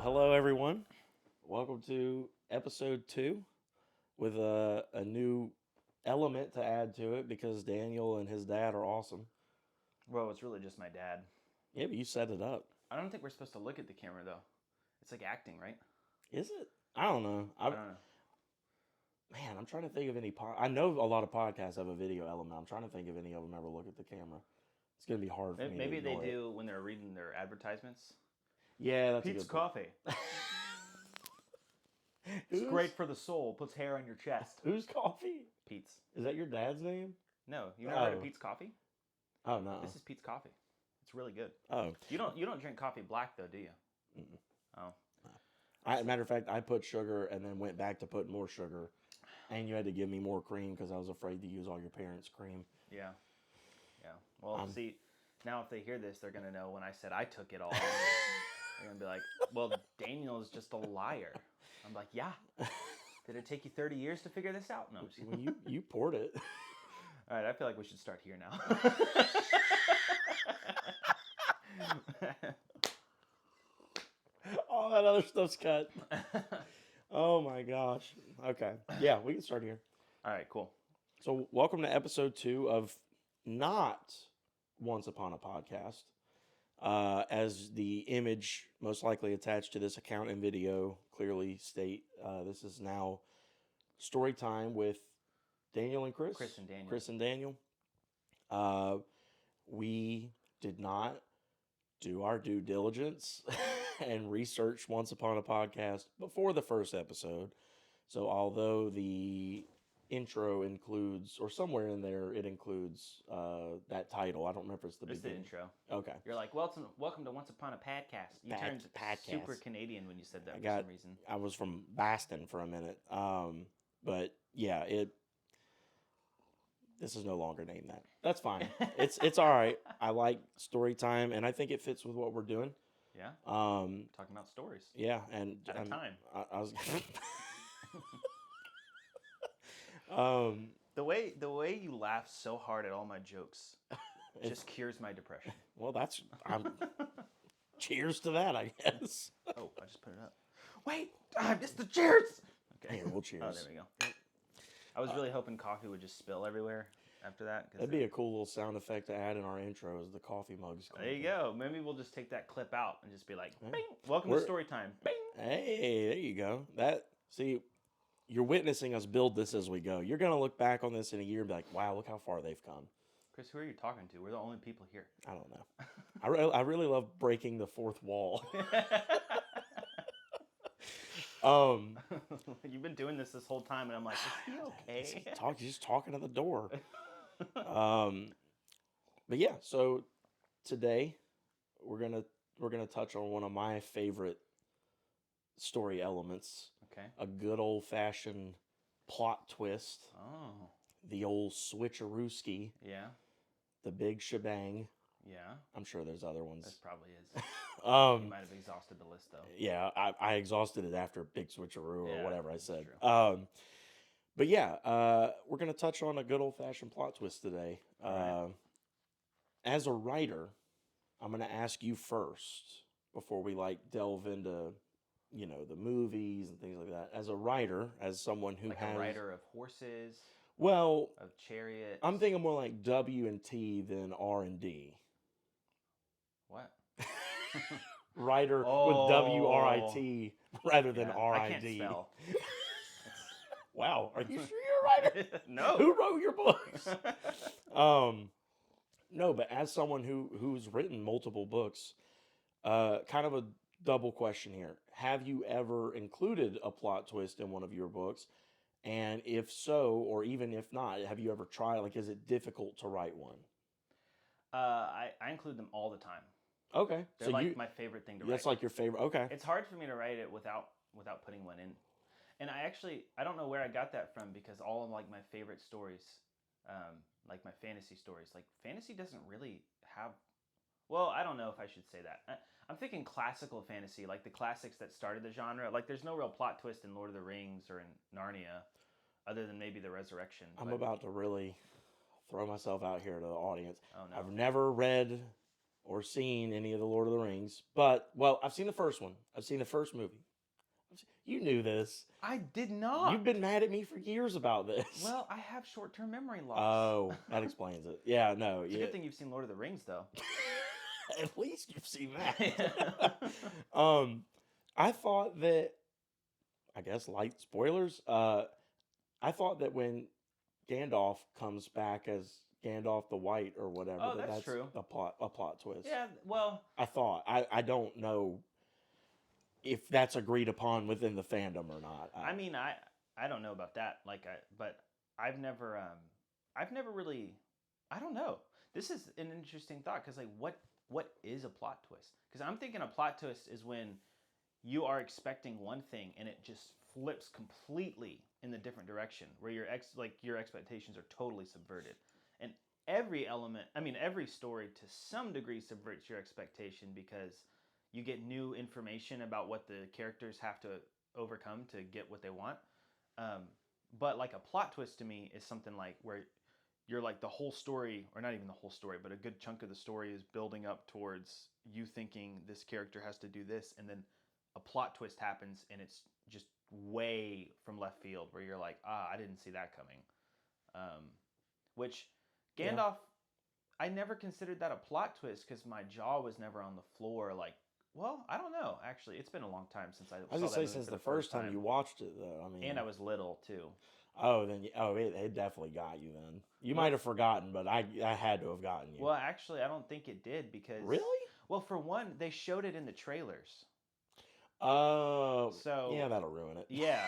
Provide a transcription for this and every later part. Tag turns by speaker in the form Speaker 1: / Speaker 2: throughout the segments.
Speaker 1: Well, hello, everyone. Welcome to episode 2 with a new element to add to it because Daniel and his dad are awesome.
Speaker 2: Well, it's really just my dad.
Speaker 1: Yeah, but you set it up.
Speaker 2: I don't think we're supposed to look at the camera though. It's like acting, right?
Speaker 1: Is it? I don't know.
Speaker 2: I don't know.
Speaker 1: Man, I'm trying to think of any I know a lot of podcasts have a video element. I'm trying to think if any of them ever look at the camera. It's going to be hard for me
Speaker 2: Maybe
Speaker 1: to
Speaker 2: they
Speaker 1: ignore it.
Speaker 2: do when they're reading their advertisements.
Speaker 1: Yeah, that's
Speaker 2: Pete's
Speaker 1: a good point.
Speaker 2: coffee. It's great for the soul. Puts hair on your chest.
Speaker 1: Whose coffee?
Speaker 2: Pete's.
Speaker 1: Is that your dad's name?
Speaker 2: No, you never heard of Pete's Coffee?
Speaker 1: Oh no.
Speaker 2: This is Pete's Coffee. It's really good.
Speaker 1: Oh.
Speaker 2: You don't drink coffee black though, do you?
Speaker 1: Mm-mm.
Speaker 2: Oh.
Speaker 1: Matter of fact, I put sugar and then went back to put more sugar, and you had to give me more cream because I was afraid to use all your parents' cream.
Speaker 2: Yeah. Well, see, now if they hear this, they're gonna know when I said I took it all. They're gonna be like, "Well, Daniel is just a liar." I'm like, "Yeah." Did it take you 30 years to figure this out? No.
Speaker 1: Well, you poured it.
Speaker 2: All right, I feel like we should start here now.
Speaker 1: All that other stuff's cut. Oh my gosh. Okay. Yeah, we can start here.
Speaker 2: All right, cool.
Speaker 1: So, welcome to episode 2 of not Once Upon a Podcast. As the image most likely attached to this account and video clearly state, this is now story time with Daniel and Chris.
Speaker 2: Chris and Daniel.
Speaker 1: We did not do our due diligence and research Once Upon a Podcast before the first episode. So although the intro includes, or somewhere in there, it includes that title. I don't remember if it's the beginning.
Speaker 2: It's the intro.
Speaker 1: Okay.
Speaker 2: You're like, welcome to Once Upon a Podcast. You turned super Canadian when you said that for some reason.
Speaker 1: I was from Boston for a minute. But yeah, this is no longer named that. That's fine. It's all right. I like story time, and I think it fits with what we're doing.
Speaker 2: Yeah. Talking about stories.
Speaker 1: Yeah, and
Speaker 2: at a time.
Speaker 1: I was.
Speaker 2: The way you laugh so hard at all my jokes just cures my depression.
Speaker 1: Well, cheers to that, I guess.
Speaker 2: Oh, I just put it up. Wait, I missed the cheers.
Speaker 1: Okay, here, we'll cheers.
Speaker 2: Oh, there we go. I was really hoping coffee would just spill everywhere after that.
Speaker 1: That'd be a cool little sound effect to add in our intro as the coffee mugs.
Speaker 2: There you go. Maybe we'll just take that clip out and just be like, bing, welcome to story time. Bing.
Speaker 1: Hey, there you go. See, you're witnessing us build this as we go. You're going to look back on this in a year and be like, wow, look how far they've come.
Speaker 2: Chris, who are you talking to? We're the only people here.
Speaker 1: I don't know. I really love breaking the fourth wall.
Speaker 2: You've been doing this whole time, and I'm like, is he okay?
Speaker 1: He's just talking to the door. But yeah, so today we're gonna touch on one of my favorite story elements.
Speaker 2: Okay.
Speaker 1: A good old fashioned plot twist.
Speaker 2: Oh.
Speaker 1: The old switcherooski.
Speaker 2: Yeah.
Speaker 1: The big shebang.
Speaker 2: Yeah.
Speaker 1: I'm sure there's other ones.
Speaker 2: There probably is. You might have exhausted the list, though.
Speaker 1: Yeah, I exhausted it after Big Switcheroo or whatever I said. But yeah, we're going to touch on a good old-fashioned plot twist today.
Speaker 2: Right.
Speaker 1: As a writer, I'm going to ask you first before we delve into, the movies and things like that. As a writer, as someone who has
Speaker 2: a writer of horses.
Speaker 1: Well,
Speaker 2: of chariots.
Speaker 1: I'm thinking more like W and T than R&D.
Speaker 2: What?
Speaker 1: Writer with W-R-I-T rather than R-I-D.
Speaker 2: I can't spell.
Speaker 1: Wow, are you sure you're a writer?
Speaker 2: No.
Speaker 1: Who wrote your books? No, but as someone who's written multiple books, kind of a double question here. Have you ever included a plot twist in one of your books? And if so, or even if not, have you ever tried? Is it difficult to write one?
Speaker 2: I include them all the time.
Speaker 1: Okay.
Speaker 2: They're my favorite thing to write.
Speaker 1: That's like your favorite. Okay.
Speaker 2: It's hard for me to write it without putting one in. And I don't know where I got that from because all of my favorite stories, like my fantasy stories, fantasy doesn't really have, well, I don't know if I should say that. I'm thinking classical fantasy, like the classics that started the genre. There's no real plot twist in Lord of the Rings or in Narnia, other than maybe the resurrection.
Speaker 1: I'm about to really throw myself out here to the audience.
Speaker 2: Oh, no.
Speaker 1: I've never read or seen any of the Lord of the Rings, but well, I've seen the first one. I've seen the first movie. You knew this.
Speaker 2: I did not.
Speaker 1: You've been mad at me for years about this.
Speaker 2: Well, I have short-term memory loss.
Speaker 1: Oh, that explains it. Yeah, no.
Speaker 2: It's a good thing you've seen Lord of the Rings, though.
Speaker 1: At least you've seen that. I thought that, I guess, light spoilers. I thought that when Gandalf comes back as Gandalf the White or whatever,
Speaker 2: Oh, that's true.
Speaker 1: a plot twist.
Speaker 2: Yeah, well,
Speaker 1: I thought. I don't know if that's agreed upon within the fandom or not.
Speaker 2: I mean, I don't know about that. But I've never really, I don't know. This is an interesting thought because like, what is a plot twist? Because I'm thinking a plot twist is when you are expecting one thing and it just flips completely in the different direction, where your expectations are totally subverted. And every story to some degree subverts your expectation because you get new information about what the characters have to overcome to get what they want. But like a plot twist to me is something like where you're like the whole story, or not even the whole story, but a good chunk of the story is building up towards you thinking this character has to do this, and then a plot twist happens and it's just way from left field where you're like, I didn't see that coming. Which Gandalf, I never considered that a plot twist because my jaw was never on the floor. Like, well, I don't know. Actually, it's been a long time since I saw that movie.
Speaker 1: I was gonna say since the first time you watched it, though. I mean,
Speaker 2: and I was little too.
Speaker 1: Oh, then it definitely got you. Then you might have forgotten, but I had to have gotten you.
Speaker 2: Well, actually, I don't think it did because
Speaker 1: really.
Speaker 2: Well, for one, they showed it in the trailers.
Speaker 1: Oh,
Speaker 2: so
Speaker 1: yeah, that'll ruin it.
Speaker 2: Yeah,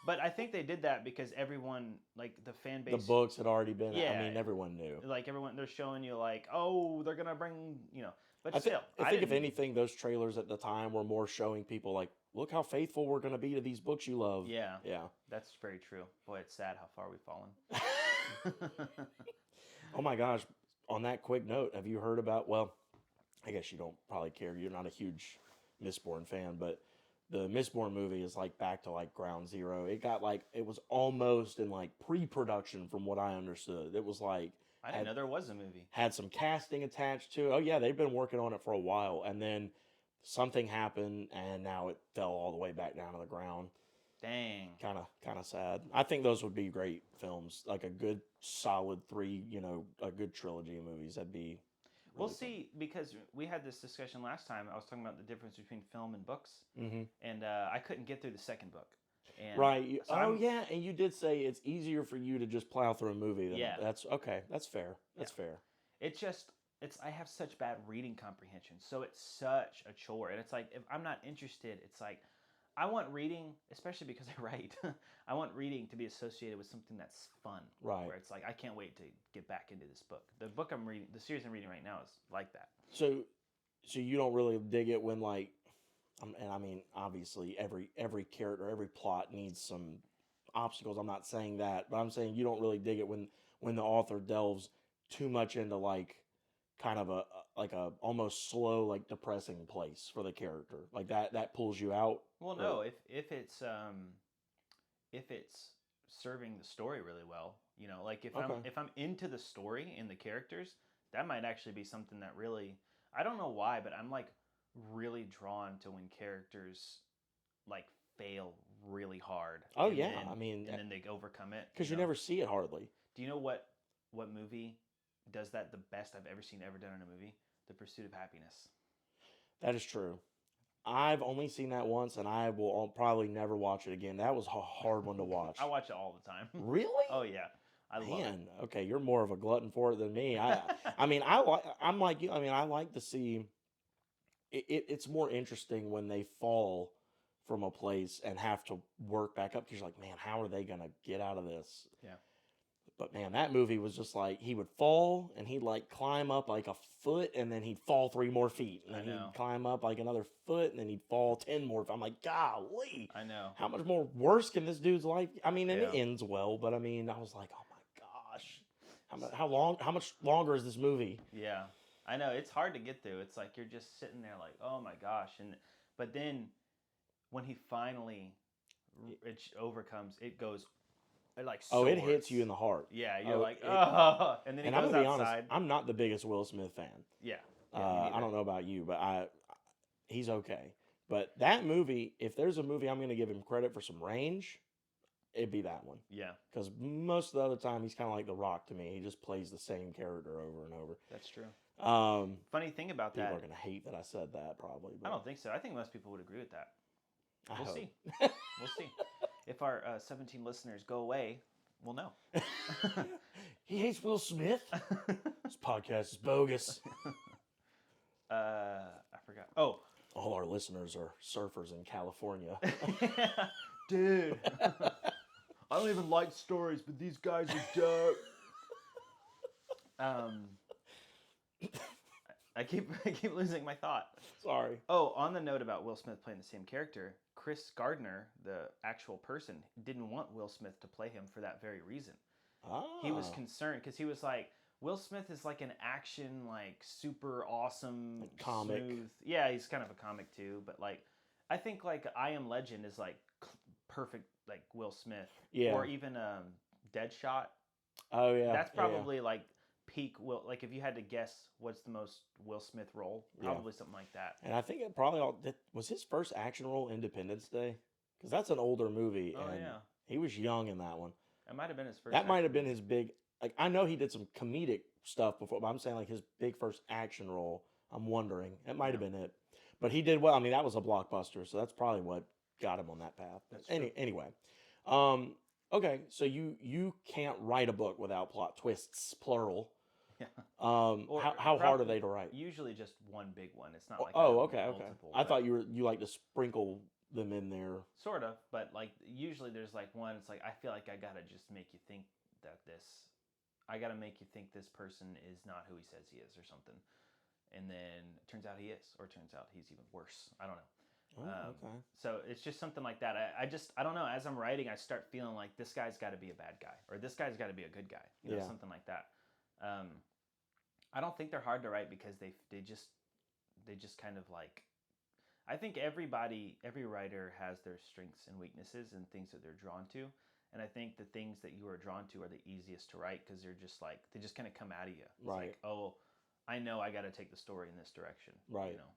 Speaker 2: but I think they did that because everyone, like the fan base,
Speaker 1: the books had already been.
Speaker 2: Yeah,
Speaker 1: I mean, everyone knew.
Speaker 2: Like everyone, they're showing you like, oh, they're gonna bring, But
Speaker 1: I
Speaker 2: still,
Speaker 1: I think if anything, those trailers at the time were more showing people like, look how faithful we're gonna be to these books you love.
Speaker 2: Yeah,
Speaker 1: yeah,
Speaker 2: that's very true. Boy, it's sad how far we've fallen.
Speaker 1: Oh my gosh! On that quick note, have you heard about? Well, I guess you don't probably care. You're not a huge Mistborn fan, but the Mistborn movie is like back to like ground zero. It got like it was almost in like pre-production from what I understood. It was like
Speaker 2: I didn't know there was a movie.
Speaker 1: Had some casting attached to it. Oh yeah, they've been working on it for a while, and then something happened, and now it fell all the way back down to the ground.
Speaker 2: Dang.
Speaker 1: Kind of sad. I think those would be great films, like a good solid 3, a good trilogy of movies. That'd be.
Speaker 2: We'll see, because we had this discussion last time. I was talking about the difference between film and books, and I couldn't get through the second book. And
Speaker 1: right.
Speaker 2: So
Speaker 1: yeah, and you did say it's easier for you to just plow through a movie. Than,
Speaker 2: yeah.
Speaker 1: That's okay. That's fair. That's fair.
Speaker 2: I have such bad reading comprehension, so it's such a chore. And it's like, if I'm not interested, it's like, I want reading, especially because I write, I want reading to be associated with something that's fun.
Speaker 1: Right.
Speaker 2: Where it's like, I can't wait to get back into this book. The book I'm reading, the series I'm reading right now is like that.
Speaker 1: So you don't really dig it when like, and I mean, obviously every character, every plot needs some obstacles. I'm not saying that, but I'm saying you don't really dig it when the author delves too much into like kind of a almost slow, like depressing place for the character. Like that pulls you out.
Speaker 2: Well, no, if it's serving the story really well, like if I'm into the story and the characters, that might actually be something that really, I don't know why, but I'm like really drawn to when characters like fail really hard.
Speaker 1: Oh yeah, and
Speaker 2: then they overcome it
Speaker 1: because you never see it hardly.
Speaker 2: Do you know what movie does that the best I've ever seen ever done in a movie? The Pursuit of Happiness.
Speaker 1: That is true. I've only seen that once, and I will probably never watch it again. That was a hard one to watch.
Speaker 2: I watch it all the time.
Speaker 1: Really?
Speaker 2: Oh yeah, I love it.
Speaker 1: Okay, you're more of a glutton for it than me. I'm like you. I mean, I like to see. It's more interesting when they fall from a place and have to work back up because you're like, man, how are they gonna get out of this?
Speaker 2: Yeah.
Speaker 1: But man, that movie was just like he would fall and he'd like climb up like a foot and then he'd fall 3 more feet and then he'd climb up like another foot and then he'd fall 10 more. I'm like, golly,
Speaker 2: I know.
Speaker 1: How much more worse can this dude's life? I mean, and it ends well, but I mean, I was like, oh my gosh, how much longer is this movie?
Speaker 2: Yeah, I know it's hard to get through. It's like you're just sitting there like, oh my gosh, but then when he finally overcomes, it goes. It like soars.
Speaker 1: It hits you in the heart.
Speaker 2: Yeah, you're and then he goes outside.
Speaker 1: Be honest, I'm not the biggest Will Smith fan.
Speaker 2: Yeah. Yeah, me
Speaker 1: I
Speaker 2: neither.
Speaker 1: don't know about you, but he's okay. But that movie, if there's a movie I'm going to give him credit for some range, it'd be that one.
Speaker 2: Yeah,
Speaker 1: Because most of the other time, he's kind of like The Rock to me. He just plays the same character over and over.
Speaker 2: that's true.
Speaker 1: Um,
Speaker 2: Funny thing about
Speaker 1: People
Speaker 2: that,
Speaker 1: are going to hate that I said that probably.
Speaker 2: I
Speaker 1: But
Speaker 2: don't think so. I think most people would agree with that.
Speaker 1: I
Speaker 2: We'll
Speaker 1: hope.
Speaker 2: see. We'll see. If our 17 listeners go away, we'll know.
Speaker 1: He hates Will Smith. This podcast is bogus.
Speaker 2: I forgot. Oh,
Speaker 1: All our listeners are surfers in California.
Speaker 2: dude. I don't even like stories, but these guys are dope. I keep losing my thought.
Speaker 1: Sorry.
Speaker 2: Oh, on the note about Will Smith playing the same character, Chris Gardner, the actual person, didn't want Will Smith to play him for that very reason. He was concerned because he was like, Will Smith is like an action, like super awesome,
Speaker 1: like comic.
Speaker 2: smooth. Yeah, he's kind of a comic too, but like, I think like I Am Legend is like perfect, like Will Smith.
Speaker 1: Yeah.
Speaker 2: Or even Deadshot.
Speaker 1: Oh yeah.
Speaker 2: That's probably like peak Will. Like if you had to guess, what's the most Will Smith role? Probably something like that.
Speaker 1: And I think it probably was his first action role Independence Day, because that's an older movie.
Speaker 2: Oh
Speaker 1: and
Speaker 2: yeah,
Speaker 1: he was young in that one.
Speaker 2: it might have been his first.
Speaker 1: That might have
Speaker 2: action
Speaker 1: been his big. Like I know he did some comedic stuff before, but I'm saying like his big first action role. I'm wondering it might have been it, but he did well. I mean, that was a blockbuster, so that's probably what got him on that path. But anyway, okay, so you can't write a book without plot twists, plural.
Speaker 2: Yeah.
Speaker 1: How hard are they to write?
Speaker 2: Usually just one big one. It's not like
Speaker 1: okay.
Speaker 2: multiple,
Speaker 1: I thought you like to sprinkle them in there.
Speaker 2: Sort of, but like usually there's like one. It's like I feel like I gotta just make you think that I gotta make you think this person is not who he says he is or something, and then it turns out he is, or it turns out he's even worse. I don't know.
Speaker 1: Okay.
Speaker 2: So it's just something like that. I don't know. As I'm writing, I start feeling like this guy's got to be a bad guy, or this guy's got to be a good guy. You know, something like that. I don't think they're hard to write because they just kind of like. I think every writer has their strengths and weaknesses and things that they're drawn to, and I think the things that you are drawn to are the easiest to write because they're just like they just kind of come out of you. It's
Speaker 1: right.
Speaker 2: Like, oh, I know I got to take the story in this direction.
Speaker 1: Right.
Speaker 2: You know.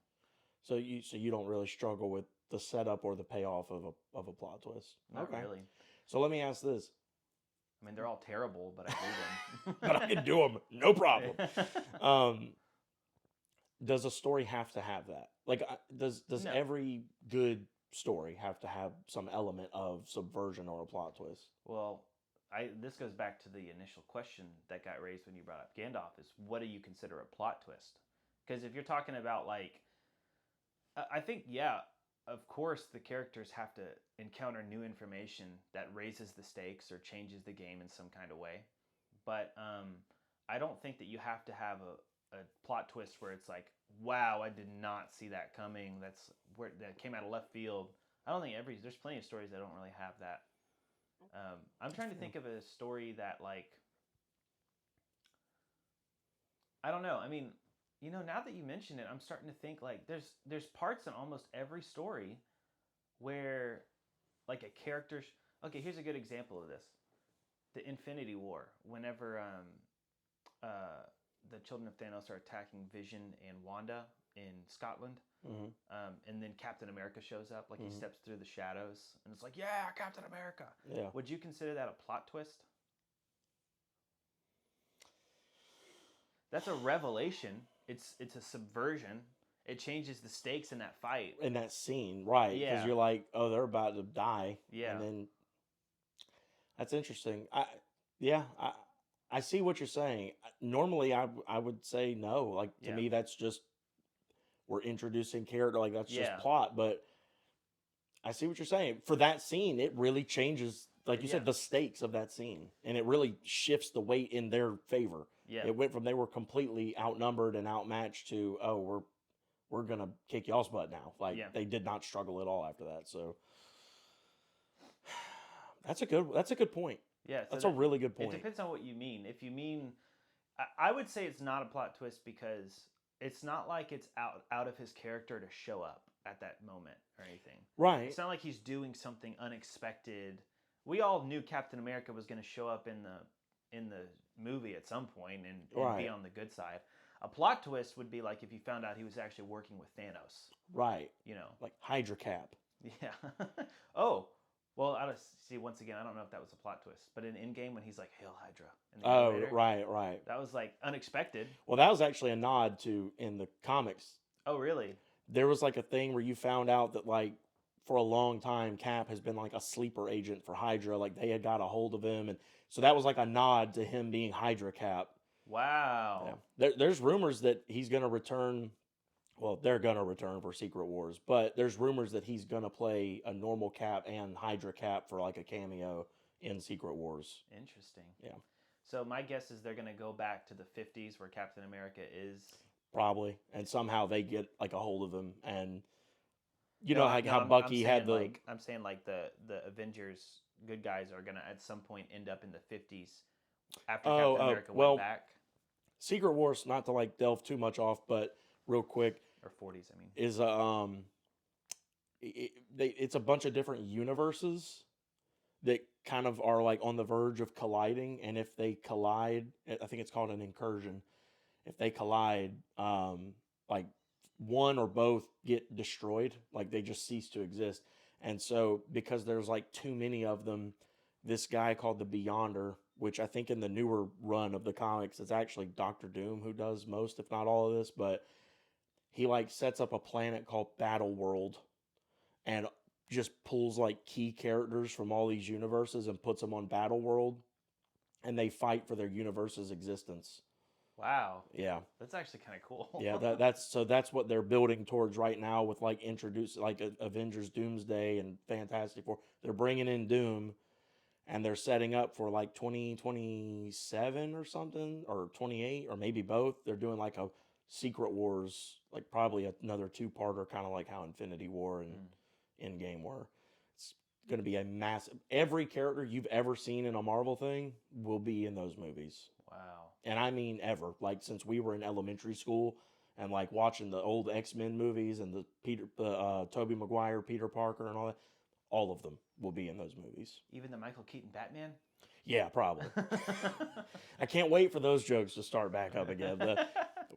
Speaker 1: So you don't really struggle with the setup or the payoff of a plot twist.
Speaker 2: Not really.
Speaker 1: So let me ask this.
Speaker 2: I mean, they're all terrible, but I do them.
Speaker 1: But I can do them, no problem. Does a story have to have that? Like, does
Speaker 2: No.
Speaker 1: every good story have to have some element of subversion or a plot twist?
Speaker 2: Well, this goes back to the initial question that got raised when you brought up Gandalf: is what do you consider a plot twist? Because if you're talking about like, I think of course the characters have to encounter new information that raises the stakes or changes the game in some kind of way, but I don't think that you have to have a plot twist where it's like, wow, I did not see that coming. That came out of left field. I don't think there's plenty of stories that don't really have that. I'm trying to think of a story that like, I don't know. I mean, you know, now that you mention it, I'm starting to think like there's parts in almost every story where like a character. Okay, here's a good example of this: the Infinity War. Whenever the children of Thanos are attacking Vision and Wanda in Scotland, and then Captain America shows up. Like he steps through the shadows, and it's like, yeah, Captain America.
Speaker 1: Yeah.
Speaker 2: Would you consider that a plot twist? That's a revelation. It's a subversion. It changes the stakes in that fight.
Speaker 1: In that scene, right?
Speaker 2: Yeah.
Speaker 1: Because you're like, oh, they're about to die.
Speaker 2: Yeah.
Speaker 1: And then that's interesting. I see what you're saying. Normally, I would say no. Like to me, that's just we're introducing character. Like that's just plot. But I see what you're saying. For that scene, it really changes, like you said, the stakes of that scene, and it really shifts the weight in their favor.
Speaker 2: Yeah.
Speaker 1: It went from they were completely outnumbered and outmatched to we're gonna kick y'all's butt now. Like they did not struggle at all after that. So that's a good point.
Speaker 2: Yeah, so
Speaker 1: that's a really good point.
Speaker 2: It depends on what you mean. If you mean, I would say it's not a plot twist because it's not like it's out of his character to show up at that moment or anything.
Speaker 1: Right.
Speaker 2: It's not like he's doing something unexpected. We all knew Captain America was going to show up in the movie at some point and be on the good side. A plot twist would be like if you found out he was actually working with Thanos.
Speaker 1: Right.
Speaker 2: You know.
Speaker 1: Like Hydra Cap.
Speaker 2: Yeah. Oh. Well, I don't see. Once again, I don't know if that was a plot twist, but in Endgame when he's like "Hail Hydra" in the elevator,
Speaker 1: right.
Speaker 2: that was like unexpected.
Speaker 1: Well, that was actually a nod to in the comics.
Speaker 2: Oh, really?
Speaker 1: There was like a thing where you found out that like for a long time Cap has been like a sleeper agent for Hydra. Like they had got a hold of him, and so that was like a nod to him being Hydra Cap.
Speaker 2: Wow.
Speaker 1: Yeah. There's rumors that he's going to return. Well, they're going to return for Secret Wars, but there's rumors that he's going to play a normal Cap and Hydra Cap for like a cameo in Secret Wars.
Speaker 2: Interesting.
Speaker 1: Yeah.
Speaker 2: So my guess is they're going to go back to the 50s where Captain America is.
Speaker 1: Probably. And somehow they get like a hold of him. And how
Speaker 2: I'm
Speaker 1: Bucky had the...
Speaker 2: Like, I'm saying like the Avengers good guys are going to at some point end up in the 50s after Captain America went back.
Speaker 1: Secret Wars, not to like delve too much off, but real quick...
Speaker 2: Or 40s, I mean.
Speaker 1: Is it's a bunch of different universes that kind of are like on the verge of colliding, and if they collide, I think it's called an incursion. If they collide, like one or both get destroyed, like they just cease to exist. And so because there's like too many of them, this guy called the Beyonder, which I think in the newer run of the comics, it's actually Doctor Doom who does most, if not all of this, but he like sets up a planet called Battle World and just pulls like key characters from all these universes and puts them on Battle World, and they fight for their universe's existence.
Speaker 2: Wow.
Speaker 1: Yeah.
Speaker 2: That's actually kind of cool.
Speaker 1: Yeah, that's what they're building towards right now with like Avengers Doomsday and Fantastic Four. They're bringing in Doom, and they're setting up for like 2027 or something, or 28, or maybe both. They're doing like a Secret Wars, like probably another two-parter, kind of like how Infinity War and Endgame were. It's going to be a massive... Every character you've ever seen in a Marvel thing will be in those movies.
Speaker 2: Wow.
Speaker 1: And I mean ever. Like since we were in elementary school and like watching the old X-Men movies and the Tobey Maguire, Peter Parker and all of them will be in those movies.
Speaker 2: Even the Michael Keaton Batman?
Speaker 1: Yeah, probably. I can't wait for those jokes to start back up again.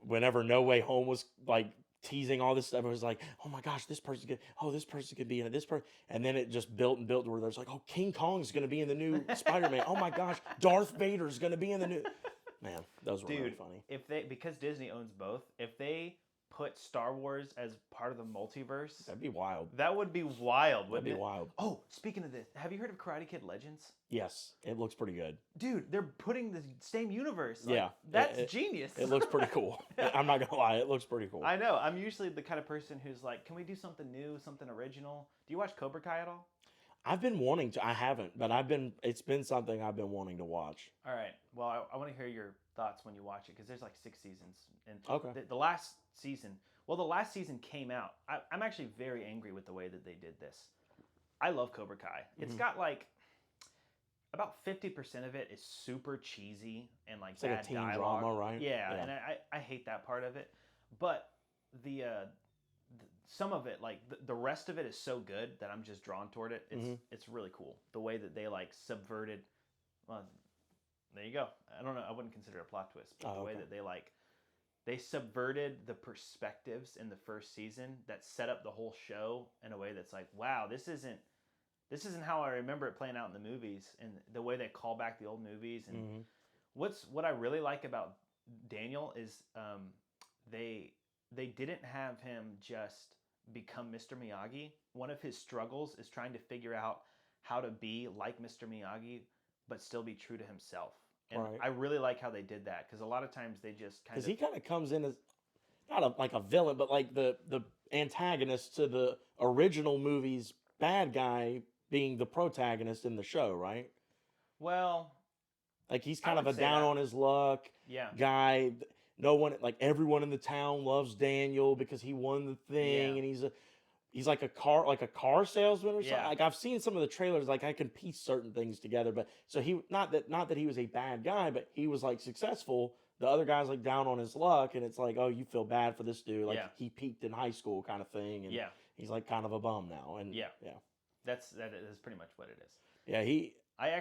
Speaker 1: Whenever No Way Home was like teasing all this stuff, it was like, oh my gosh, this person could be in it, this person. And then it just built and built to where there's like, oh, King Kong's going to be in the new Spider-Man. Oh my gosh, Darth Vader's going to be in the new... Man, those were really funny.
Speaker 2: Because Disney owns both, if they put Star Wars as part of the multiverse...
Speaker 1: That'd be wild.
Speaker 2: That would be wild, wouldn't it?
Speaker 1: That'd be wild.
Speaker 2: Oh, speaking of this, have you heard of Karate Kid Legends?
Speaker 1: Yes, it looks pretty good.
Speaker 2: Dude, they're putting the same universe. Like,
Speaker 1: yeah.
Speaker 2: That's genius.
Speaker 1: It looks pretty cool. I'm not going to lie, it looks pretty cool.
Speaker 2: I know. I'm usually the kind of person who's like, can we do something new, something original? Do you watch Cobra Kai at all?
Speaker 1: I've been wanting to. I haven't, but it's been something I've been wanting to watch.
Speaker 2: All right. Well, I want to hear your thoughts when you watch it, because there's like 6 seasons. And
Speaker 1: okay.
Speaker 2: The last season came out. I'm actually very angry with the way that they did this. I love Cobra Kai. It's got like about 50% of it is super cheesy and like bad
Speaker 1: a teen
Speaker 2: dialogue.
Speaker 1: drama, right?
Speaker 2: Yeah, and I hate that part of it. But some of it, like the rest of it, is so good that I'm just drawn toward it. It's really cool the way that they like subverted. Well, there you go. I don't know. I wouldn't consider it a plot twist, but the way that they subverted the perspectives in the first season that set up the whole show in a way that's like, wow, this isn't how I remember it playing out in the movies, and the way they call back the old movies. And what I really like about Daniel is they didn't have him just become Mr. Miyagi. One of his struggles is trying to figure out how to be like Mr. Miyagi but still be true to himself. And I really like how they did that, because a lot of times they just kind of... Because
Speaker 1: he kind of comes in as not like a villain, but like the antagonist to the original movie's bad guy being the protagonist in the show, right?
Speaker 2: Well...
Speaker 1: Like he's kind of a down on his luck guy. No one, like everyone in the town loves Daniel because he won the thing, and he's like a car salesman or something. Like I've seen some of the trailers, like I can piece certain things together. But so he not that he was a bad guy, but he was like successful. The other guy's like down on his luck, and it's like, oh, you feel bad for this dude, like he peaked in high school kind of thing, and he's like kind of a bum now, and
Speaker 2: that is pretty much what it is.
Speaker 1: Yeah,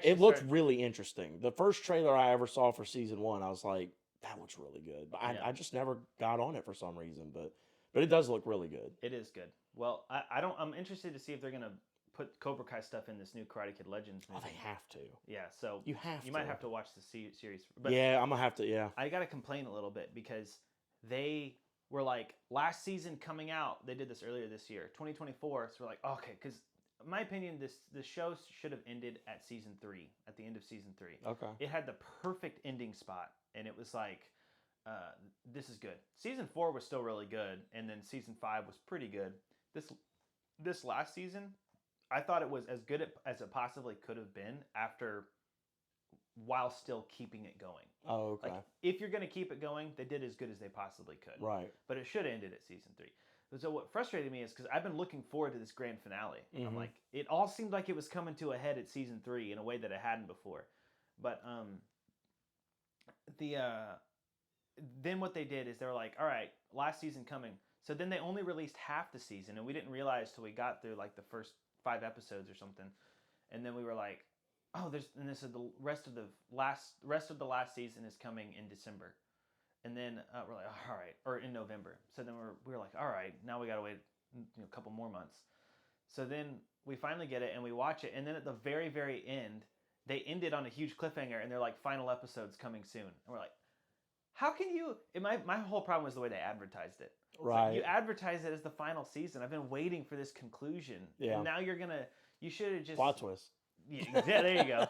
Speaker 1: it looked really interesting. The first trailer I ever saw for season 1, I was like, that looks really good. But
Speaker 2: Yeah.
Speaker 1: I just never got on it for some reason. But it does look really good.
Speaker 2: It is good. Well, I'm interested to see if they're gonna put Cobra Kai stuff in this new Karate Kid Legends movie.
Speaker 1: Oh, they have to.
Speaker 2: Yeah, so
Speaker 1: You have
Speaker 2: you
Speaker 1: to.
Speaker 2: might have to watch the series. But
Speaker 1: yeah, I'm gonna have to. Yeah.
Speaker 2: I gotta complain a little bit because they were like last season coming out. They did this earlier this year, 2024. So we're like, okay, because in my opinion, this show should have ended at season 3, at the end of season 3.
Speaker 1: Okay.
Speaker 2: It had the perfect ending spot, and it was like, this is good. Season 4 was still really good, and then season 5 was pretty good. This last season, I thought it was as good as it possibly could have been while still keeping it going.
Speaker 1: Oh, okay.
Speaker 2: Like, if you're going to keep it going, they did as good as they possibly could.
Speaker 1: Right.
Speaker 2: But it should have ended at season 3. So what frustrated me is because I've been looking forward to this grand finale.
Speaker 1: Mm-hmm.
Speaker 2: I'm like, it all seemed like it was coming to a head at season 3 in a way that it hadn't before. But then what they did is they were like, all right, last season coming. So then they only released half the season, and we didn't realize till we got through like the first 5 episodes or something. And then we were like, oh, the rest of the last season is coming in December. And then we're like, all right, or in November. So then we were like, all right, now we got to wait a couple more months. So then we finally get it and we watch it. And then at the very, very end, they ended on a huge cliffhanger and they're like, final episodes coming soon. And we're like, how can you? My whole problem was the way they advertised it.
Speaker 1: Right.
Speaker 2: Like, you advertise it as the final season. I've been waiting for this conclusion.
Speaker 1: Yeah.
Speaker 2: And now you should have just.
Speaker 1: Plot twist.
Speaker 2: Yeah, there you go.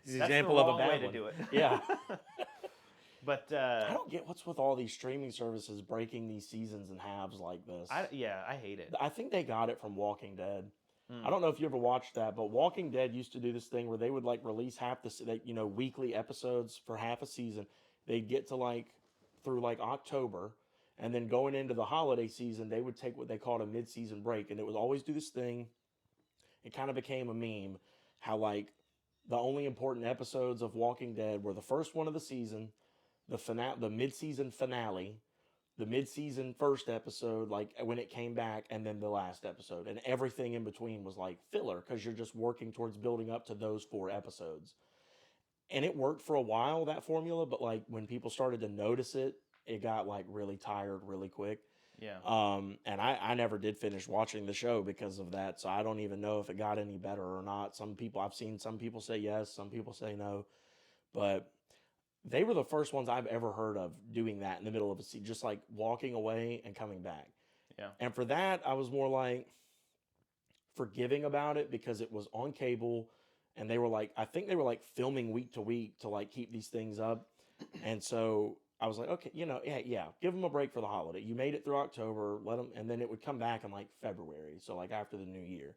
Speaker 1: It's an example of a bad
Speaker 2: way
Speaker 1: one.
Speaker 2: to do it.
Speaker 1: Yeah.
Speaker 2: But
Speaker 1: I don't get what's with all these streaming services breaking these seasons in halves like this.
Speaker 2: I hate it.
Speaker 1: I think they got it from Walking Dead. I don't know if you ever watched that, but Walking Dead used to do this thing where they would like release weekly episodes for half a season. They'd get to like through like October, and then going into the holiday season, they would take what they called a mid-season break, and it would always do this thing. It kind of became a meme how like the only important episodes of Walking Dead were the first one of the season, the mid-season finale, the mid-season first episode, like when it came back, and then the last episode. And everything in between was like filler because you're just working towards building up to those 4 episodes. And it worked for a while, that formula, but like when people started to notice it, it got like really tired really quick.
Speaker 2: Yeah.
Speaker 1: And I never did finish watching the show because of that, so I don't even know if it got any better or not. I've seen some people say yes, some people say no, but they were the first ones I've ever heard of doing that in the middle of a season, just like walking away and coming back.
Speaker 2: Yeah.
Speaker 1: And for that, I was more like forgiving about it because it was on cable, and I think they were like filming week to week to like keep these things up. And so I was like, okay, yeah, give them a break for the holiday. You made it through October, let them, and then it would come back in like February, so like after the new year.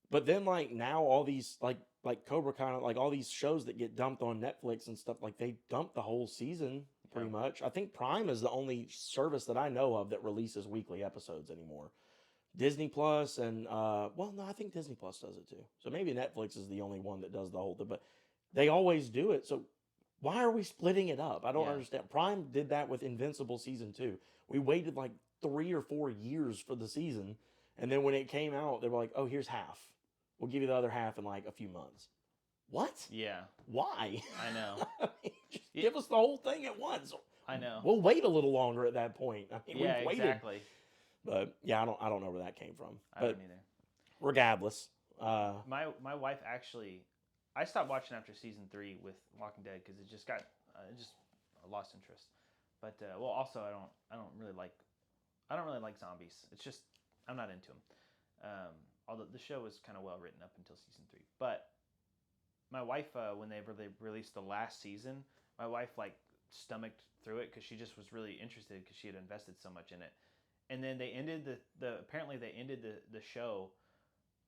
Speaker 1: But then like now all these like Cobra Kai, like all these shows that get dumped on Netflix and stuff, like they dump the whole season pretty much. I think Prime is the only service that I know of that releases weekly episodes anymore. Disney Plus and no, I think Disney Plus does it too. So maybe Netflix is the only one that does the whole thing, but they always do it. So why are we splitting it up? I don't understand. Prime did that with Invincible season 2. We waited like 3 or 4 years for the season, and then when it came out, they were like, "Oh, here's half. We'll give you the other half in like a few months." What?
Speaker 2: Yeah.
Speaker 1: Why?
Speaker 2: I know.
Speaker 1: Just give us the whole thing at once.
Speaker 2: I know.
Speaker 1: We'll wait a little longer at that point. I mean,
Speaker 2: Yeah,
Speaker 1: we've waited.
Speaker 2: exactly.
Speaker 1: But yeah, I don't know where that came from.
Speaker 2: I don't either.
Speaker 1: Regardless,
Speaker 2: my wife actually, I stopped watching after season 3 with Walking Dead because it just got I lost interest. But also I don't really like zombies. It's just I'm not into them. Although the show was kind of well written up until season 3. But my wife, when they released the last season, my wife like stomached through it because she just was really interested because she had invested so much in it. And then they ended apparently they ended the show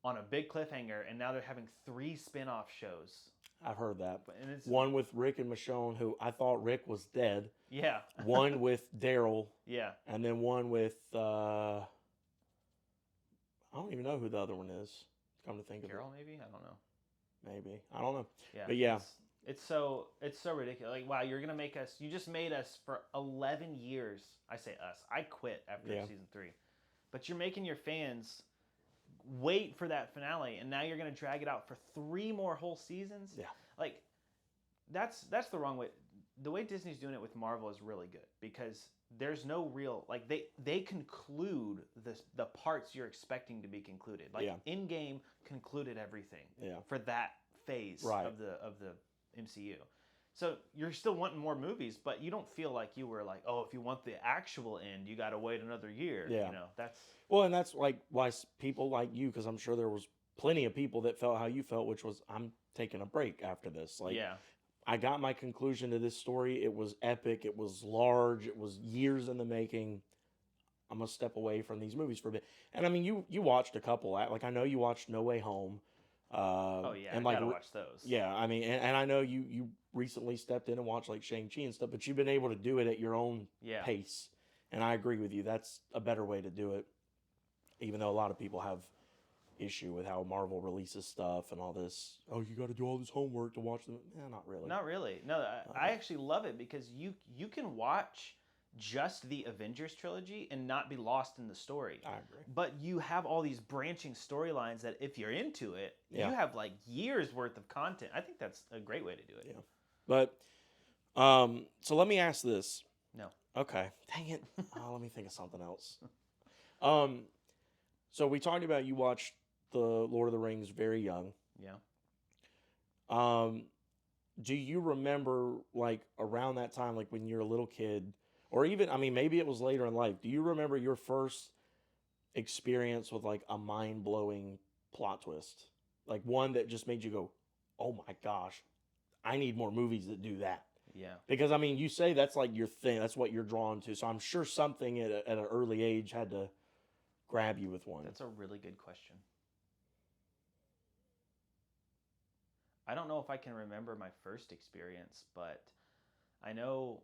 Speaker 2: on a big cliffhanger, and now they're having 3 spin-off shows.
Speaker 1: I've heard that.
Speaker 2: And it's,
Speaker 1: one with Rick and Michonne, who I thought Rick was dead.
Speaker 2: Yeah.
Speaker 1: One with Daryl.
Speaker 2: Yeah.
Speaker 1: And then one with I don't even know who the other one is. Come to think
Speaker 2: Carol,
Speaker 1: of it.
Speaker 2: maybe? I don't know.
Speaker 1: Maybe. I don't know.
Speaker 2: Yeah.
Speaker 1: But yeah.
Speaker 2: It's so ridiculous. Like, wow, you're gonna make us. You just made us for 11 years. I say us. I quit after season 3, but you're making your fans wait for that finale, and now you're gonna drag it out for 3 more whole seasons.
Speaker 1: Yeah.
Speaker 2: Like, that's the wrong way. the way Disney's doing it with Marvel is really good because there's no real like they conclude the parts you're expecting to be concluded. Like
Speaker 1: Yeah.
Speaker 2: Endgame concluded everything
Speaker 1: Yeah.
Speaker 2: for that phase
Speaker 1: Right.
Speaker 2: of the MCU. So you're still wanting more movies, but you don't feel like you were like, oh, if you want the actual end, you got to wait another year.
Speaker 1: Yeah.
Speaker 2: You know, that's
Speaker 1: Well, and that's like why people like you, because I'm sure there was plenty of people that felt how you felt, which was I'm taking a break after this. Like,
Speaker 2: yeah.
Speaker 1: I got my conclusion to this story. It was epic. It was large. It was years in the making. I'm gonna step away from these movies for a bit. And I mean, you watched a couple. Like I know you watched No Way Home.
Speaker 2: Oh yeah,
Speaker 1: and
Speaker 2: I
Speaker 1: like
Speaker 2: gotta watch those.
Speaker 1: yeah, I mean, and I know you recently stepped in and watched like Shang-Chi and stuff, but you've been able to do it at your own
Speaker 2: Yeah.
Speaker 1: pace. And I agree with you. That's a better way to do it. Even though a lot of people have issue with how Marvel releases stuff and all this. Oh, you got to do all this homework to watch them. Not really.
Speaker 2: Not really. No, I actually love it because you can watch just the Avengers trilogy and not be lost in the story.
Speaker 1: I agree.
Speaker 2: But you have all these branching storylines that if you're into it,
Speaker 1: Yeah.
Speaker 2: you have like years worth of content. I think that's a great way to do it.
Speaker 1: Yeah. But so let me ask this.
Speaker 2: No.
Speaker 1: Okay. Dang it. Let me think of something else. So we talked about you watched the Lord of the Rings very young.
Speaker 2: Yeah.
Speaker 1: Do you remember like around that time, like when you're a little kid, or even, I mean, maybe it was later in life. Do you remember your first experience with like a mind-blowing plot twist? Like one that just made you go, oh my gosh, I need more movies that do that.
Speaker 2: Yeah.
Speaker 1: Because I mean, you say that's like your thing. That's what you're drawn to. So I'm sure something at an early age had to grab you with one.
Speaker 2: That's a really good question. I don't know if I can remember my first experience, but I know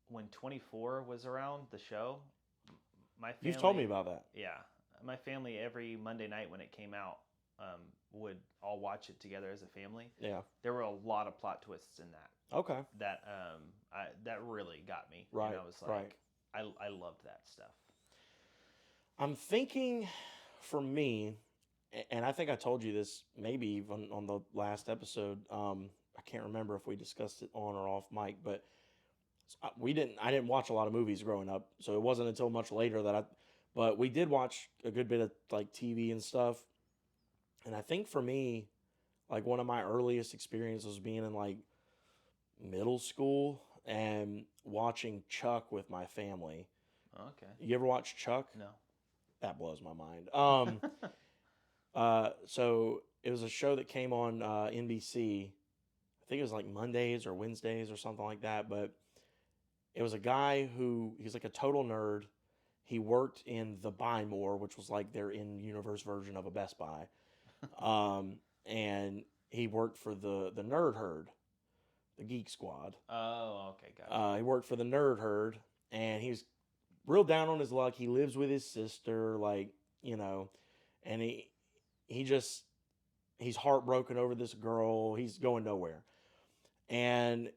Speaker 2: when 24 was around the show, my family...
Speaker 1: You've told me about that.
Speaker 2: Yeah. My family, every Monday night when it came out, would all watch it together as a family.
Speaker 1: Yeah.
Speaker 2: There were a lot of plot twists in that.
Speaker 1: Okay.
Speaker 2: That that really got me.
Speaker 1: Right.
Speaker 2: And I was like,
Speaker 1: right.
Speaker 2: I loved that stuff.
Speaker 1: I'm thinking for me, and I think I told you this maybe even on the last episode. I can't remember if we discussed it on or off mic, but I didn't watch a lot of movies growing up, so it wasn't until much later but we did watch a good bit of like TV and stuff. And I think for me, like one of my earliest experiences was being in like middle school and watching Chuck with my family.
Speaker 2: Okay.
Speaker 1: You ever watch Chuck?
Speaker 2: No.
Speaker 1: That blows my mind. So it was a show that came on NBC. I think it was like Mondays or Wednesdays or something like that. But it was a guy he's like a total nerd. He worked in the Buy More, which was like their in-universe version of a Best Buy. And he worked for the Nerd Herd, the Geek Squad.
Speaker 2: Oh, okay, got it.
Speaker 1: He worked for the Nerd Herd, and he was real down on his luck. He lives with his sister, like, you know, and he's heartbroken over this girl. He's going nowhere. And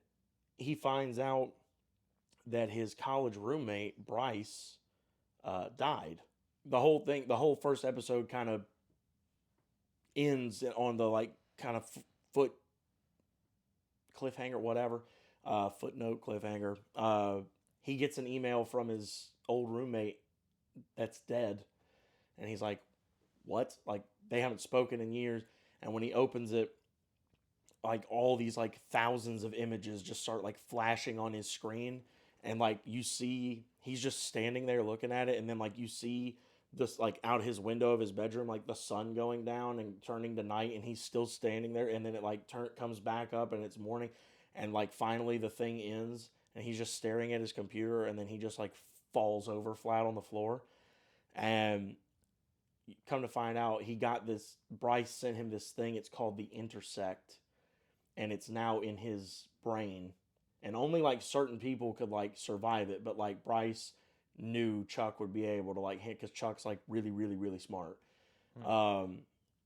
Speaker 1: he finds out that his college roommate, Bryce, died. The whole first episode kind of ends on the like kind of foot cliffhanger, whatever, footnote cliffhanger. He gets an email from his old roommate that's dead. And he's like, what? Like, they haven't spoken in years. And when he opens it, like all these like thousands of images just start like flashing on his screen. And like you see, he's just standing there looking at it. And then like you see this like out his window of his bedroom, like the sun going down and turning to night. And he's still standing there. And then it like comes back up and it's morning. And like finally the thing ends. And he's just staring at his computer. And then he just like falls over flat on the floor. And come to find out, he got this, Bryce sent him this thing. It's called the Intersect. And it's now in his brain. And only like certain people could like survive it. But like Bryce knew Chuck would be able to like hit, because Chuck's like really, really, really smart.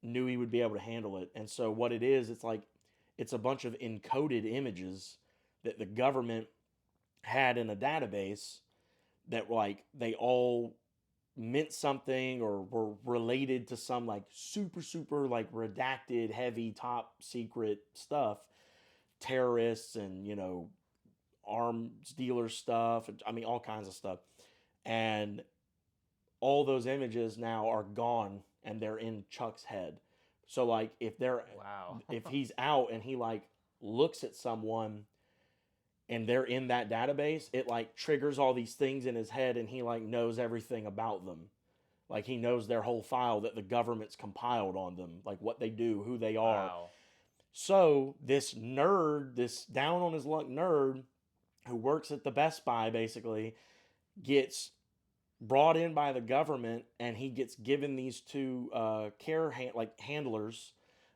Speaker 1: Knew he would be able to handle it. And so what it is, it's a bunch of encoded images that the government had in a database that like they all meant something or were related to some like super, super like redacted, heavy, top secret stuff, terrorists and, you know, arms dealer stuff. I mean, all kinds of stuff. And all those images now are gone and they're in Chuck's head. So like
Speaker 2: Wow.
Speaker 1: if he's out and he like looks at someone and they're in that database, it like triggers all these things in his head and he like knows everything about them. Like he knows their whole file that the government's compiled on them, like what they do, who they are.
Speaker 2: Wow.
Speaker 1: So this nerd, this down on his luck nerd who works at the Best Buy basically gets brought in by the government and he gets given these two handlers.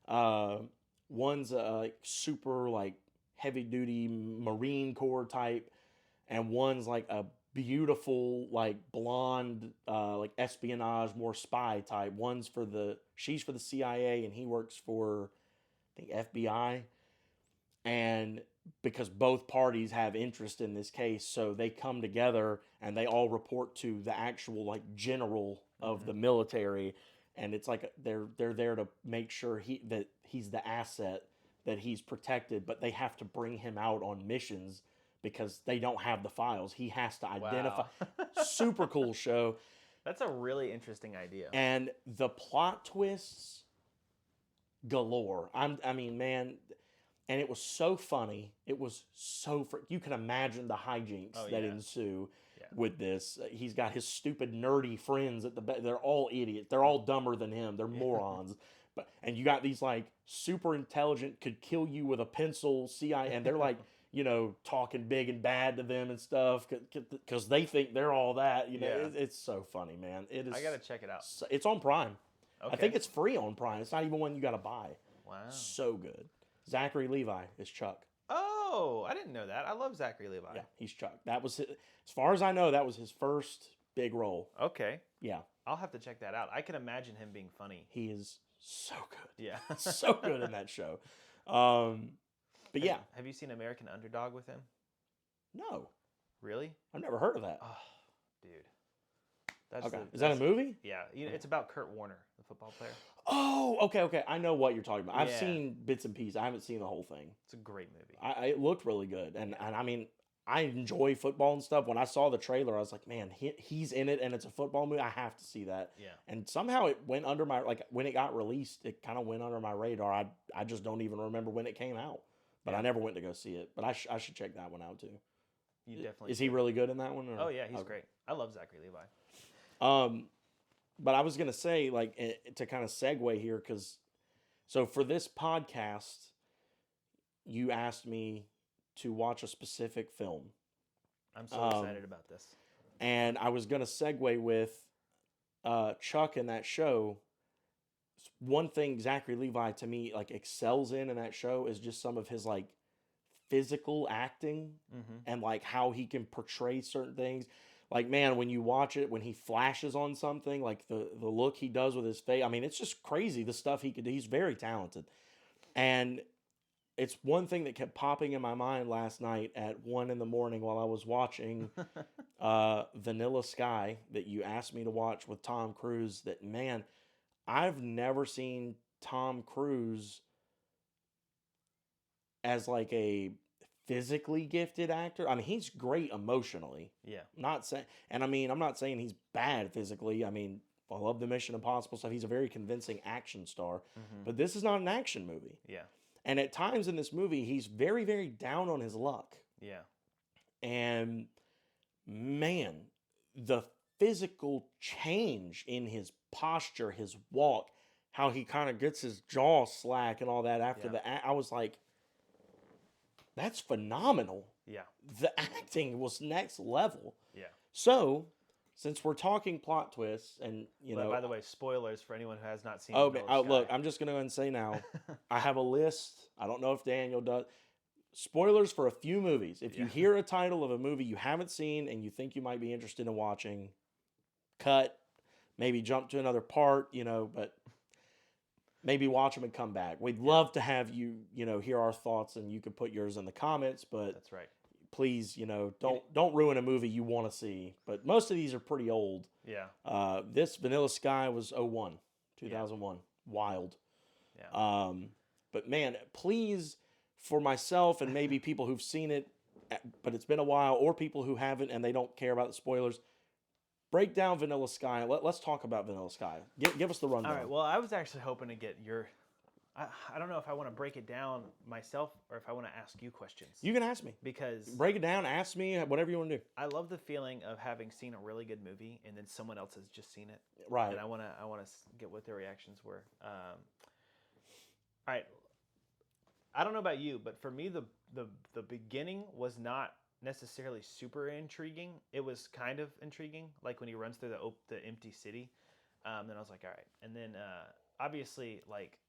Speaker 1: One's like super like heavy duty Marine Corps type, and one's like a beautiful like blonde like espionage, more spy type. She's for the CIA and he works for the FBI. And because both parties have interest in this case, so they come together and they all report to the actual like general of the military, and it's like they're there to make sure that he's the asset, that he's protected, but they have to bring him out on missions because they don't have the files. He has to identify.
Speaker 2: Wow.
Speaker 1: Super cool show.
Speaker 2: That's a really interesting idea.
Speaker 1: And the plot twists galore. I mean, man. And it was so funny. It was so you can imagine the hijinks that ensue with this. He's got his stupid nerdy friends at they're all idiots. They're all dumber than him. They're morons. And you got these like super intelligent, could kill you with a pencil CIA, and they're like, you know, talking big and bad to them and stuff because they think they're all that. You know, it's so funny, man. It is.
Speaker 2: I gotta check it out.
Speaker 1: It's on Prime.
Speaker 2: Okay.
Speaker 1: I think it's free on Prime. It's not even one you got to buy.
Speaker 2: Wow.
Speaker 1: So good. Zachary Levi is Chuck.
Speaker 2: Oh, I didn't know that. I love Zachary Levi.
Speaker 1: Yeah, he's Chuck. That was, as far as I know, that was his first big role.
Speaker 2: Okay.
Speaker 1: Yeah.
Speaker 2: I'll have to check that out. I can imagine him being funny.
Speaker 1: He is so good.
Speaker 2: Yeah.
Speaker 1: So good in that show. But yeah.
Speaker 2: Have you seen American Underdog with him?
Speaker 1: No.
Speaker 2: Really?
Speaker 1: I've never heard of that.
Speaker 2: Oh, dude.
Speaker 1: Is that a movie?
Speaker 2: Yeah. It's about Kurt Warner, the football player.
Speaker 1: Oh, okay. I know what you're talking about. I've seen bits and pieces. I haven't seen the whole thing.
Speaker 2: It's a great movie.
Speaker 1: It looked really good. And I mean, I enjoy football and stuff. When I saw the trailer, I was like, man, he's in it and it's a football movie. I have to see that.
Speaker 2: Yeah. And
Speaker 1: somehow it went under my, like when it got released, it kind of went under my radar. I just don't even remember when it came out. But I never went to go see it. But I should check that one out too.
Speaker 2: You definitely
Speaker 1: Is he really good in that one? Or?
Speaker 2: Oh, yeah, he's great. I love Zachary Levi.
Speaker 1: But I was going to say, like, to kind of segue here, because, so for this podcast, you asked me to watch a specific film.
Speaker 2: I'm so excited about this.
Speaker 1: And I was going to segue with Chuck in that show. One thing Zachary Levi, to me, like, excels in that show is just some of his, like, physical acting and, like, how he can portray certain things. Like, man, when you watch it, when he flashes on something, like the look he does with his face, I mean, it's just crazy, the stuff he could do. He's very talented. And it's one thing that kept popping in my mind last night at 1 a.m. while I was watching Vanilla Sky that you asked me to watch with Tom Cruise, that, man, I've never seen Tom Cruise as like a physically gifted actor. I mean, he's great emotionally.
Speaker 2: Yeah.
Speaker 1: I'm not saying he's bad physically. I mean, I love the Mission Impossible stuff. He's a very convincing action star. But this is not an action movie.
Speaker 2: Yeah.
Speaker 1: And at times in this movie, he's very, very down on his luck.
Speaker 2: Yeah.
Speaker 1: And man, the physical change in his posture, his walk, how he kind of gets his jaw slack and all that after I was like, that's phenomenal.
Speaker 2: Yeah.
Speaker 1: The acting was next level.
Speaker 2: Yeah.
Speaker 1: So, since we're talking plot twists, and
Speaker 2: by the way, spoilers for anyone who has not seen.
Speaker 1: Look, I'm just going to go and say now, I have a list. I don't know if Daniel does. Spoilers for a few movies. If you hear a title of a movie you haven't seen and you think you might be interested in watching, cut, maybe jump to another part, but maybe watch them and come back. We'd love to have you, hear our thoughts, and you can put yours in the comments. But
Speaker 2: that's right.
Speaker 1: Please, don't ruin a movie you want to see. But most of these are pretty old.
Speaker 2: Yeah.
Speaker 1: This Vanilla Sky was 2001. Wild.
Speaker 2: Yeah.
Speaker 1: But man, please, for myself and maybe people who've seen it, but it's been a while, or people who haven't and they don't care about the spoilers, break down Vanilla Sky. Let's talk about Vanilla Sky. Give us the rundown.
Speaker 2: All right. Well, I was actually hoping to get your. I don't know if I want to break it down myself or if I want to ask you questions.
Speaker 1: You can ask me.
Speaker 2: Because
Speaker 1: Break it down. Ask me whatever you want to do.
Speaker 2: I love the feeling of having seen a really good movie and then someone else has just seen it.
Speaker 1: Right.
Speaker 2: And I want to get what their reactions were. All right. I don't know about you, but for me, the beginning was not necessarily super intriguing. It was kind of intriguing, like when he runs through the empty city. Then I was like, all right. And then obviously, like,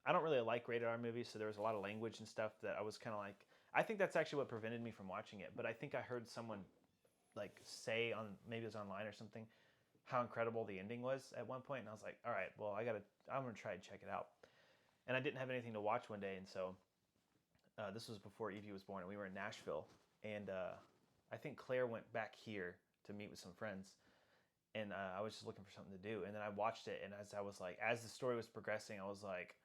Speaker 2: I don't really like rated R movies, so there was a lot of language and stuff that I was kind of like, I think that's actually what prevented me from watching it. But I think I heard someone like say on, maybe it was online or something, how incredible the ending was at one point, and I was like, all right, well, I'm gonna try and check it out. And I didn't have anything to watch one day, and so this was before Evie was born, and we were in Nashville, and I think Claire went back here to meet with some friends, and I was just looking for something to do, and then I watched it, and as the story was progressing, I was like,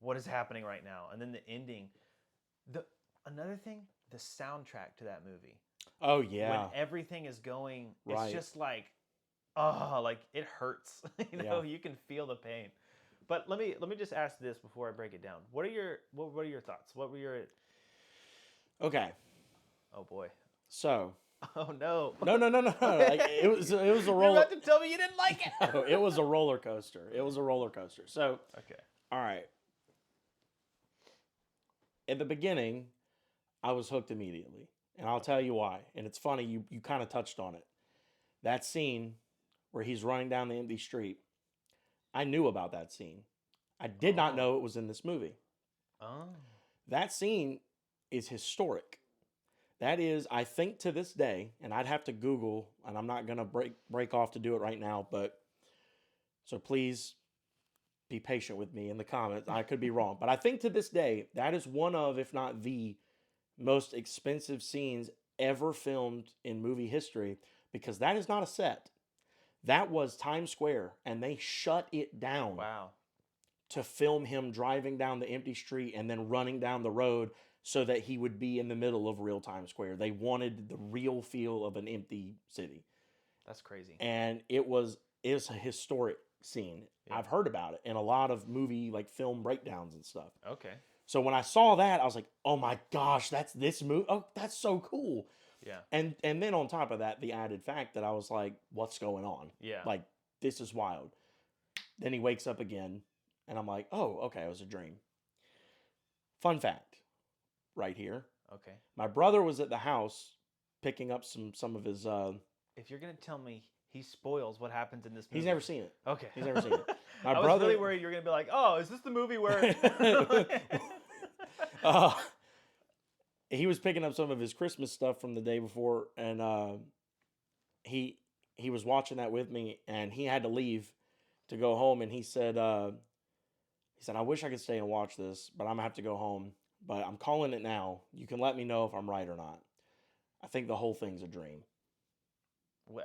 Speaker 2: what is happening right now? And then the ending, another thing, the soundtrack to that movie.
Speaker 1: Oh yeah.
Speaker 2: When everything is going,
Speaker 1: Right.
Speaker 2: it's just like, like it hurts. You can feel the pain. But let me just ask this before I break it down. What are your thoughts? What were your?
Speaker 1: Okay.
Speaker 2: Oh boy.
Speaker 1: So.
Speaker 2: Oh no.
Speaker 1: No. Like, it was a roller.
Speaker 2: You're about to tell me you didn't like it.
Speaker 1: No, it was a roller coaster. So.
Speaker 2: Okay.
Speaker 1: All right. At the beginning, I was hooked immediately, and I'll tell you why. And it's funny, you kind of touched on it. That scene where he's running down the empty street, I knew about that scene. I did not know it was in this movie.
Speaker 2: Oh.
Speaker 1: That scene is historic. That is, I think to this day, and I'd have to Google, and I'm not going to break off to do it right now, but so please be patient with me in the comments. I could be wrong. But I think to this day, that is one of, if not the most expensive scenes ever filmed in movie history, because that is not a set. That was Times Square, and they shut it down.
Speaker 2: Wow.
Speaker 1: To film him driving down the empty street and then running down the road so that he would be in the middle of real Times Square. They wanted the real feel of an empty city.
Speaker 2: That's crazy.
Speaker 1: And it was a historic scene. Yeah. I've heard about it in a lot of movie, like film breakdowns and stuff.
Speaker 2: Okay.
Speaker 1: So when I saw that, I was like, oh my gosh, that's this movie. Oh, that's so cool.
Speaker 2: Yeah.
Speaker 1: And then on top of that, the added fact that I was like, what's going on?
Speaker 2: Yeah.
Speaker 1: Like, this is wild. Then he wakes up again, and I'm like, oh, okay, it was a dream. Fun fact right here.
Speaker 2: Okay.
Speaker 1: My brother was at the house picking up some of his...
Speaker 2: if you're going to tell me he spoils what happens in this movie...
Speaker 1: He's never seen it.
Speaker 2: Okay.
Speaker 1: He's never seen it.
Speaker 2: I was really worried you were going to be like, oh, is this the movie where...
Speaker 1: He was picking up some of his Christmas stuff from the day before, and he was watching that with me, and he had to leave to go home, and he said, I wish I could stay and watch this, but I'm going to have to go home. But I'm calling it now. You can let me know if I'm right or not. I think the whole thing's a dream.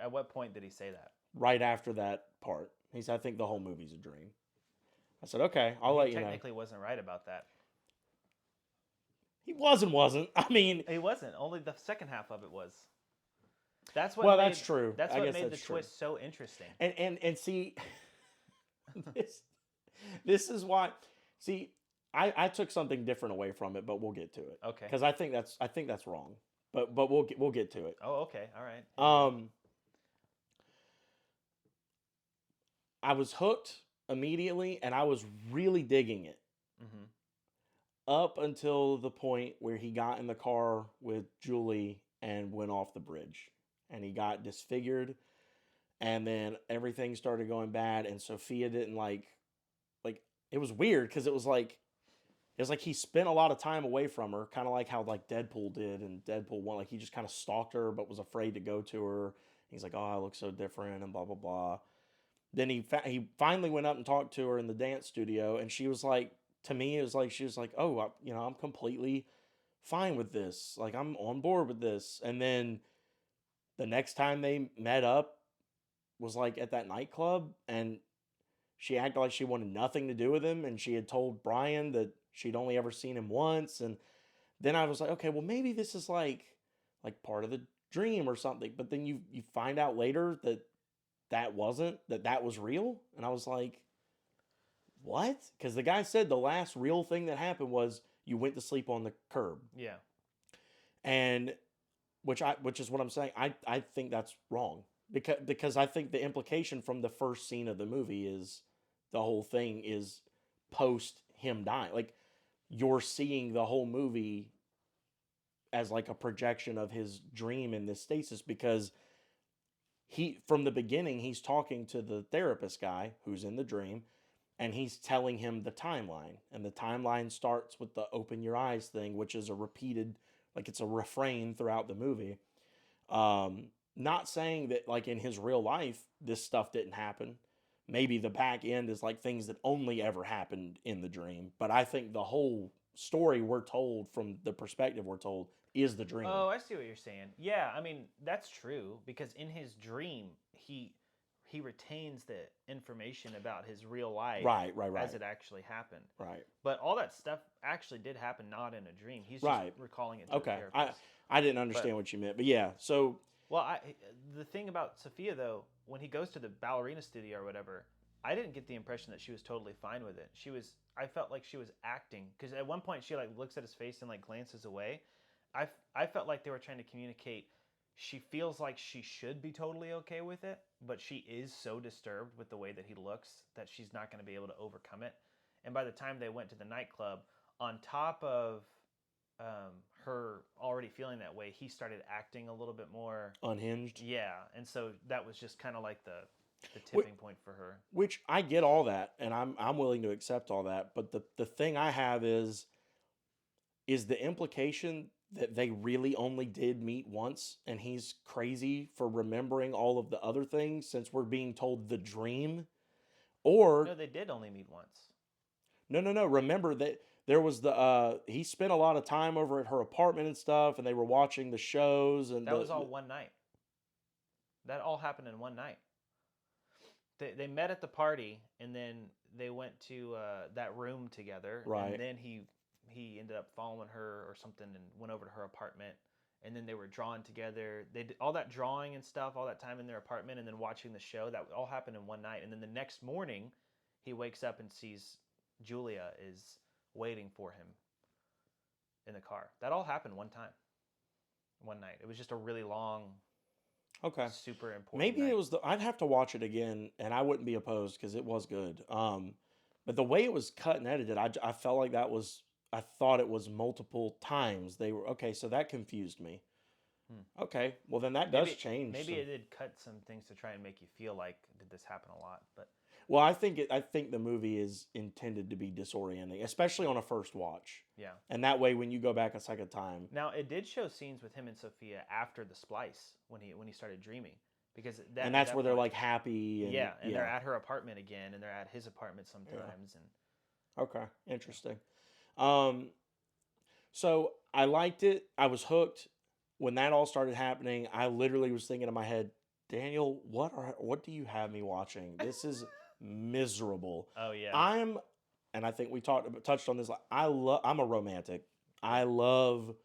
Speaker 2: At what point did he say that?
Speaker 1: Right after that part. He said, I think the whole movie's a dream. I said, okay, I'll let you know.
Speaker 2: He technically wasn't right about that.
Speaker 1: He wasn't. I mean...
Speaker 2: He wasn't. Only the second half of it was. That's what.
Speaker 1: Well, that's true.
Speaker 2: That's what made the twist so interesting.
Speaker 1: And see, this is why. See, I took something different away from it, but we'll get to it.
Speaker 2: Okay.
Speaker 1: Because I think that's wrong. But we'll get to it.
Speaker 2: Oh, okay. All right.
Speaker 1: I was hooked immediately, and I was really digging it.
Speaker 2: Mm-hmm.
Speaker 1: Up until the point where he got in the car with Julie and went off the bridge. And he got disfigured. And then everything started going bad. And Sophia didn't like it was weird because it was like he spent a lot of time away from her. Kind of like how like Deadpool did in Deadpool 1. Like he just kind of stalked her but was afraid to go to her. He's like, oh, I look so different and blah, blah, blah. Then he finally went up and talked to her in the dance studio. And she was like, to me, it was like, she was like, oh, I'm completely fine with this. Like, I'm on board with this. And then the next time they met up was like at that nightclub, and she acted like she wanted nothing to do with him. And she had told Brian that she'd only ever seen him once. And then I was like, okay, well, maybe this is like like part of the dream or something. But then you find out later that wasn't, that was real. And I was like, what? Because the guy said the last real thing that happened was you went to sleep on the curb.
Speaker 2: Yeah.
Speaker 1: And which is what I'm saying. I think that's wrong. Because I think the implication from the first scene of the movie is the whole thing is post him dying. Like, you're seeing the whole movie as like a projection of his dream in this stasis, because he, from the beginning, he's talking to the therapist guy who's in the dream, and he's telling him the timeline. And the timeline starts with the open your eyes thing, which is a repeated, like it's a refrain throughout the movie. Not saying that like in his real life this stuff didn't happen. Maybe the back end is like things that only ever happened in the dream. But I think the whole story we're told, from the perspective we're told, is the dream.
Speaker 2: Oh, I see what you're saying. Yeah, I mean, that's true, because in his dream he retains the information about his real life,
Speaker 1: Right.
Speaker 2: as it actually happened.
Speaker 1: Right.
Speaker 2: But all that stuff actually did happen, not in a dream. He's just
Speaker 1: Right.
Speaker 2: recalling it to
Speaker 1: Okay.
Speaker 2: the therapist.
Speaker 1: I didn't understand what you meant, but yeah. So
Speaker 2: Well, the thing about Sophia, though, when he goes to the ballerina studio or whatever, I didn't get the impression that she was totally fine with it. I felt like she was acting, because at one point she like looks at his face and like glances away. I felt like they were trying to communicate. She feels like she should be totally okay with it, but she is so disturbed with the way that he looks that she's not going to be able to overcome it. And by the time they went to the nightclub, on top of her already feeling that way, he started acting a little bit more
Speaker 1: unhinged.
Speaker 2: Yeah, and so that was just kind of like the tipping point for her.
Speaker 1: Which I get all that, and I'm willing to accept all that. But the thing I have is the implication that they really only did meet once, and he's crazy for remembering all of the other things, since we're being told the dream, or
Speaker 2: No, they did only meet once.
Speaker 1: No. Remember that there was the he spent a lot of time over at her apartment and stuff, and they were watching the shows, and
Speaker 2: that was all one night. That all happened in one night. They met at the party, and then they went to that room together.
Speaker 1: Right.
Speaker 2: And then he ended up following her or something and went over to her apartment. And then they were drawing together. They did all that drawing and stuff, all that time in their apartment, and then watching the show. That all happened in one night. And then the next morning, he wakes up and sees Julia is waiting for him in the car. That all happened one time, one night. It was just a really long,
Speaker 1: okay,
Speaker 2: super important.
Speaker 1: Maybe
Speaker 2: night.
Speaker 1: it was I'd have to watch it again, and I wouldn't be opposed because it was good. But the way it was cut and edited, I felt like that was, I thought it was multiple times. They were okay, so that confused me. Okay, well then that does change.
Speaker 2: Maybe it did cut some things to try and make you feel like, did this happen a lot? But
Speaker 1: well, I think the movie is intended to be disorienting, especially on a first watch.
Speaker 2: Yeah.
Speaker 1: And that way, when you go back a second time,
Speaker 2: now it did show scenes with him and Sophia after the splice when he started dreaming, because
Speaker 1: that's where they're like happy. And,
Speaker 2: and they're at her apartment again, and they're at his apartment sometimes.
Speaker 1: Yeah. And okay, interesting. So I liked it. I was hooked. When that all started happening, I literally was thinking in my head, Daniel, what do you have me watching? This is miserable.
Speaker 2: Oh yeah.
Speaker 1: And I think we touched on this. I'm a romantic. I love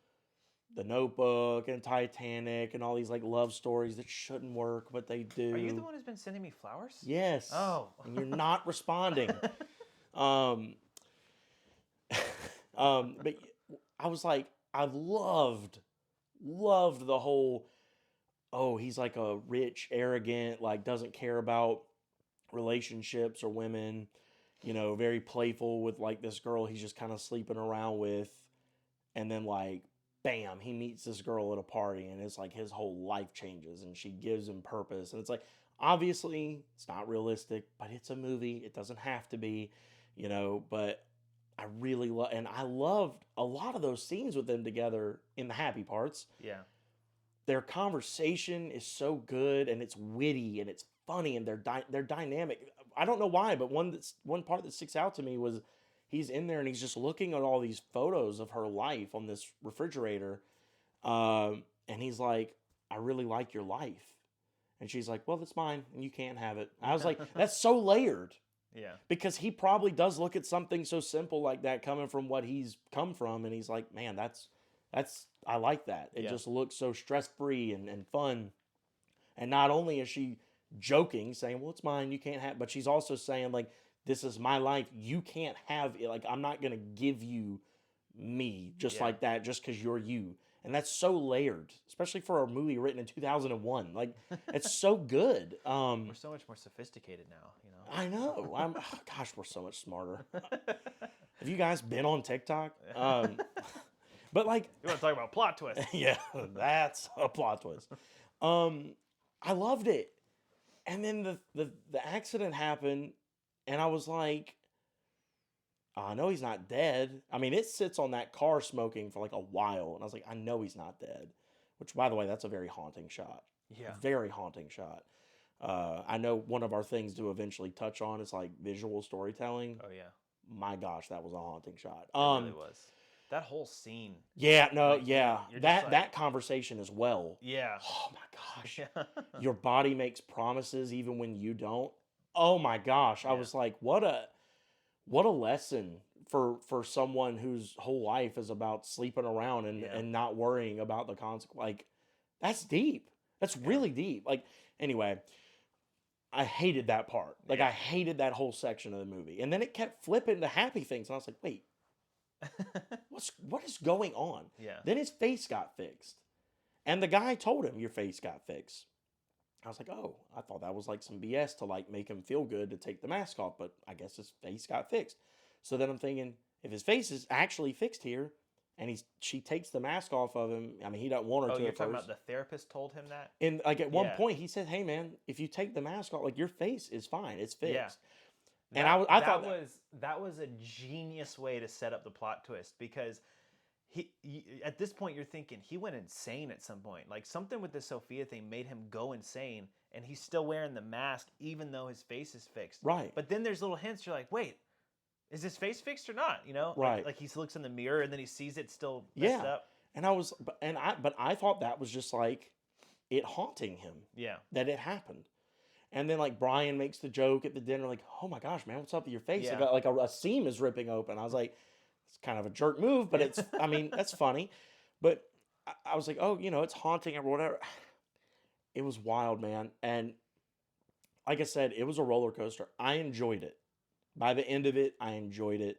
Speaker 1: The Notebook and Titanic and all these like love stories that shouldn't work, but they do.
Speaker 2: Are you the one who's been sending me flowers?
Speaker 1: Yes.
Speaker 2: Oh.
Speaker 1: And you're not responding. But I was like, I loved the whole, oh, he's like a rich, arrogant, like doesn't care about relationships or women, very playful with like this girl he's just kind of sleeping around with. And then like, bam, he meets this girl at a party, and it's like his whole life changes, and she gives him purpose. And it's like, obviously it's not realistic, but it's a movie. It doesn't have to be, but I really and I loved a lot of those scenes with them together in the happy parts.
Speaker 2: Yeah.
Speaker 1: Their conversation is so good, and it's witty, and it's funny, and they're dynamic. I don't know why, but one part that sticks out to me was he's in there and he's just looking at all these photos of her life on this refrigerator, and he's like, "I really like your life," and she's like, "Well, that's mine, and you can't have it." I was like, "That's so layered."
Speaker 2: Yeah.
Speaker 1: Because he probably does look at something so simple like that coming from what he's come from, and he's like, man, that's I like that. It
Speaker 2: Yeah.
Speaker 1: just looks so stress-free and fun. And not only is she joking, saying, well, it's mine, you can't have, but she's also saying, like, this is my life. You can't have it. Like, I'm not going to give you me just like that just because you're you. And that's so layered, especially for a movie written in 2001. Like, it's so good.
Speaker 2: We're so much more sophisticated now, you know.
Speaker 1: I know. Gosh, we're so much smarter. Have you guys been on TikTok? But like,
Speaker 2: You want to talk about plot twist?
Speaker 1: yeah, that's a plot twist. I loved it, and then the accident happened, and I was like, I know he's not dead. I mean, it sits on that car smoking for like a while, and I was like, I know he's not dead. Which, by the way, that's a very haunting shot.
Speaker 2: Yeah.
Speaker 1: Very haunting shot. I know one of our things to eventually touch on is like visual storytelling.
Speaker 2: Oh yeah.
Speaker 1: My gosh, that was a haunting shot.
Speaker 2: It really was. That whole scene.
Speaker 1: Yeah, no,
Speaker 2: like,
Speaker 1: yeah.
Speaker 2: you're
Speaker 1: That
Speaker 2: like,
Speaker 1: that conversation as well.
Speaker 2: Yeah.
Speaker 1: Oh my gosh.
Speaker 2: Yeah.
Speaker 1: Your body makes promises even when you don't. Oh my gosh. I was like, what a lesson for someone whose whole life is about sleeping around and not worrying about the consequence. Like, that's deep. That's really deep. Like, anyway, I hated that part. Like, I hated that whole section of the movie. And then it kept flipping to happy things. And I was like, wait, what is going on?
Speaker 2: Yeah.
Speaker 1: Then his face got fixed. And the guy told him, your face got fixed. I was like, oh, I thought that was like some BS to like make him feel good to take the mask off, but I guess his face got fixed. So then I'm thinking, if his face is actually fixed here, and she takes the mask off of him, I mean, he doesn't want her to
Speaker 2: you're
Speaker 1: at
Speaker 2: talking
Speaker 1: first.
Speaker 2: about the therapist told him that?
Speaker 1: And like at one point, he said, hey man, if you take the mask off, like your face is fine, it's fixed.
Speaker 2: Yeah.
Speaker 1: And I thought
Speaker 2: that was a genius way to set up the plot twist, because he at this point you're thinking he went insane at some point. Like, something with the Sophia thing made him go insane, and he's still wearing the mask even though his face is fixed.
Speaker 1: Right.
Speaker 2: But then there's little hints. You're like, wait, is his face fixed or not? You know,
Speaker 1: right?
Speaker 2: Like he looks in the mirror and then he sees it still messed up.
Speaker 1: And I thought that was just like it haunting him.
Speaker 2: Yeah.
Speaker 1: That it happened. And then like Brian makes the joke at the dinner, like, oh my gosh, man, what's up with your face?
Speaker 2: Yeah.
Speaker 1: Like a seam is ripping open. I was like, it's kind of a jerk move, but it's, I mean, that's funny. But I was like, oh, you know, it's haunting or whatever. It was wild, man. And like I said, it was a roller coaster. I enjoyed it. By the end of it, I enjoyed it.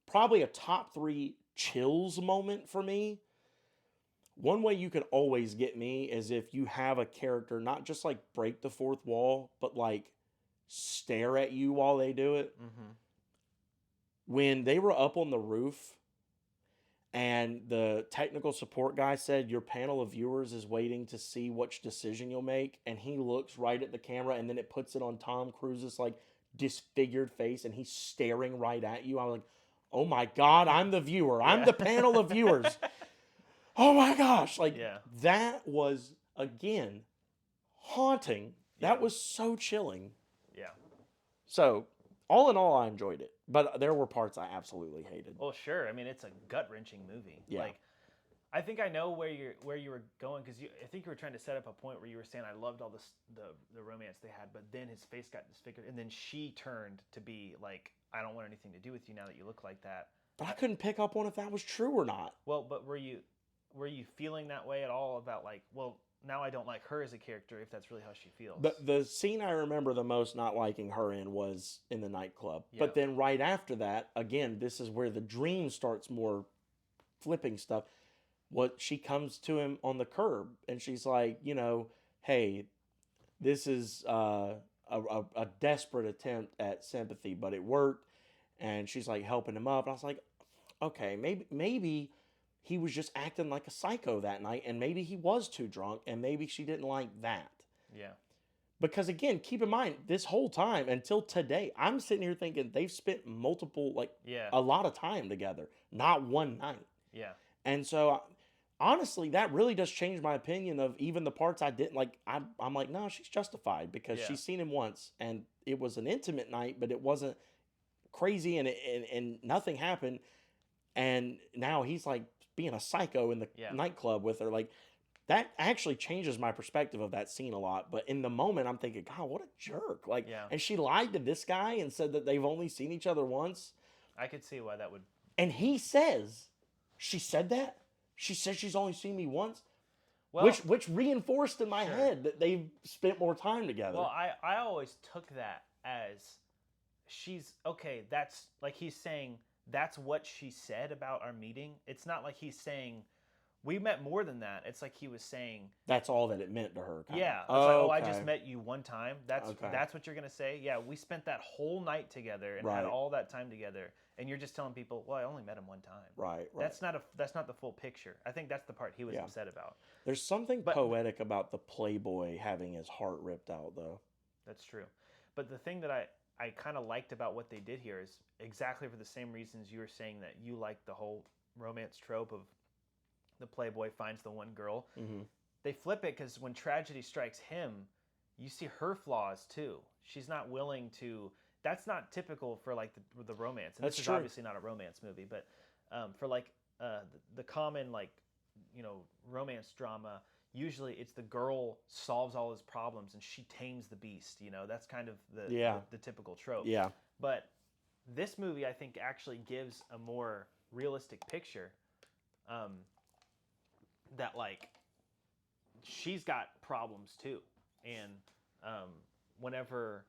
Speaker 1: Probably a top 3 chills moment for me. One way you can always get me is if you have a character not just like break the fourth wall, but like stare at you while they do it.
Speaker 2: Mm-hmm.
Speaker 1: When they were up on the roof and the technical support guy said, your panel of viewers is waiting to see which decision you'll make. And he looks right at the camera and then it puts it on Tom Cruise's like disfigured face and he's staring right at you. I'm like, oh my God, I'm the viewer. I'm the panel of viewers. Oh my gosh. Like that was, again, haunting. That was so chilling.
Speaker 2: Yeah.
Speaker 1: So all in all, I enjoyed it, but there were parts I absolutely hated.
Speaker 2: Well, sure. I mean, it's a gut-wrenching movie.
Speaker 1: Yeah.
Speaker 2: Like, I think I know where you were going, because I think you were trying to set up a point where you were saying I loved all the romance they had, but then his face got disfigured, and then she turned to be like, I don't want anything to do with you now that you look like that.
Speaker 1: But I couldn't pick up on if that was true or not.
Speaker 2: Well, but were you feeling that way at all about like, well, now I don't like her as a character, if that's really how she feels?
Speaker 1: The scene I remember the most not liking her in was in the nightclub.
Speaker 2: Yeah.
Speaker 1: But then right after that, again, this is where the dream starts more flipping stuff. What she comes to him on the curb and she's like, you know, hey, this is a desperate attempt at sympathy, but it worked. And she's like helping him up. And I was like, okay, maybe he was just acting like a psycho that night, and maybe he was too drunk, and maybe she didn't like that.
Speaker 2: Yeah.
Speaker 1: Because again, keep in mind, this whole time until today, I'm sitting here thinking they've spent a lot of time together, not one night.
Speaker 2: Yeah.
Speaker 1: And so, honestly, that really does change my opinion of even the parts I didn't like. I'm like, no, she's justified because she's seen him once, and it was an intimate night, but it wasn't crazy, and nothing happened. And now he's like being a psycho in the nightclub with her. Like, that actually changes my perspective of that scene a lot. But in the moment, I'm thinking, God, what a jerk. Like, and she lied to this guy and said that they've only seen each other once.
Speaker 2: I could see why that would.
Speaker 1: And he says, She said that? She said she's only seen me once?
Speaker 2: Well,
Speaker 1: Which reinforced in my
Speaker 2: Sure.
Speaker 1: head that they've spent more time together.
Speaker 2: well, I always took that as she's okay. That's like he's saying that's what she said about our meeting. It's not like he's saying we met more than that. It's like he was saying,
Speaker 1: That's all that it meant to her.
Speaker 2: yeah. It's
Speaker 1: Oh,
Speaker 2: like, oh, I
Speaker 1: okay.
Speaker 2: just met you one time.
Speaker 1: Okay.
Speaker 2: That's what you're gonna say. Yeah, we spent that whole night together and had
Speaker 1: Right.
Speaker 2: all that time together, and you're just telling people, well, I only met him one time.
Speaker 1: Right.
Speaker 2: That's not the full picture. I think that's the part he was
Speaker 1: Yeah.
Speaker 2: upset about.
Speaker 1: There's something
Speaker 2: But-
Speaker 1: poetic about the playboy having his heart ripped out, though.
Speaker 2: That's true. But the thing that I kind of liked about what they did here is exactly for the same reasons you were saying that you like the whole romance trope of the playboy finds the one girl.
Speaker 1: Mm-hmm.
Speaker 2: They flip it because when tragedy strikes him, you see her flaws too. She's not willing to. That's not typical for like the romance. And
Speaker 1: That's
Speaker 2: this is
Speaker 1: true.
Speaker 2: obviously not a romance movie, but for like the common like romance drama, usually it's the girl solves all his problems and she tames the beast. That's kind of the typical trope.
Speaker 1: Yeah.
Speaker 2: But this movie, I think, actually gives a more realistic picture. That like she's got problems too, and whenever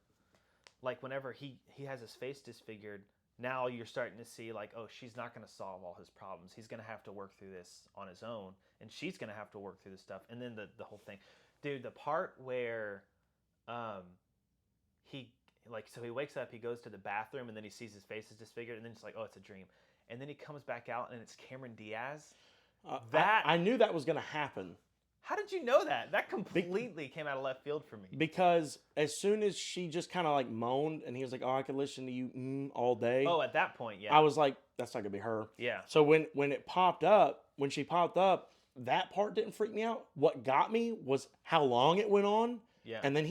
Speaker 2: he has his face disfigured, now you're starting to see like, oh, she's not going to solve all his problems. He's going to have to work through this on his own, and she's going to have to work through this stuff. And then the whole thing, dude, the part where he wakes up, he goes to the bathroom, and then he sees his face is disfigured, and then it's like, oh, it's a dream. And then he comes back out, and it's Cameron Diaz.
Speaker 1: I knew that was going to happen.
Speaker 2: How did you know that? That completely came out of left field for me.
Speaker 1: Because as soon as she just kind of like moaned and he was like, oh, I could listen to you all day.
Speaker 2: Oh, at that point, yeah.
Speaker 1: I was like, that's not going to be her.
Speaker 2: Yeah.
Speaker 1: So when she popped up, that part didn't freak me out. What got me was how long it went on.
Speaker 2: Yeah.
Speaker 1: And then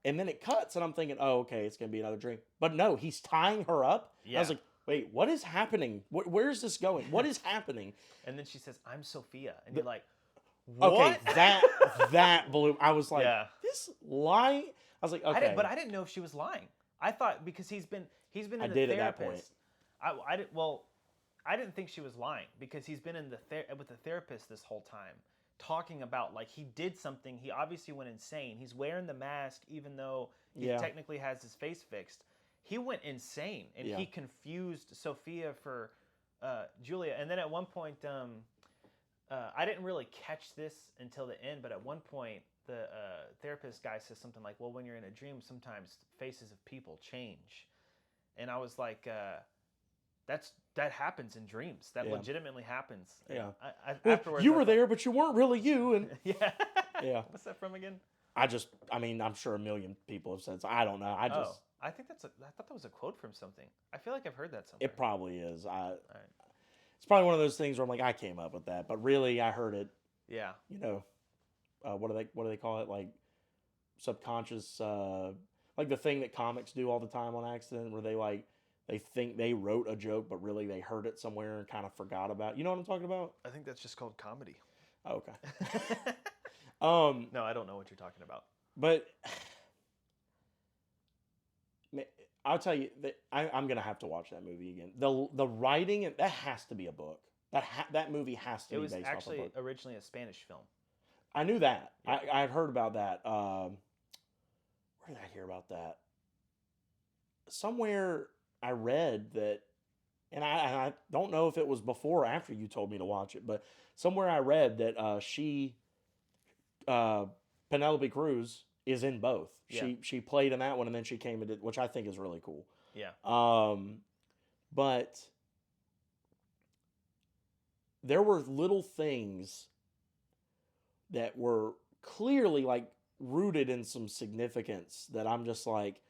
Speaker 1: and then it cuts and I'm thinking, oh, okay, it's going to be another dream. But no, he's tying her up.
Speaker 2: Yeah.
Speaker 1: I was like, wait, what is happening? Where is this going? What is happening?
Speaker 2: And then she says, I'm Sophia. And you're like, what?
Speaker 1: Okay, that blew. I was like, this lie. I was like, okay.
Speaker 2: But I didn't know if she was lying. I thought because he's been in the therapist.
Speaker 1: At that point.
Speaker 2: I didn't think she was lying because he's been with the therapist this whole time, talking about like he did something. He obviously went insane. He's wearing the mask even though he technically has his face fixed. He went insane and he confused Sophia for Julia. And then at one point, I didn't really catch this until the end, but at one point the therapist guy says something like, well, when you're in a dream, sometimes faces of people change. And I was like, that happens in dreams. That legitimately happens.
Speaker 1: Yeah.
Speaker 2: Afterwards,
Speaker 1: you were there, but you weren't really you. And
Speaker 2: yeah.
Speaker 1: Yeah.
Speaker 2: What's that from again?
Speaker 1: I'm sure a million people have said so. I don't know. I thought
Speaker 2: that was a quote from something. I feel like I've heard that somewhere.
Speaker 1: It probably is.
Speaker 2: All right.
Speaker 1: It's probably one of those things where I'm like, I came up with that, but really, I heard it.
Speaker 2: Yeah.
Speaker 1: What do they call it? Like subconscious, like the thing that comics do all the time on accident, where they think they wrote a joke, but really they heard it somewhere and kind of forgot about it. You know what I'm talking about?
Speaker 2: I think that's just called comedy.
Speaker 1: Oh, okay.
Speaker 2: No, I don't know what you're talking about.
Speaker 1: But I'll tell you that I'm gonna have to watch that movie again. The writing, that has to be a book. That movie has to be based off a book.
Speaker 2: It was actually originally a Spanish film.
Speaker 1: I knew that.
Speaker 2: Yeah.
Speaker 1: I had heard about that. Where did I hear about that? Somewhere I read that, and I don't know if it was before or after you told me to watch it, but somewhere I read that Penelope Cruz is in both.
Speaker 2: Yeah.
Speaker 1: She played in that one, and then she came and did, which I think is really cool.
Speaker 2: Yeah.
Speaker 1: But there were little things that were clearly like rooted in some significance that I'm just like,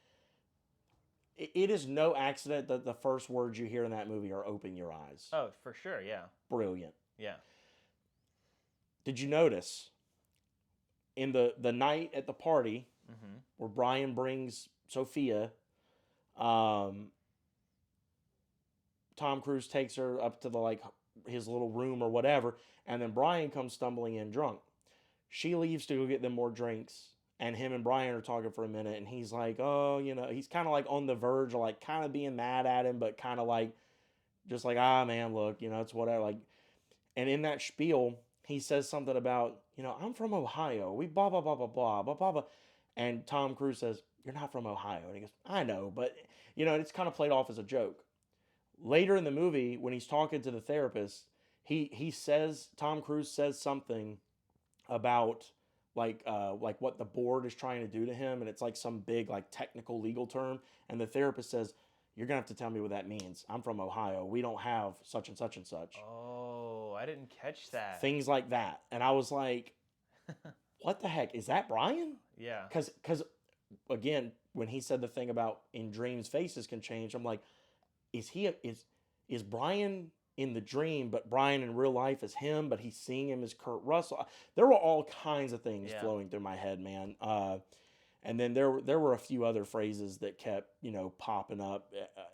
Speaker 1: it is no accident that the first words you hear in that movie are "open your eyes."
Speaker 2: Oh, for sure. Yeah.
Speaker 1: Brilliant.
Speaker 2: Yeah.
Speaker 1: Did you notice in the night at the party where Brian brings Sophia, Tom Cruise takes her up to his little room or whatever, and then Brian comes stumbling in drunk. She leaves to go get them more drinks, and him and Brian are talking for a minute, and he's like, oh, he's kind of like on the verge of like kind of being mad at him, but kind of like, just like, man, look, it's whatever. Like, And in that spiel, he says something about, I'm from Ohio. We blah, blah, blah, blah, blah, blah, blah, blah. And Tom Cruise says, you're not from Ohio. And he goes, I know, but, it's kind of played off as a joke. Later in the movie, when he's talking to the therapist, Tom Cruise says something about like what the board is trying to do to him, and it's like some big like technical legal term, and the therapist says, you're gonna have to tell me what that means. I'm from Ohio. We don't have such and such and such.
Speaker 2: Oh, I didn't catch that.
Speaker 1: Things like that. And I was like, what the heck? Is that Brian?
Speaker 2: Yeah.
Speaker 1: Because again, when he said the thing about in dreams faces can change, I'm like, is Brian in the dream, but Brian in real life is him, but he's seeing him as Kurt Russell? There were all kinds of things flowing through my head, man. And then there were a few other phrases that kept, popping up.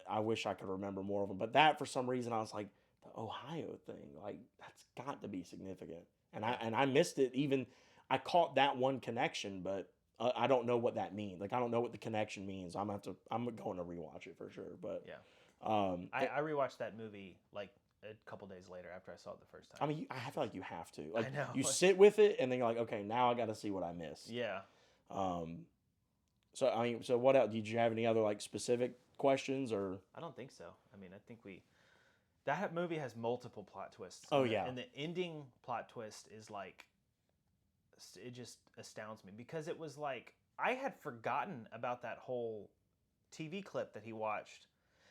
Speaker 1: I wish I could remember more of them. But that, for some reason, I was like, the Ohio thing, like, that's got to be significant. And I missed it. Even I caught that one connection, but I don't know what that means. Like, I don't know what the connection means. I'm going to rewatch it for sure. But
Speaker 2: yeah, I rewatched that movie like a couple days later after I saw it the first time.
Speaker 1: I mean, I feel like you have to. Like,
Speaker 2: I know.
Speaker 1: You sit with it, and then you're like, okay, now I got to see what I missed.
Speaker 2: Yeah.
Speaker 1: So what else? Did you have any other like specific questions or?
Speaker 2: I don't think so. I mean, I think that movie has multiple plot twists.
Speaker 1: Oh yeah.
Speaker 2: And the ending plot twist is like, it just astounds me because it was like, I had forgotten about that whole TV clip that he watched.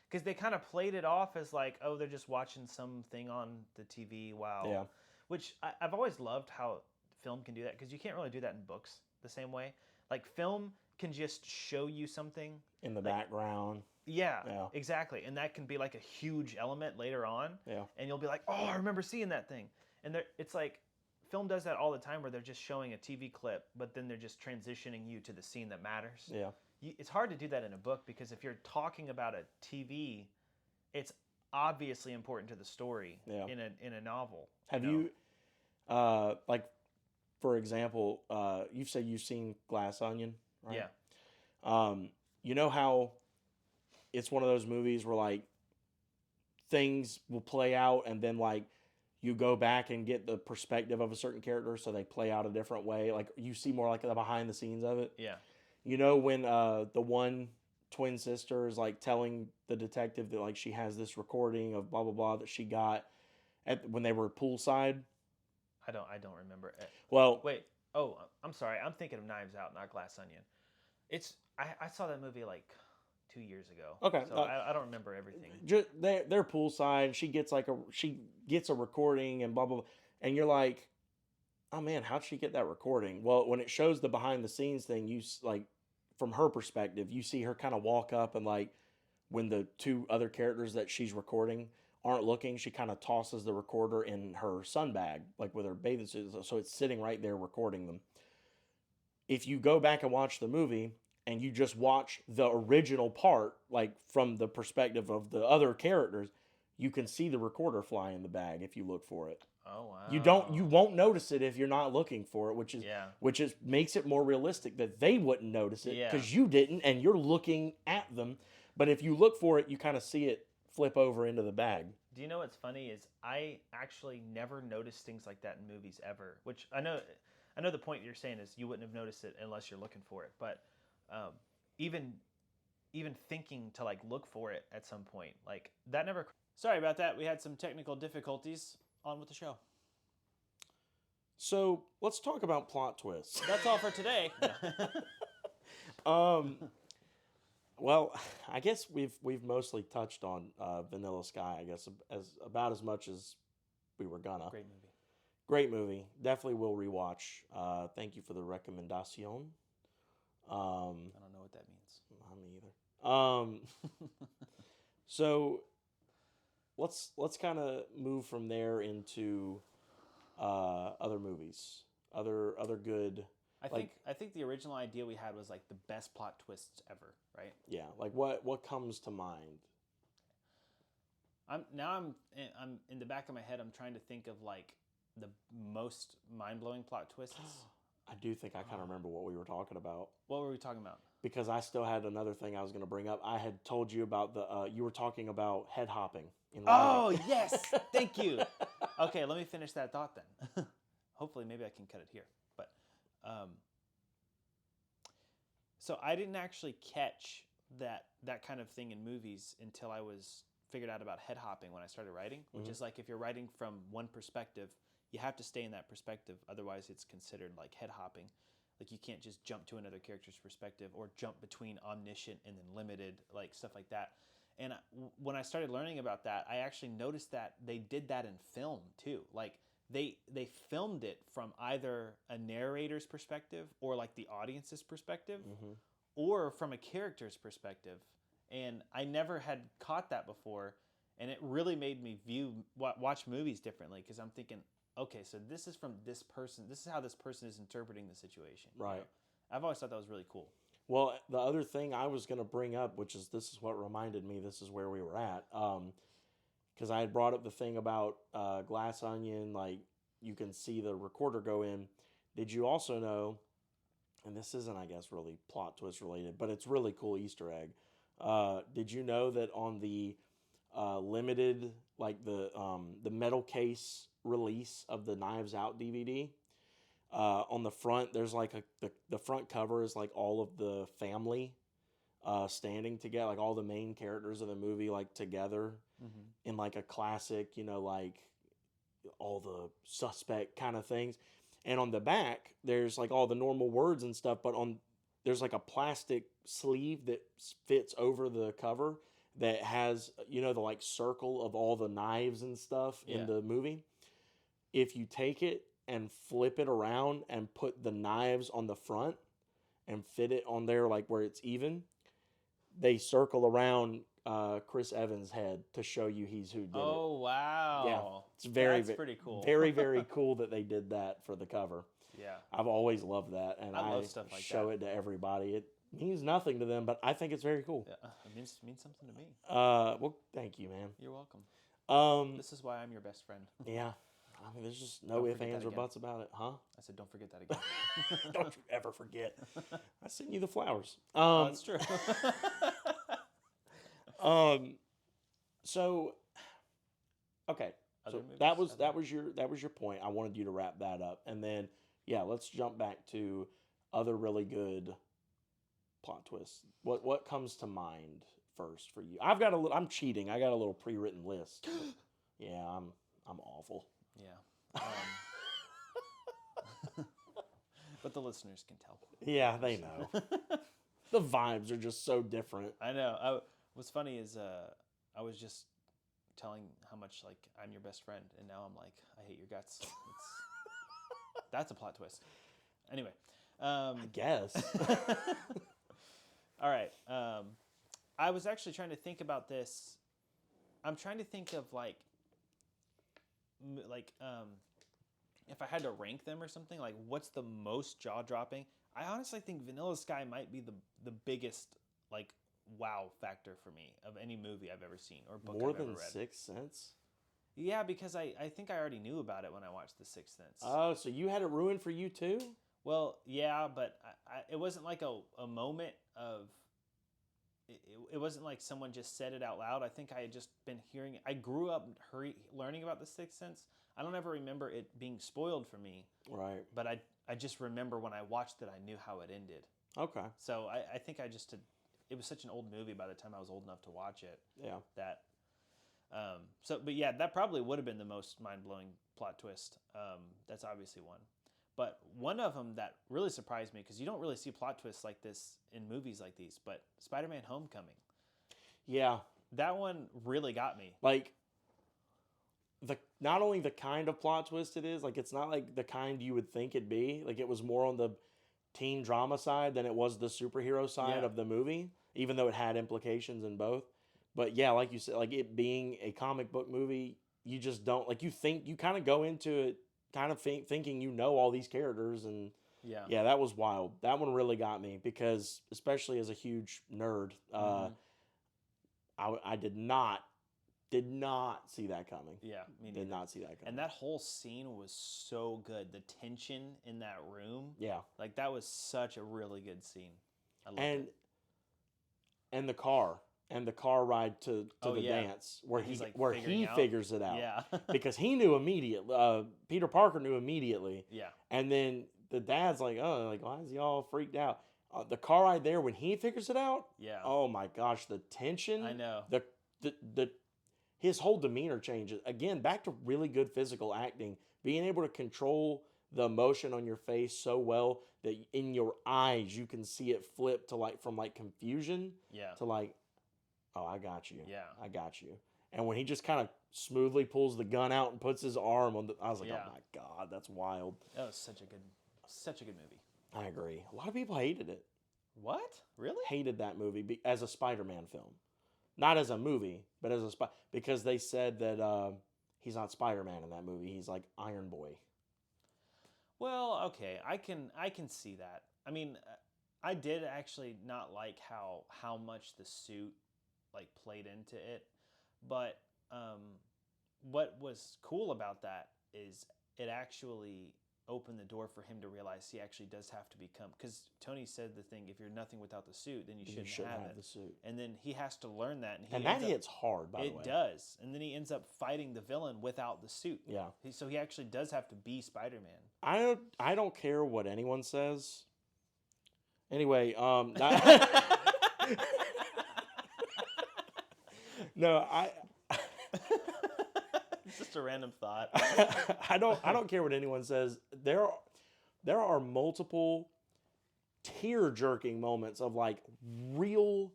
Speaker 2: Because they kind of played it off as like, oh, they're just watching something on the TV. Wow.
Speaker 1: Yeah.
Speaker 2: Which I've always loved how film can do that, because you can't really do that in books the same way. Like, film can just show you something
Speaker 1: in the background.
Speaker 2: Yeah, exactly. And that can be like a huge element later on.
Speaker 1: Yeah.
Speaker 2: And you'll be like, oh, I remember seeing that thing. And it's like, film does that all the time where they're just showing a TV clip, but then they're just transitioning you to the scene that matters.
Speaker 1: Yeah.
Speaker 2: It's hard to do that in a book, because if you're talking about a TV, it's obviously important to the story in a novel.
Speaker 1: Have you like, for example, you've said you've seen Glass Onion, right?
Speaker 2: Yeah.
Speaker 1: You know how it's one of those movies where like things will play out and then like you go back and get the perspective of a certain character, so they play out a different way. Like, you see more like the behind the scenes of it.
Speaker 2: Yeah.
Speaker 1: You know, when the one twin sister is like telling the detective that like she has this recording of blah blah blah that she got when they were poolside.
Speaker 2: I don't remember it.
Speaker 1: Well,
Speaker 2: wait. Oh, I'm sorry. I'm thinking of Knives Out, not Glass Onion. I saw that movie like 2 years ago.
Speaker 1: Okay.
Speaker 2: So I don't remember everything.
Speaker 1: They're poolside. She gets a recording and blah blah blah, and you're like, oh man, how'd she get that recording? Well, when it shows the behind the scenes thing, you like, from her perspective, you see her kind of walk up and like, when the two other characters that she's recording aren't looking, she kind of tosses the recorder in her sun bag, like with her bathing suit, so it's sitting right there recording them. If you go back and watch the movie and you just watch the original part, like from the perspective of the other characters, you can see the recorder fly in the bag if you look for it.
Speaker 2: Oh wow!
Speaker 1: You won't notice it if you're not looking for it, which makes it more realistic that they wouldn't notice it because you didn't, and you're looking at them. But if you look for it, you kind of see it flip over into the bag.
Speaker 2: Do you know what's funny is I actually never noticed things like that in movies ever. Which I know the point you're saying is you wouldn't have noticed it unless you're looking for it. But even thinking to like look for it at some point, like that never. Sorry about that. We had some technical difficulties. On with the show.
Speaker 1: So let's talk about plot twists.
Speaker 2: That's all for today.
Speaker 1: Well, I guess we've mostly touched on Vanilla Sky. I guess about as much as we were gonna. Great movie. Definitely will rewatch. Thank you for the recommendation.
Speaker 2: I don't know what that means.
Speaker 1: Not me either. So. Let's kind of move from there into other movies, other good.
Speaker 2: I think the original idea we had was like the best plot twists ever, right?
Speaker 1: Yeah, like what comes to mind?
Speaker 2: I'm in the back of my head. I'm trying to think of like the most mind-blowing plot twists.
Speaker 1: I do think I kind of remember what we were talking about.
Speaker 2: What were we talking about?
Speaker 1: Because I still had another thing I was going to bring up. I had told you about you were talking about head hopping.
Speaker 2: Oh, yes. Thank you. Okay, let me finish that thought then. Hopefully, maybe I can cut it here. But so I didn't actually catch that kind of thing in movies until I was figured out about head hopping when I started writing, which is like if you're writing from one perspective, you have to stay in that perspective. Otherwise, it's considered like head hopping. Like you can't just jump to another character's perspective or jump between omniscient and then limited, like stuff like that. And when I started learning about that, I actually noticed that they did that in film too. Like they filmed it from either a narrator's perspective or like the audience's perspective, or from a character's perspective. And I never had caught that before, and it really made me watch movies differently because I'm thinking, okay, so this is from this person. This is how this person is interpreting the situation.
Speaker 1: Right.
Speaker 2: You know? I've always thought that was really cool.
Speaker 1: Well, the other thing I was going to bring up, this is what reminded me, this is where we were at, because I had brought up the thing about Glass Onion, like you can see the recorder go in. Did you also know, and this isn't, I guess, really plot twist related, but it's really cool Easter egg. Did you know that on the limited, like the metal case release of the Knives Out DVD, on the front, there's like the front cover is like all of the family standing together, like all the main characters of the movie, like together in like a classic, like all the suspect kind of things. And on the back, there's like all the normal words and stuff, but there's like a plastic sleeve that fits over the cover that has, the like circle of all the knives and stuff in the movie. If you take it and flip it around and put the knives on the front and fit it on there like where it's even, they circle around Chris Evans' head to show you he's who did it.
Speaker 2: Oh, wow.
Speaker 1: Yeah, it's
Speaker 2: That's pretty cool.
Speaker 1: Very, very cool that they did that for the cover.
Speaker 2: Yeah.
Speaker 1: I've always loved that, and I
Speaker 2: love stuff like
Speaker 1: show it to everybody. It means nothing to them, but I think it's very cool.
Speaker 2: Yeah, it means something to me.
Speaker 1: Well, thank you, man.
Speaker 2: You're welcome. This is why I'm your best friend.
Speaker 1: Yeah. I mean, there's just no ifs, ands, or buts about it, huh?
Speaker 2: I said, don't forget that again.
Speaker 1: Don't you ever forget. I sent you the flowers.
Speaker 2: That's true.
Speaker 1: So, okay. So that was your point. I wanted you to wrap that up, and then let's jump back to other really good plot twists. What comes to mind first for you? I'm cheating. I got a little pre-written list. Yeah, I'm awful.
Speaker 2: Yeah. But the listeners can tell.
Speaker 1: Yeah, they know. The vibes are just so different.
Speaker 2: I know. What's funny is I was just telling how much like I'm your best friend, and now I'm like I hate your guts. That's a plot twist. Anyway,
Speaker 1: I guess.
Speaker 2: All right. I was actually trying to think about this. I'm trying to think of like if I had to rank them or something, like what's the most jaw-dropping? I honestly think Vanilla Sky might be the biggest like wow factor for me of any movie I've ever seen or book
Speaker 1: More
Speaker 2: I've
Speaker 1: than
Speaker 2: ever read.
Speaker 1: Sixth Sense?
Speaker 2: Yeah, because I think I already knew about it when I watched The Sixth Sense.
Speaker 1: Oh, so you had it ruined for you too?
Speaker 2: Well, yeah, but it wasn't like a moment of... It wasn't like someone just said it out loud. I think I had just been hearing it. I grew up learning about The Sixth Sense. I don't ever remember it being spoiled for me.
Speaker 1: Right.
Speaker 2: But I just remember when I watched it, I knew how it ended.
Speaker 1: Okay.
Speaker 2: So I think it was such an old movie by the time I was old enough to watch it.
Speaker 1: Yeah.
Speaker 2: But yeah, that probably would have been the most mind-blowing plot twist. That's obviously one. But one of them that really surprised me, because you don't really see plot twists like this in movies like these, but Spider-Man Homecoming.
Speaker 1: Yeah.
Speaker 2: That one really got me.
Speaker 1: Like, not only the kind of plot twist it is, like it's not like the kind you would think it'd be. Like it was more on the teen drama side than it was the superhero side of the movie, even though it had implications in both. But yeah, like you said, like it being a comic book movie, you just don't, like you kind of go into it kind of thinking you know all these characters, and yeah, that was wild. That one really got me because, especially as a huge nerd, I did not see that coming.
Speaker 2: Yeah, me neither.
Speaker 1: Did not see that coming.
Speaker 2: And that whole scene was so good. The tension in that room.
Speaker 1: Yeah.
Speaker 2: Like that was such a really good scene. I loved it.
Speaker 1: And the car. and the car ride to
Speaker 2: Oh,
Speaker 1: the
Speaker 2: yeah.
Speaker 1: dance where
Speaker 2: He's, like,
Speaker 1: where
Speaker 2: figuring
Speaker 1: he
Speaker 2: out.
Speaker 1: figures it out.
Speaker 2: Yeah.
Speaker 1: Because he knew immediately. Peter Parker knew immediately.
Speaker 2: Yeah.
Speaker 1: And then the dad's like, oh, like, why is he all freaked out? The car ride there when he figures it out.
Speaker 2: Yeah.
Speaker 1: Oh my gosh, the tension.
Speaker 2: I know.
Speaker 1: The his whole demeanor changes. Again, back to really good physical acting. Being able to control the emotion on your face so well that in your eyes you can see it flip to like from like confusion
Speaker 2: Yeah.
Speaker 1: to like, oh, I got you.
Speaker 2: Yeah.
Speaker 1: I got you. And when he just kind of smoothly pulls the gun out and puts his arm on the, I was like,
Speaker 2: Yeah.
Speaker 1: oh my God, that's wild.
Speaker 2: That was such a good movie.
Speaker 1: I agree. A lot of people hated it.
Speaker 2: What? Really?
Speaker 1: Hated that movie as a Spider-Man film. Not as a movie, but as a because they said that he's not Spider-Man in that movie. He's like Iron Boy.
Speaker 2: Well, okay, I can see that. I mean, I did actually not like how much the suit like played into it, but what was cool about that is it actually opened the door for him to realize he actually does have to become, because Tony said the thing, if you're nothing without the suit, then you shouldn't have it.
Speaker 1: The suit.
Speaker 2: And then he has to learn that,
Speaker 1: and that hits hard. By the way,
Speaker 2: it does. And then he ends up fighting the villain without the suit.
Speaker 1: Yeah.
Speaker 2: So he actually does have to be Spider-Man.
Speaker 1: I don't care what anyone says. Anyway, no,
Speaker 2: It's just a random thought.
Speaker 1: I don't care what anyone says. There are multiple tear-jerking moments of like real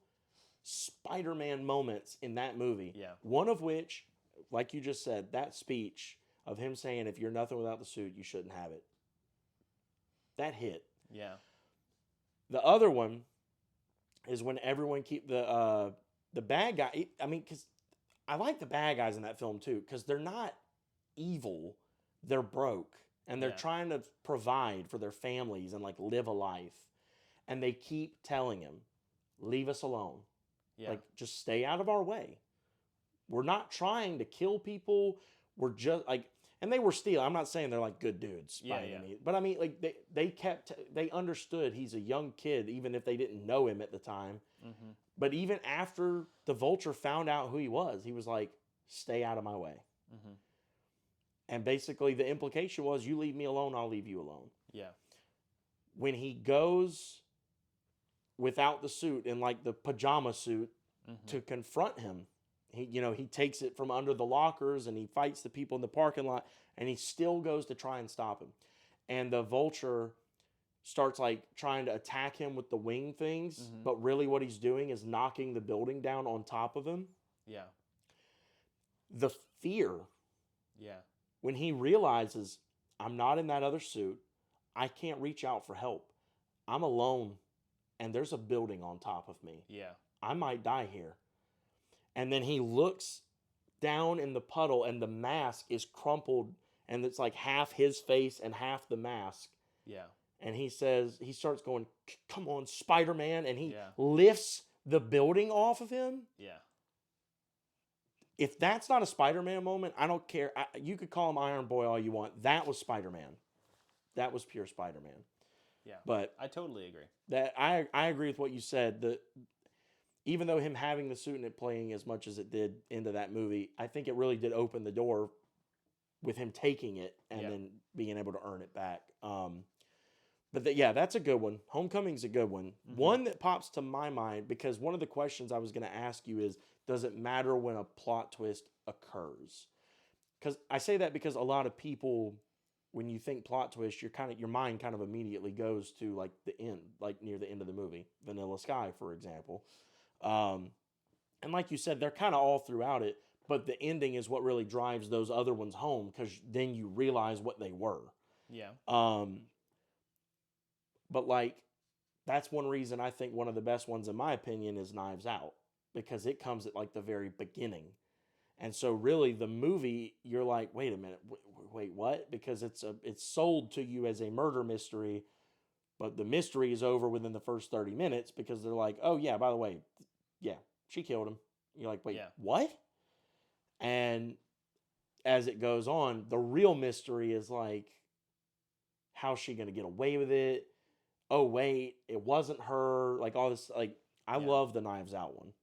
Speaker 1: Spider-Man moments in that movie.
Speaker 2: Yeah.
Speaker 1: One of which, like you just said, that speech of him saying, "If you're nothing without the suit, you shouldn't have it." That hit.
Speaker 2: Yeah.
Speaker 1: The other one is when everyone keep the bad guy. I mean, because I like the bad guys in that film too, because they're not evil, they're broke, and they're trying to provide for their families and like live a life, and they keep telling him, "Leave us alone. Like, just stay out of our way. We're not trying to kill people. We're just like." And they were still. I'm not saying they're like good dudes by any means, but I mean, like they understood he's a young kid, even if they didn't know him at the time.
Speaker 2: Mm-hmm.
Speaker 1: But even after the Vulture found out who he was like, "Stay out of my way."
Speaker 2: Mm-hmm.
Speaker 1: And basically, the implication was, "You leave me alone, I'll leave you alone."
Speaker 2: Yeah.
Speaker 1: When he goes without the suit in like the pajama suit to confront him. He takes it from under the lockers and he fights the people in the parking lot, and he still goes to try and stop him. And the Vulture starts like trying to attack him with the wing things, but really what he's doing is knocking the building down on top of him.
Speaker 2: Yeah.
Speaker 1: The fear.
Speaker 2: Yeah.
Speaker 1: When he realizes, I'm not in that other suit, I can't reach out for help. I'm alone and there's a building on top of me.
Speaker 2: Yeah.
Speaker 1: I might die here. And then he looks down in the puddle and the mask is crumpled and it's like half his face and half the mask.
Speaker 2: Yeah.
Speaker 1: And he starts going, "Come on, Spider-Man." And he
Speaker 2: Yeah.
Speaker 1: lifts the building off of him.
Speaker 2: Yeah.
Speaker 1: If that's not a Spider-Man moment, I don't care. You could call him Iron Boy all you want. That was Spider-Man. That was pure Spider-Man.
Speaker 2: Yeah.
Speaker 1: But
Speaker 2: I totally agree.
Speaker 1: That I agree with what you said. Even though him having the suit and it playing as much as it did into that movie, I think it really did open the door with him taking it and then being able to earn it back. But that's a good one. Homecoming's a good one. Mm-hmm. One that pops to my mind, because one of the questions I was going to ask you is, does it matter when a plot twist occurs? Because I say that because a lot of people, when you think plot twist, your mind kind of immediately goes to like the end, like near the end of the movie, Vanilla Sky, for example. And like you said, they're kind of all throughout it, but the ending is what really drives those other ones home, because then you realize what they were.
Speaker 2: Yeah.
Speaker 1: But like, that's one reason I think one of the best ones, in my opinion, is Knives Out, because it comes at like the very beginning. And so really the movie, you're like, wait a minute, wait, what? Because it's sold to you as a murder mystery, but the mystery is over within the first 30 minutes, because they're like, oh yeah, by the way, yeah, she killed him. You're like, wait, what? And as it goes on, the real mystery is like, how's she going to get away with it? Oh, wait, it wasn't her. Like all this, like, I love the Knives Out one.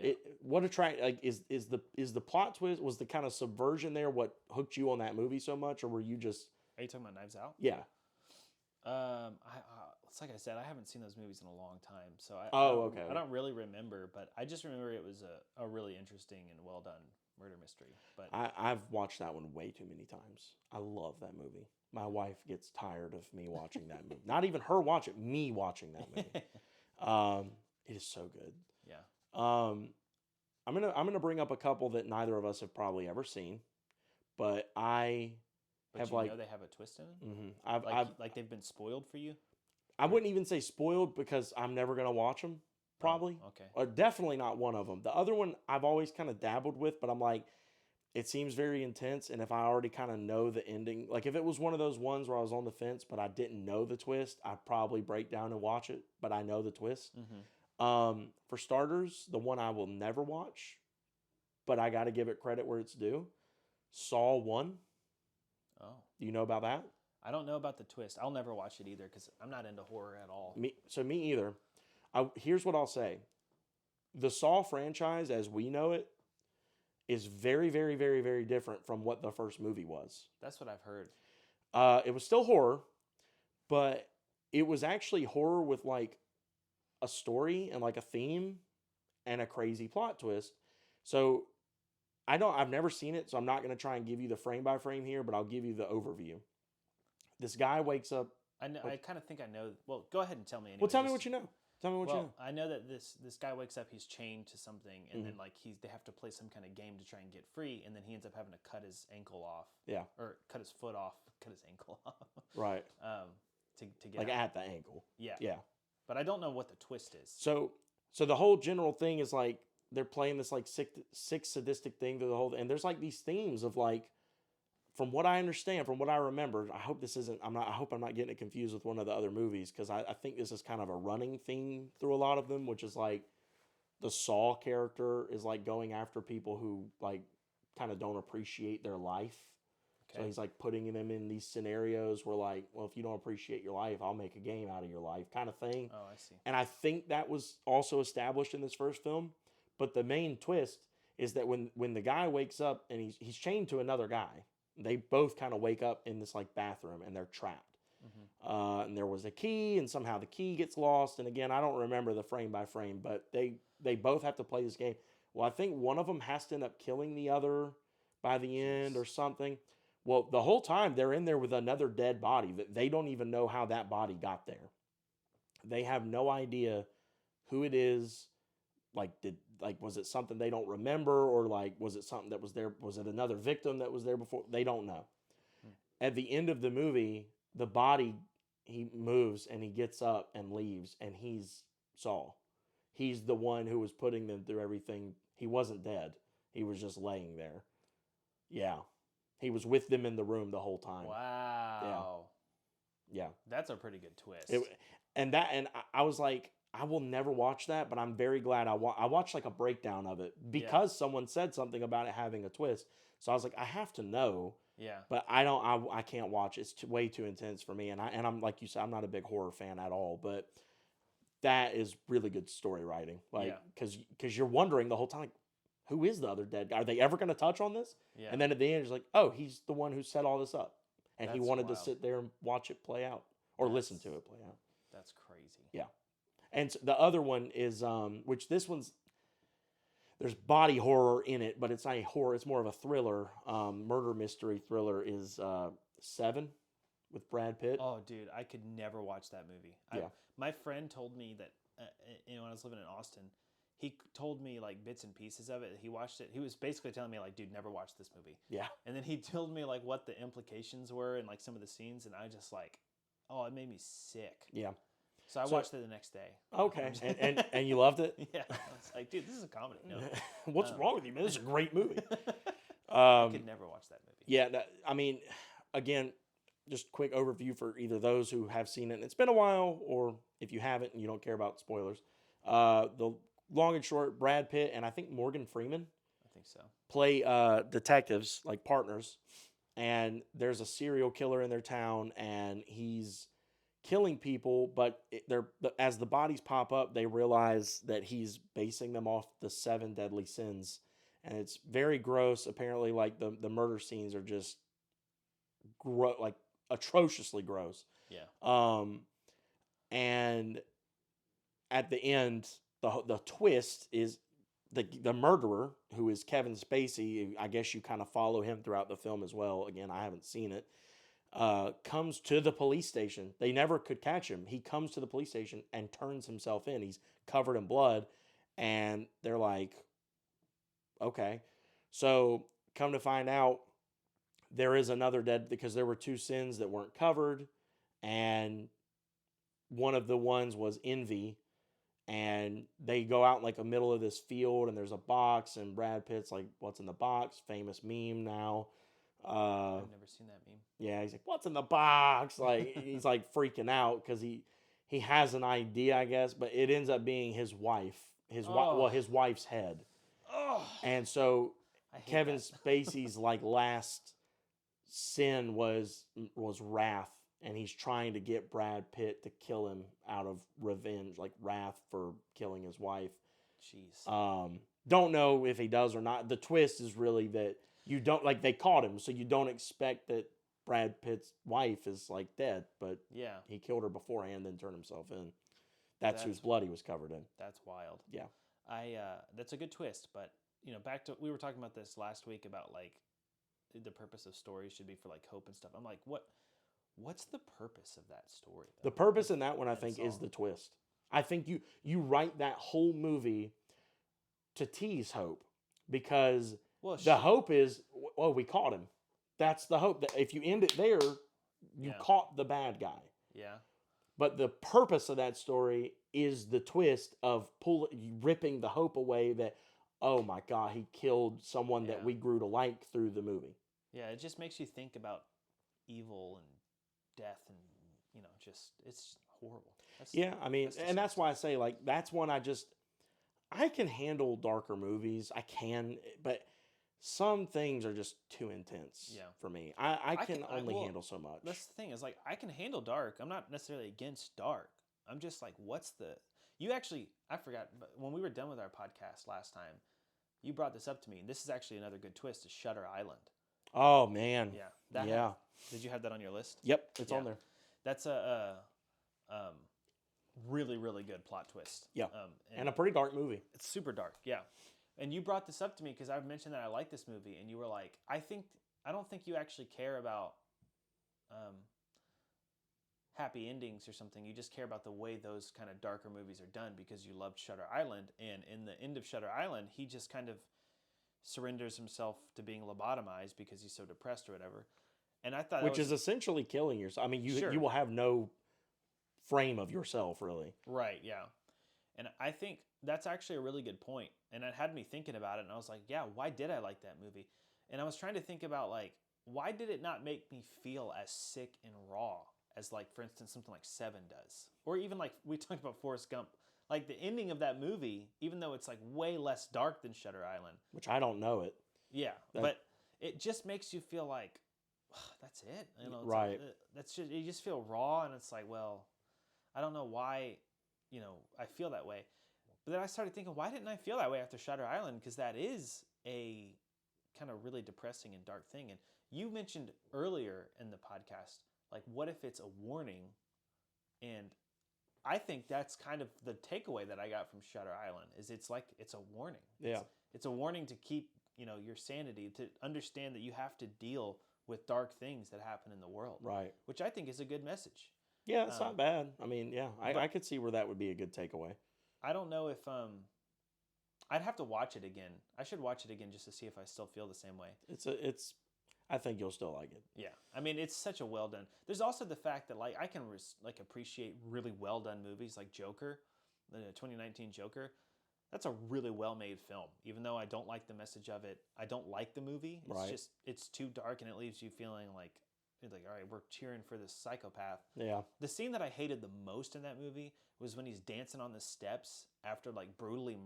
Speaker 2: Yeah.
Speaker 1: What attract like is the plot twist, was the kind of subversion there what hooked you on that movie so much, or were you just
Speaker 2: Are you talking about Knives Out?
Speaker 1: yeah?
Speaker 2: It's like I said, I haven't seen those movies in a long time, so
Speaker 1: Okay.
Speaker 2: I don't really remember, but I just remember it was a really interesting and well done murder mystery. But
Speaker 1: I've watched that one way too many times. I love that movie. My wife gets tired of me watching that movie. Not even her watch it, me watching that movie. It is so good.
Speaker 2: yeah,
Speaker 1: I'm gonna bring up a couple that neither of us have probably ever seen, but I
Speaker 2: but
Speaker 1: have
Speaker 2: you
Speaker 1: like
Speaker 2: know they have a twist in them,
Speaker 1: I've
Speaker 2: like they've been spoiled for you.
Speaker 1: I wouldn't even say spoiled because I'm never gonna watch them. Probably,
Speaker 2: Oh, okay.
Speaker 1: or definitely not one of them. The other one I've always kind of dabbled with, but I'm like, it seems very intense, and if I already kind of know the ending, like if it was one of those ones where I was on the fence but I didn't know the twist, I'd probably break down and watch it. But I know the twist. For starters, the one I will never watch, but I got to give it credit where it's due. Saw 1.
Speaker 2: Oh,
Speaker 1: Do you know about that?
Speaker 2: I don't know about the twist. I'll never watch it either because I'm not into horror at all.
Speaker 1: Me either. Here's what I'll say: the Saw franchise, as we know it, is very, very, very, very different from what the first movie was.
Speaker 2: That's what I've heard.
Speaker 1: It was still horror, but it was actually horror with like a story and like a theme and a crazy plot twist. So I've never seen it, so I'm not going to try and give you the frame by frame here, but I'll give you the overview. This guy wakes up.
Speaker 2: I know. I kind of think I know. Well, go ahead and tell me. Anyway,
Speaker 1: Well, tell me what you know. Tell me what you know.
Speaker 2: I know that this guy wakes up. He's chained to something, and then like they have to play some kind of game to try and get free, and then he ends up having to cut his ankle off.
Speaker 1: Yeah.
Speaker 2: Or cut his foot off. Cut his ankle off.
Speaker 1: Right.
Speaker 2: To get
Speaker 1: like
Speaker 2: out.
Speaker 1: at the ankle.
Speaker 2: Yeah.
Speaker 1: Yeah.
Speaker 2: But I don't know what the twist is.
Speaker 1: So the whole general thing is like they're playing this like sick sadistic thing through the whole, and there's like these themes of like, from what I understand, from what I remember, I hope this isn't. I hope I'm not getting it confused with one of the other movies, because I think this is kind of a running theme through a lot of them, which is like the Saw character is like going after people who like kind of don't appreciate their life. Okay. So he's like putting them in these scenarios where like, well, if you don't appreciate your life, I'll make a game out of your life, kind of thing.
Speaker 2: Oh, I see.
Speaker 1: And I think that was also established in this first film. But the main twist is that when the guy wakes up and he's chained to another guy, they both kind of wake up in this like bathroom and they're trapped. And there was a key, and somehow the key gets lost. And again, I don't remember the frame by frame, but they both have to play this game. Well, I think one of them has to end up killing the other by the end or something. Well, the whole time they're in there with another dead body that they don't even know how that body got there. They have no idea who it is. Was it something they don't remember, or like was it something that was there? Was it another victim that was there before? They don't know. At the end of the movie, the body, he moves and he gets up and leaves, and he's Saul. He's the one who was putting them through everything. He wasn't dead. He was just laying there. Yeah. He was with them in the room the whole time.
Speaker 2: Wow.
Speaker 1: Yeah.
Speaker 2: That's a pretty good twist.
Speaker 1: I was like, I will never watch that, but I'm very glad I watched like a breakdown of it because someone said something about it having a twist. So I was like, I have to know.
Speaker 2: Yeah.
Speaker 1: But I can't watch it. It's way too intense for me. And I'm like you said, I'm not a big horror fan at all, but that is really good story writing. Like, because you're wondering the whole time, like, who is the other dead guy? Are they ever going to touch on this?
Speaker 2: Yeah.
Speaker 1: And then at the end, it's like, oh, he's the one who set all this up. And he wanted to sit there and watch it play out or listen to it play out.
Speaker 2: That's crazy.
Speaker 1: Yeah. And so the other one is, which this one's, there's body horror in it, but it's not a horror. It's more of a thriller, murder mystery thriller is 7 with Brad Pitt.
Speaker 2: Oh, dude, I could never watch that movie. My friend told me that, when I was living in Austin, he told me like bits and pieces of it. He watched it. He was basically telling me like, dude, never watch this movie.
Speaker 1: Yeah.
Speaker 2: And then he told me like what the implications were and like some of the scenes. And I just like, oh, it made me sick.
Speaker 1: Yeah.
Speaker 2: So I watched it the next day.
Speaker 1: Okay. and you loved it?
Speaker 2: Yeah. I was like, dude, this is a comedy. No.
Speaker 1: What's wrong with you, man? This is a great movie.
Speaker 2: I could never watch that movie.
Speaker 1: Yeah. I mean, again, just quick overview for either those who have seen it and it's been a while, or if you haven't and you don't care about spoilers. The long and short, Brad Pitt and I think Morgan Freeman,
Speaker 2: I think so,
Speaker 1: play detectives, like partners, and there's a serial killer in their town, and he's killing people, but as the bodies pop up, they realize that he's basing them off the 7 deadly sins, and it's very gross. Apparently, like the murder scenes are just like atrociously gross.
Speaker 2: Yeah.
Speaker 1: And at the end, the twist is the murderer, who is Kevin Spacey. I guess you kind of follow him throughout the film as well. Again, I haven't seen it. Comes to the police station. They never could catch him. He comes to the police station and turns himself in. He's covered in blood, and they're like, okay. So come to find out, there is another dead, because there were 2 sins that weren't covered, and one of the ones was envy. And they go out in like the middle of this field, and there's a box, and Brad Pitt's like, "What's in the box?" Famous meme now.
Speaker 2: I've never seen that meme.
Speaker 1: Yeah, he's like, "What's in the box?" Like he's like freaking out because he has an idea, I guess, but it ends up being his wife, his wife's head.
Speaker 2: Oh,
Speaker 1: And so Kevin
Speaker 2: that.
Speaker 1: Spacey's like last sin was wrath, and he's trying to get Brad Pitt to kill him out of revenge, like wrath for killing his wife.
Speaker 2: Jeez.
Speaker 1: Don't know if he does or not. The twist is really that you don't, like, they caught him, so you don't expect that Brad Pitt's wife is like dead, but
Speaker 2: Yeah.
Speaker 1: he killed her beforehand, then turned himself in. That's whose blood he was covered in.
Speaker 2: That's wild.
Speaker 1: Yeah.
Speaker 2: That's a good twist, but back to, we were talking about this last week about like the purpose of stories should be for like hope and stuff. I'm like, what's the purpose of that story, though?
Speaker 1: The purpose in that one, I think, is the twist. I think you write that whole movie to tease hope, because the hope is, well, we caught him. That's the hope. That if you end it there, you caught the bad guy.
Speaker 2: Yeah.
Speaker 1: But the purpose of that story is the twist of ripping the hope away that, oh my God, he killed someone that we grew to like through the movie.
Speaker 2: Yeah, it just makes you think about evil and death, and just, it's horrible.
Speaker 1: That's why I say, like, that's one I can handle darker movies. I can, but some things are just too intense for me. I can only handle so much.
Speaker 2: That's the thing, is like, I can handle dark. I'm not necessarily against dark. I'm just like, I forgot, but when we were done with our podcast last time, you brought this up to me, and this is actually another good twist, is Shutter Island.
Speaker 1: Oh, man.
Speaker 2: Yeah. Did you have that on your list?
Speaker 1: Yep, it's on there.
Speaker 2: That's a really, really good plot twist.
Speaker 1: Yeah, and a pretty dark movie.
Speaker 2: It's super dark, yeah. And you brought this up to me because I've mentioned that I like this movie, and you were like, I don't think you actually care about happy endings or something. You just care about the way those kind of darker movies are done because you loved Shutter Island. And in the end of Shutter Island, he just kind of surrenders himself to being lobotomized because he's so depressed or whatever. And I thought,
Speaker 1: which is essentially killing yourself. I mean, you will have no frame of yourself, really.
Speaker 2: Right, yeah. And I think that's actually a really good point. And it had me thinking about it, and I was like, yeah, why did I like that movie? And I was trying to think about, like, why did it not make me feel as sick and raw as, like, for instance, something like Seven does? Or even, like, we talked about Forrest Gump. Like, the ending of that movie, even though it's, like, way less dark than Shutter Island.
Speaker 1: Which I don't know it.
Speaker 2: Yeah, but it just makes you feel like, that's it.
Speaker 1: Right.
Speaker 2: Like, you just feel raw, and it's like, well, I don't know why, I feel that way. But then I started thinking, why didn't I feel that way after Shutter Island? Because that is a kind of really depressing and dark thing. And you mentioned earlier in the podcast, like, what if it's a warning? And I think that's kind of the takeaway that I got from Shutter Island, is it's like, it's a warning.
Speaker 1: Yeah.
Speaker 2: It's a warning to keep, your sanity, to understand that you have to deal with dark things that happen in the world.
Speaker 1: Right.
Speaker 2: Which I think is a good message.
Speaker 1: Yeah, it's not bad. I mean, yeah, I could see where that would be a good takeaway.
Speaker 2: I don't know if I'd have to watch it again. I should watch it again just to see if I still feel the same way.
Speaker 1: I think you'll still like it.
Speaker 2: Yeah, I mean, it's such a well done. There's also the fact that, like, I can appreciate really well done movies like Joker, the 2019 Joker. That's a really well made film. Even though I don't like the message of it, I don't like the movie. It's too dark, and it leaves you feeling like, all right, we're cheering for this psychopath.
Speaker 1: Yeah.
Speaker 2: The scene that I hated the most in that movie was when he's dancing on the steps after, like, brutally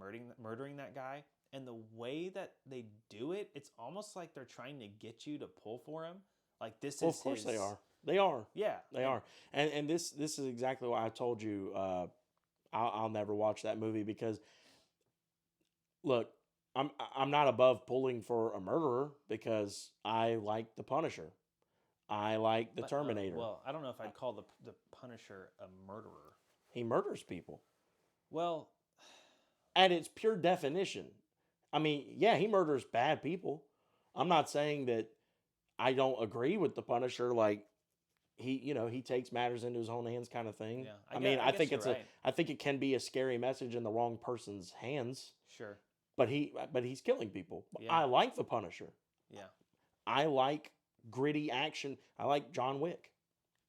Speaker 2: murdering that guy. And the way that they do it, it's almost like they're trying to get you to pull for him. Like, this is
Speaker 1: of course they are. They are.
Speaker 2: Yeah,
Speaker 1: They are. And this is exactly why I told you I'll never watch that movie because look, I'm not above pulling for a murderer because I like the Punisher. I like the
Speaker 2: But,
Speaker 1: Terminator.
Speaker 2: well, I don't know if I'd call the Punisher a murderer.
Speaker 1: He murders people
Speaker 2: Well,
Speaker 1: at its pure definition. I mean, yeah, he murders bad people. I'm not saying that I don't agree with the Punisher. Like he takes matters into his own hands, kind of thing.
Speaker 2: yeah,
Speaker 1: I mean,
Speaker 2: I
Speaker 1: I
Speaker 2: guess
Speaker 1: think
Speaker 2: you're
Speaker 1: it's
Speaker 2: right.
Speaker 1: I think it can be a scary message in the wrong person's hands.
Speaker 2: Sure.
Speaker 1: But he's killing people.
Speaker 2: Yeah.
Speaker 1: I like the Punisher.
Speaker 2: Yeah.
Speaker 1: I like gritty action. I like John Wick.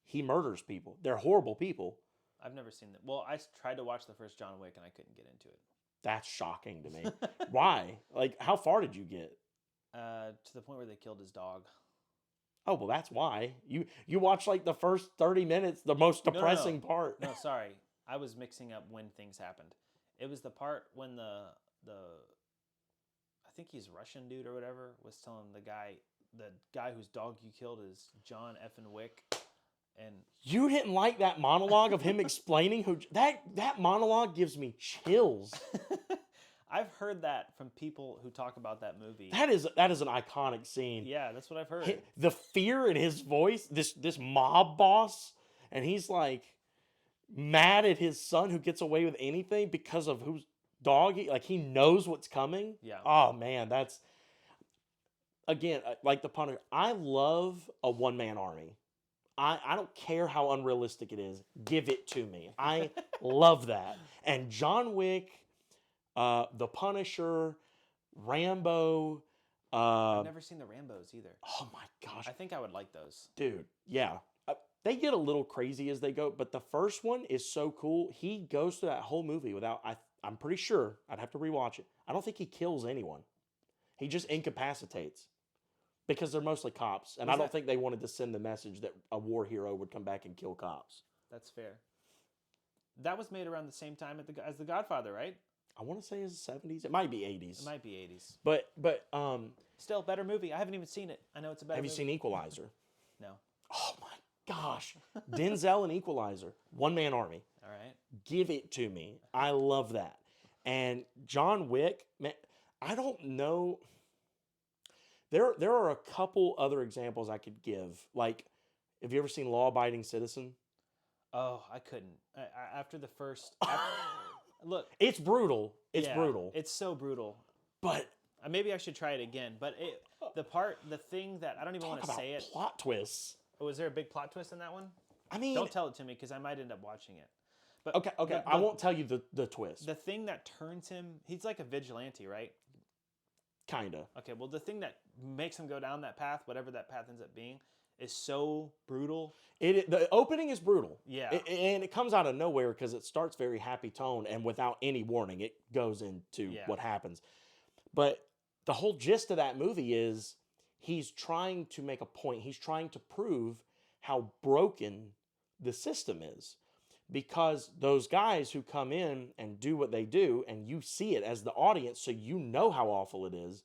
Speaker 1: He murders people. They're horrible people.
Speaker 2: I've never seen that. Well, I tried to watch the first John Wick and I couldn't get into it.
Speaker 1: That's shocking to me. Why? Like, how far did you get?
Speaker 2: To the point where they killed his dog.
Speaker 1: Oh, well, that's why. You watch like the first 30 minutes, the most depressing part.
Speaker 2: No, sorry. I was mixing up when things happened. It was the part when the I think he's Russian dude or whatever was telling the guy whose dog you killed is John effing Wick, and
Speaker 1: You didn't like that monologue of him explaining who that monologue gives me chills.
Speaker 2: I've heard that from people who talk about that movie.
Speaker 1: That is an iconic scene.
Speaker 2: Yeah, that's what I've heard.
Speaker 1: The fear in his voice, this mob boss, and he's like mad at his son who gets away with anything because of whose dog he knows what's coming.
Speaker 2: Yeah.
Speaker 1: Oh man, that's again like the Punisher. I love a one-man army. I don't care how unrealistic it is. Give it to me. I love that. And John Wick, the Punisher, Rambo.
Speaker 2: I've never seen the Rambos either.
Speaker 1: Oh my gosh.
Speaker 2: I think I would like those.
Speaker 1: Dude, yeah. They get a little crazy as they go, but the first one is so cool. He goes through that whole movie without, I'm pretty sure, I'd have to rewatch it. I don't think he kills anyone. He just incapacitates because they're mostly cops. And I don't think they wanted to send the message that a war hero would come back and kill cops.
Speaker 2: That's fair. That was made around the same time as The Godfather, right?
Speaker 1: I want to say it's the 70s. It might be 80s.
Speaker 2: It might be 80s.
Speaker 1: But
Speaker 2: Still, better movie. I haven't even seen it. I know it's a better
Speaker 1: have you
Speaker 2: movie.
Speaker 1: seen Equalizer?
Speaker 2: No.
Speaker 1: Oh my gosh. Denzel and Equalizer. One-man army.
Speaker 2: All right.
Speaker 1: Give it to me. I love that. And John Wick, man, I don't know. There are a couple other examples I could give. Like, have you ever seen Law Abiding Citizen?
Speaker 2: Oh, I couldn't. After the first... Look.
Speaker 1: It's brutal. It's brutal.
Speaker 2: It's so brutal.
Speaker 1: But...
Speaker 2: maybe I should try it again. But the thing that... I don't even want to say it.
Speaker 1: Plot twists.
Speaker 2: Was there a big plot twist in that one?
Speaker 1: I mean...
Speaker 2: Don't tell it to me because I might end up watching it. But
Speaker 1: Okay. I won't tell you the twist.
Speaker 2: The thing that turns him... He's like a vigilante, right?
Speaker 1: Kinda.
Speaker 2: Okay, well, the thing that makes him go down that path, whatever that path ends up being, is so brutal.
Speaker 1: The opening is brutal.
Speaker 2: Yeah.
Speaker 1: And it comes out of nowhere because it starts very happy tone, and without any warning, it goes into what happens. But the whole gist of that movie is he's trying to make a point. He's trying to prove how broken the system is. Because those guys who come in and do what they do, and you see it as the audience, so you know how awful it is,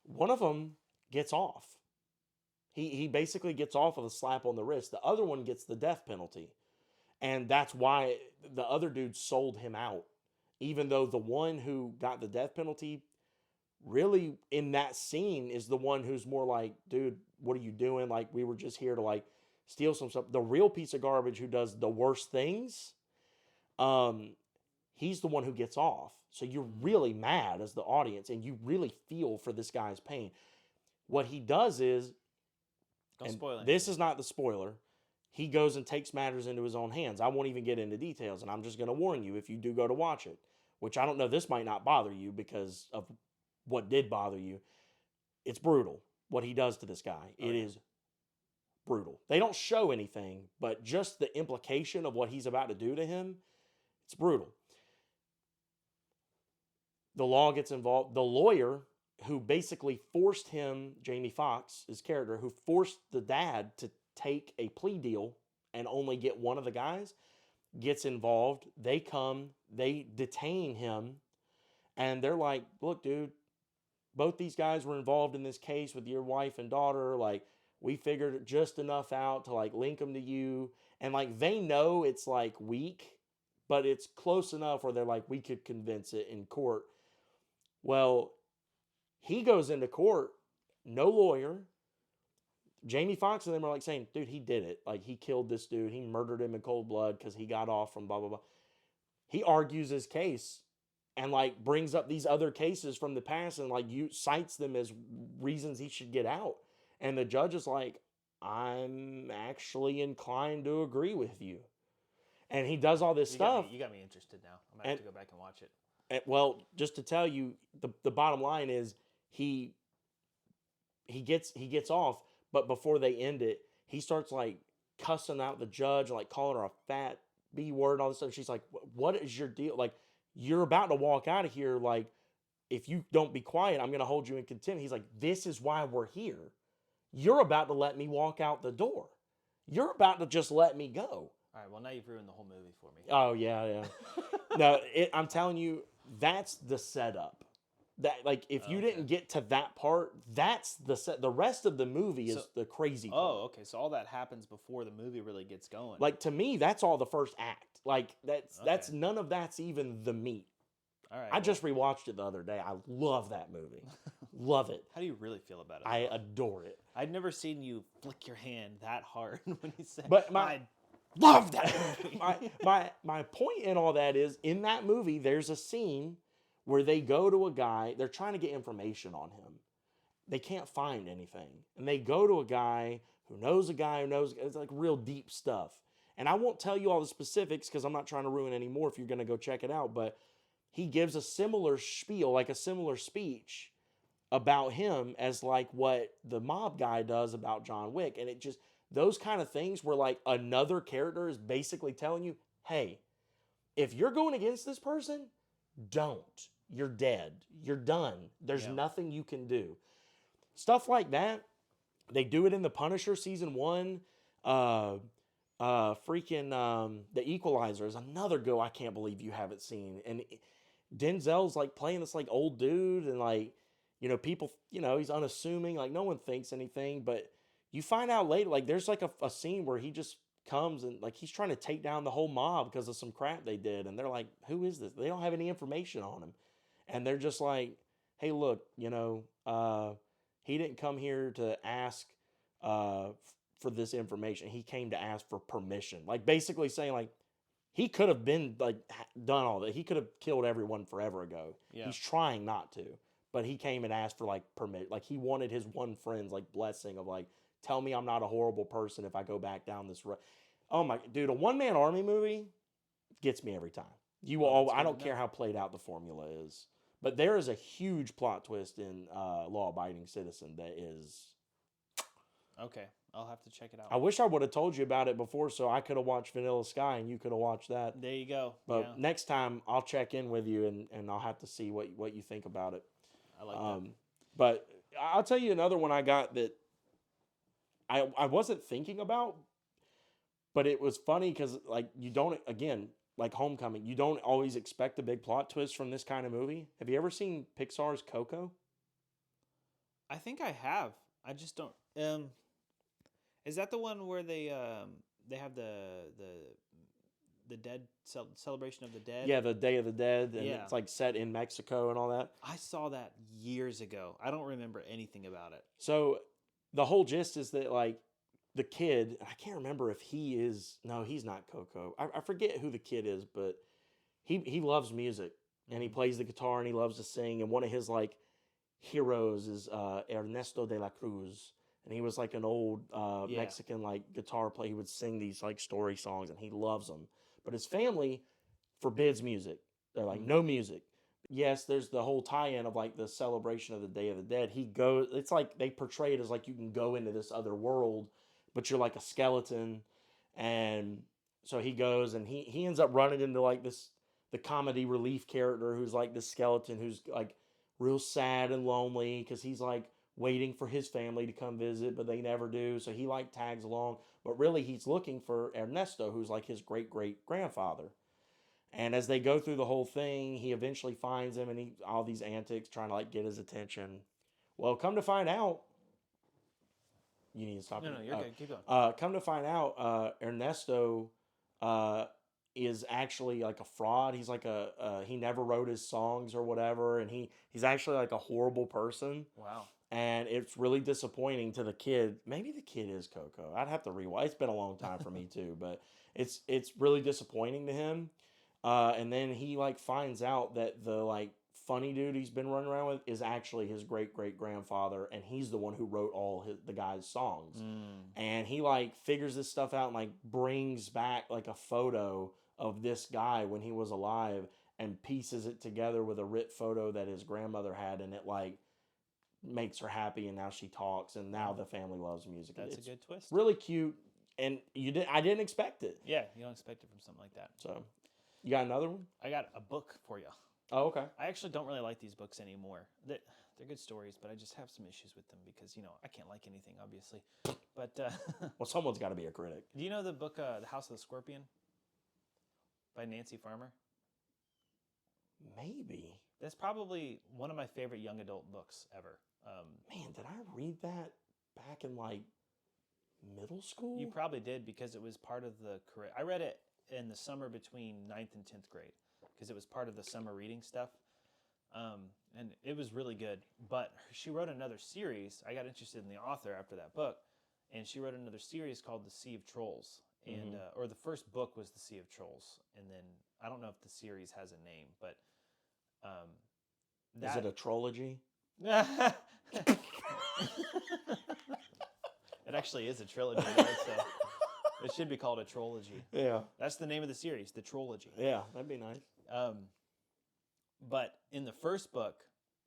Speaker 1: one of them gets off. He basically gets off with a slap on the wrist. The other one gets the death penalty. And that's why the other dude sold him out. Even though the one who got the death penalty, really in that scene, is the one who's more like, dude, what are you doing? Like, we were just here to steal some stuff. The real piece of garbage who does the worst things, he's the one who gets off. So you're really mad as the audience, and you really feel for this guy's pain. What he does is,
Speaker 2: don't spoil it.
Speaker 1: This is not the spoiler. He goes and takes matters into his own hands. I won't even get into details, and I'm just going to warn you if you do go to watch it, which I don't know, this might not bother you because of what did bother you. It's brutal what he does to this guy. It is brutal. They don't show anything, but just the implication of what he's about to do to him, it's brutal. The law gets involved. The lawyer who basically forced him, Jamie Foxx, his character, who forced the dad to take a plea deal and only get one of the guys, gets involved. They come, they detain him, and they're like, look, dude, both these guys were involved in this case with your wife and daughter. Like, we figured just enough out to like link them to you. And like they know it's like weak, but it's close enough where they're like, we could convince it in court. Well, he goes into court, no lawyer. Jamie Foxx and them are like saying, dude, he did it. Like he killed this dude. He murdered him in cold blood because he got off from blah, blah, blah. He argues his case and like brings up these other cases from the past and like you cites them as reasons he should get out. And the judge is like, I'm actually inclined to agree with you. And he does all this stuff.
Speaker 2: You got me interested now. I'm gonna have to go back and watch it.
Speaker 1: Well, just to tell you, the bottom line is he gets off, but before they end it, he starts like cussing out the judge, like calling her a fat B word and all this stuff. She's like, what is your deal? Like, you're about to walk out of here. Like, if you don't be quiet, I'm going to hold you in contempt. He's like, this is why we're here. You're about to let me walk out the door. You're about to just let me go.
Speaker 2: All right, well, now you've ruined the whole movie for me.
Speaker 1: Oh, yeah. No, I'm telling you, that's the setup. That like if you didn't get to that part, that's the set. The rest of the movie is the crazy part.
Speaker 2: Oh, okay. So all that happens before the movie really gets going.
Speaker 1: Like to me, that's all the first act. Like that's none of that's even the meat.
Speaker 2: All right.
Speaker 1: I just rewatched it the other day. I love that movie. Love it.
Speaker 2: How do you really feel about it?
Speaker 1: I adore it.
Speaker 2: I'd never seen you flick your hand that hard when you said.
Speaker 1: But
Speaker 2: I love that movie.
Speaker 1: my point in all that is in that movie, there's a scene where they go to a guy, they're trying to get information on him. They can't find anything. And they go to a guy who knows, it's like real deep stuff. And I won't tell you all the specifics because I'm not trying to ruin any more if you're going to go check it out. But he gives a similar spiel, like a similar speech about him as like what the mob guy does about John Wick. And it just, those kind of things where like another character is basically telling you, hey, if you're going against this person, don't. You're dead. You're done. There's nothing you can do. Stuff like that. They do it in The Punisher season 1. The Equalizer is another go I can't believe you haven't seen. And Denzel's like playing this like old dude and like, people, he's unassuming. Like no one thinks anything, but you find out later, like there's like a scene where he just comes and like he's trying to take down the whole mob because of some crap they did. And they're like, who is this? They don't have any information on him. And they're just like, hey, look, he didn't come here to ask for this information. He came to ask for permission. Like basically saying like, he could have been like done all that. He could have killed everyone forever ago. Yeah. He's trying not to, but he came and asked for like permit. Like he wanted his one friend's like blessing of like, tell me I'm not a horrible person if I go back down this road. Oh my, dude, a one-man army movie gets me every time. I don't care how played out the formula is, but there is a huge plot twist in Law Abiding Citizen that is.
Speaker 2: Okay, I'll have to check it out.
Speaker 1: I wish I would have told you about it before so I could have watched Vanilla Sky and you could have watched that.
Speaker 2: There you go.
Speaker 1: But next time I'll check in with you and I'll have to see what you think about it.
Speaker 2: I like that. But
Speaker 1: I'll tell you another one I got that I wasn't thinking about, but it was funny because like you don't, again, like Homecoming, you don't always expect a big plot twist from this kind of movie. Have you ever seen Pixar's Coco?
Speaker 2: I think I have. I just don't. Is that the one where they have the dead celebration of the dead?
Speaker 1: Yeah, the Day of the Dead, and it's like set in Mexico and all that.
Speaker 2: I saw that years ago. I don't remember anything about it.
Speaker 1: So the whole gist is that like the kid, I can't remember if he is. No, he's not Coco. I forget who the kid is, but he loves music and he plays the guitar and he loves to sing. And one of his like heroes is Ernesto de la Cruz. And he was like an old Mexican like guitar player. He would sing these like story songs and he loves them. But his family forbids music. They're like, no music. Yes, there's the whole tie-in of like the celebration of the Day of the Dead. He goes, it's like they portray it as like you can go into this other world, but you're like a skeleton. And so he goes and he ends up running into like the comedy relief character who's like this skeleton who's like real sad and lonely because he's like waiting for his family to come visit, but they never do. So he like tags along, but really he's looking for Ernesto, who's like his great-great-grandfather. And as they go through the whole thing, he eventually finds him and all these antics trying to like get his attention. Well, come to find out, You need to stop.
Speaker 2: No,
Speaker 1: it?
Speaker 2: no, you're good. Keep going.
Speaker 1: Come to find out, Ernesto is actually like a fraud. He's like he never wrote his songs or whatever, and he's actually like a horrible person.
Speaker 2: Wow.
Speaker 1: And it's really disappointing to the kid. Maybe the kid is Coco. I'd have to rewatch. It's been a long time for me too, but it's really disappointing to him. And then he like finds out that the like funny dude he's been running around with is actually his great great grandfather, and he's the one who wrote all the guy's songs. And he like figures this stuff out and like brings back like a photo of this guy when he was alive and pieces it together with a writ photo that his grandmother had, and it like makes her happy, and now she talks, and now the family loves music.
Speaker 2: That's
Speaker 1: it's
Speaker 2: a good twist.
Speaker 1: Really cute, and I didn't expect it.
Speaker 2: Yeah, you don't expect it from something like that.
Speaker 1: So, you got another one?
Speaker 2: I got a book for you.
Speaker 1: Oh, okay.
Speaker 2: I actually don't really like these books anymore. They're good stories, but I just have some issues with them because, I can't like anything, obviously. But
Speaker 1: well, someone's got to be a critic.
Speaker 2: Do you know the book The House of the Scorpion by Nancy Farmer?
Speaker 1: Maybe.
Speaker 2: That's probably one of my favorite young adult books ever.
Speaker 1: Man, did I read that back in like middle school?
Speaker 2: You probably did because it was part of the I read it in the summer between 9th and 10th grade because it was part of the summer reading stuff. And it was really good. But she wrote another series. I got interested in the author after that book, and she wrote another series called The Sea of Trolls. And or the first book was The Sea of Trolls, and then I don't know if the series has a name, but
Speaker 1: is it a trology?
Speaker 2: It actually is a trilogy, right? So it should be called a trology.
Speaker 1: Yeah,
Speaker 2: that's the name of the series, the trology.
Speaker 1: Yeah, that'd be nice.
Speaker 2: But in the first book,